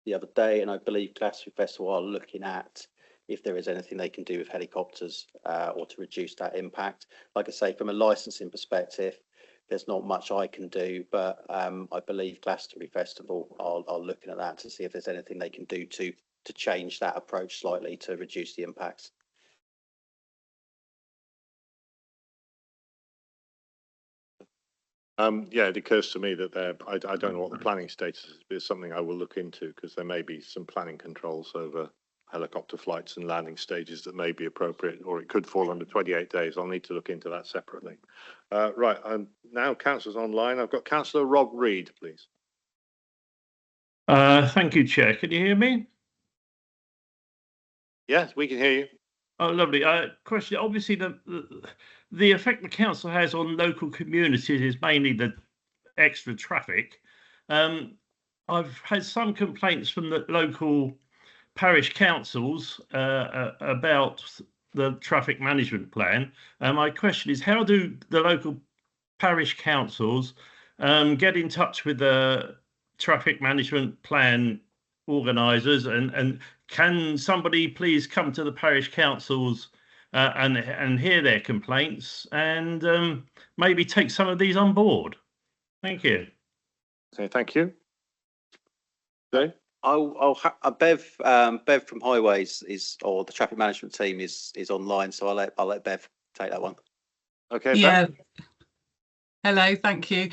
the other day, and I believe Glastonbury Festival are looking at if there is anything they can do with helicopters or to reduce that impact. Like I say, from a licensing perspective, there's not much I can do, but I believe Glastonbury Festival are looking at that to see if there's anything they can do to change that approach slightly to reduce the impacts. Yeah, it occurs to me that I don't know what the planning status is, but it's something I will look into, because there may be some planning controls over helicopter flights and landing stages that may be appropriate, or it could fall under 28 days. I'll need to look into that separately. Right, now councillors online. I've got Councillor Rob Reid, please. Thank you, Chair. Can you hear me? Yes, we can hear you. Oh, lovely. Question. Obviously, the effect the council has on local communities is mainly the extra traffic. I've had some complaints from the local parish councils about the traffic management plan. My question is, how do the local parish councils get in touch with the traffic management plan organisers, and can somebody please come to the parish councils and hear their complaints and maybe take some of these on board? Thank you. Okay, thank you. Dave? Bev from Highways or the traffic management team is online, so I'll let Bev take that one. Okay. Yeah. Bev? Hello, thank you.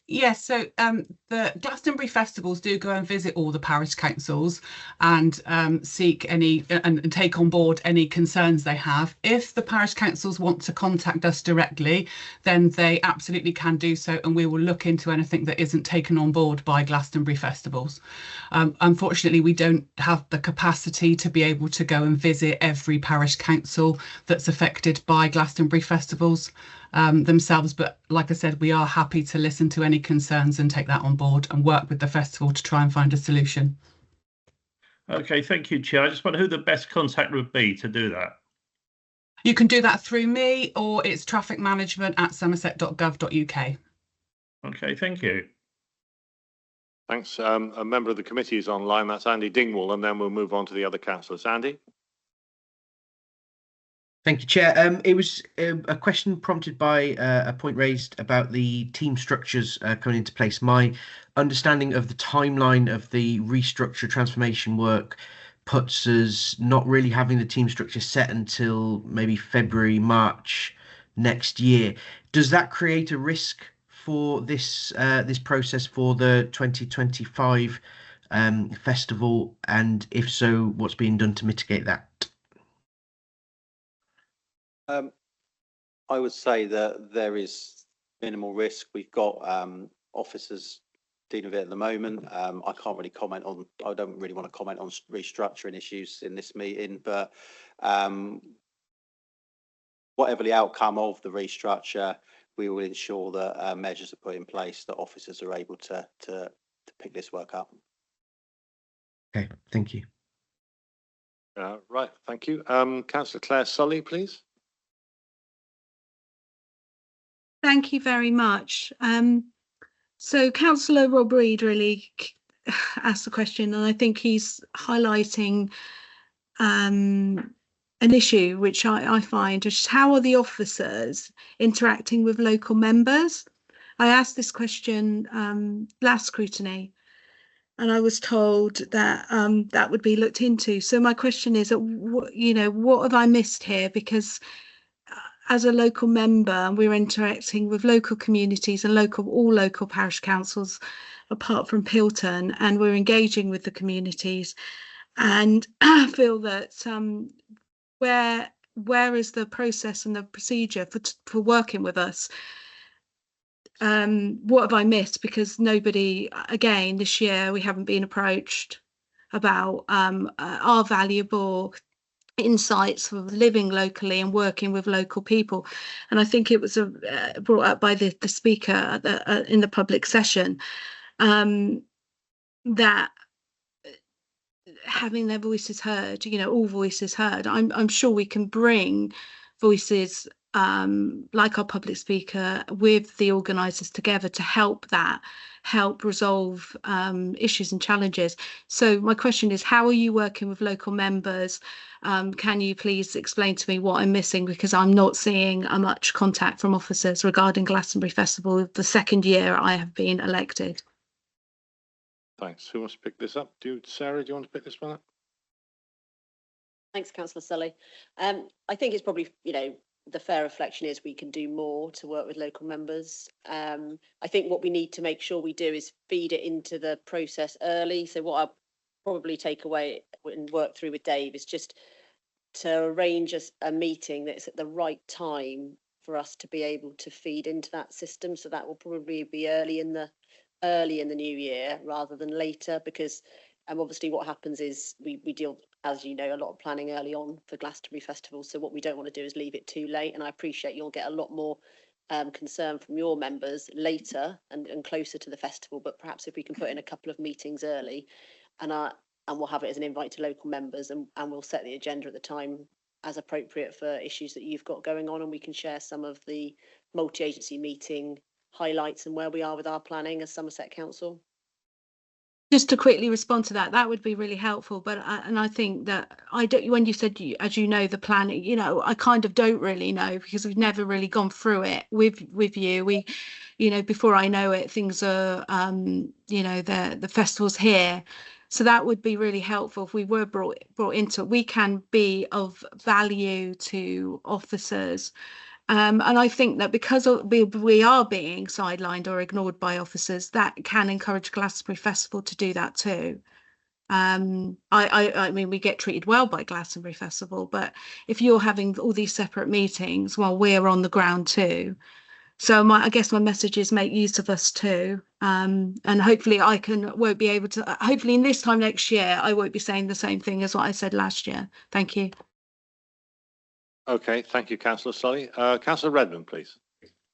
Yes, so the Glastonbury festivals do go and visit all the parish councils and seek any and take on board any concerns they have. If the parish councils want to contact us directly, then they absolutely can do so, and we will look into anything that isn't taken on board by Glastonbury festivals. Unfortunately, we don't have the capacity to be able to go and visit every parish council that's affected by Glastonbury festivals themselves, but like I said, we are happy to listen to any concerns and take that on board and work with the festival to try and find a solution. Okay, thank you, Chair. I just wonder who the best contact would be to do that. You can do that through me, or it's trafficmanagement@somerset.gov.uk. Okay, thank you. Thanks. A member of the committee is online. That's Andy Dingwall, and then we'll move on to the other councillors. Andy? Thank you, Chair. It was a question prompted by a point raised about the team structures coming into place. My understanding of the timeline of the restructure transformation work puts us not really having the team structure set until maybe February, March next year. Does that create a risk for this process for the 2025 festival? And if so, what's being done to mitigate that? I would say that there is minimal risk. We've got officers dealing with it at the moment. I can't really comment on, I don't really want to comment on restructuring issues in this meeting, but whatever the outcome of the restructure, we will ensure that measures are put in place that officers are able to pick this work up. Okay, thank you. Right, thank you. Councillor Claire Sully, please. Thank you very much. So Councillor Rob Reid really asked the question, and I think he's highlighting an issue which I find, which is how are the officers interacting with local members? I asked this question last scrutiny, and I was told that that would be looked into. So my question is, what have I missed here? Because as a local member, we're interacting with local communities and all local parish councils apart from Pilton, and we're engaging with the communities. And I feel that where is the process and the procedure for working with us? What have I missed? Because nobody, again, this year we haven't been approached about our valuable insights of living locally and working with local people. And I think it was brought up by the speaker in the public session, that having their voices heard, all voices heard. I'm sure we can bring voices like our public speaker with the organisers together to help resolve issues and challenges. So my question is, how are you working with local members? Can you please explain to me what I'm missing, because I'm not seeing much contact from officers regarding Glastonbury Festival the second year I have been elected. Thanks. Who wants to pick this up? Sarah, do you want to pick this one up? Thanks, Councillor Sully. I think it's probably, the fair reflection is we can do more to work with local members. I think what we need to make sure we do is feed it into the process early. So what I'll probably take away and work through with Dave is just to arrange a meeting that's at the right time for us to be able to feed into that system. So that will probably be early in the new year rather than later, because obviously what happens is we deal, as you know, a lot of planning early on for Glastonbury Festival. So what we don't want to do is leave it too late. And I appreciate you'll get a lot more concern from your members later and closer to the festival. But perhaps if we can put in a couple of meetings early, and we'll have it as an invite to local members, and we'll set the agenda at the time as appropriate for issues that you've got going on, and we can share some of the multi-agency meeting highlights and where we are with our planning as Somerset Council. Just to quickly respond to that would be really helpful. But I think that when you said, as you know, the planning, I kind of don't really know, because we've never really gone through it with you. We, before I know it, things are, the festival's here. So that would be really helpful if we were brought into it. We can be of value to officers. And I think that because we are being sidelined or ignored by officers, that can encourage Glastonbury Festival to do that too. I mean, we get treated well by Glastonbury Festival, but if you're having all these separate meetings while we're on the ground too, so I guess my message is make use of us too. And hopefully won't be able to, hopefully in this time next year, I won't be saying the same thing as what I said last year. Thank you. Okay, thank you, Councillor Sully. Councillor Redmond, please.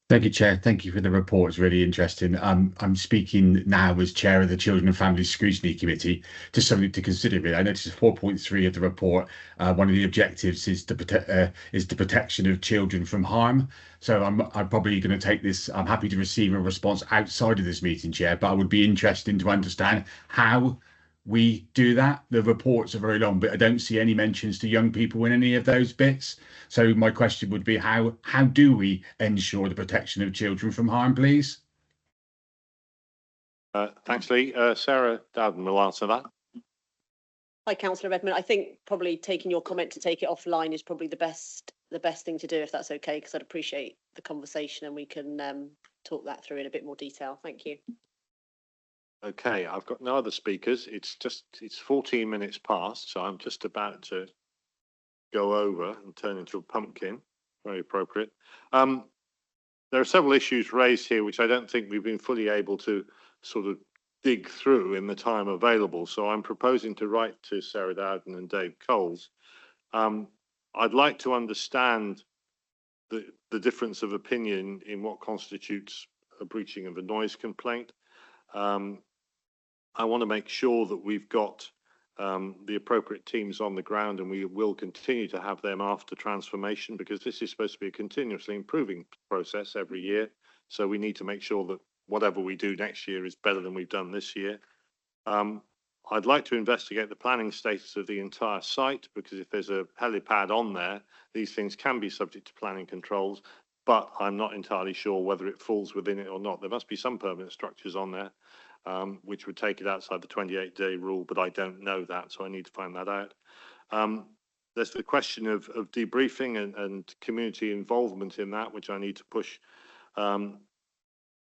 Thank you, Chair. Thank you for the report. It's really interesting. I'm speaking now as Chair of the Children and Family Scrutiny Committee, just something to consider. Really, I noticed 4.3 of the report. One of the objectives is the protection of children from harm. So I'm probably going to take this. I'm happy to receive a response outside of this meeting, Chair, but I would be interested to understand how we do that. The reports are very long, but I don't see any mentions to young people in any of those bits. So my question would be, how do we ensure the protection of children from harm, please? Thanks, Lee. Sarah Dowden will answer that. Hi, Councillor Redmond. I think probably taking your comment to take it offline is probably the best thing to do, if that's okay, because I'd appreciate the conversation and we can talk that through in a bit more detail. Thank you. Okay, I've got no other speakers. It's 14 minutes past, so I'm just about to go over and turn into a pumpkin. Very appropriate. There are several issues raised here which I don't think we've been fully able to sort of dig through in the time available. So I'm proposing to write to Sarah Dowden and Dave Coles. I'd like to understand the difference of opinion in what constitutes a breaching of a noise complaint. I want to make sure that we've got the appropriate teams on the ground, and we will continue to have them after transformation, because this is supposed to be a continuously improving process every year. So we need to make sure that whatever we do next year is better than we've done this year. I'd like to investigate the planning status of the entire site, because if there's a helipad on there, these things can be subject to planning controls, but I'm not entirely sure whether it falls within it or not. There must be some permanent structures on there, which would take it outside the 28-day rule, but I don't know that, so I need to find that out. There's the question of debriefing and community involvement in that, which I need to push.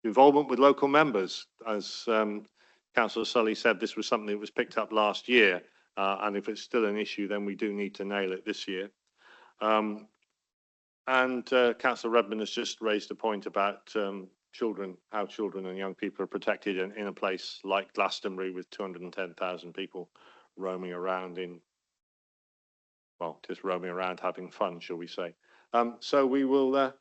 Involvement with local members, as Councillor Sully said this was something that was picked up last year, and if it's still an issue, then we do need to nail it this year. Councillor Redmond has just raised a point about children, how children and young people are protected in a place like Glastonbury with 210,000 people roaming around just roaming around having fun, shall we say. So we will,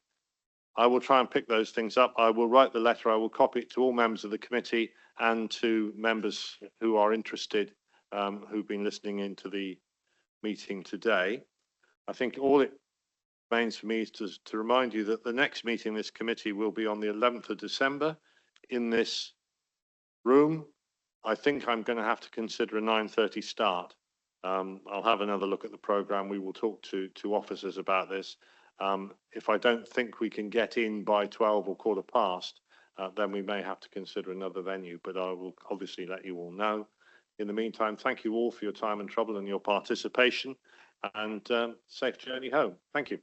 I will try and pick those things up. I will write the letter, I will copy it to all members of the committee and to members who are interested, who've been listening into the meeting today. I think all it remains for me is to remind you that the next meeting of this committee will be on the 11th of December in this room. I think I'm going to have to consider a 9:30 start. I'll have another look at the programme. We will talk to officers about this. If I don't think we can get in by 12 or quarter past, then we may have to consider another venue, but I will obviously let you all know. In the meantime, thank you all for your time and trouble and your participation, and safe journey home. Thank you.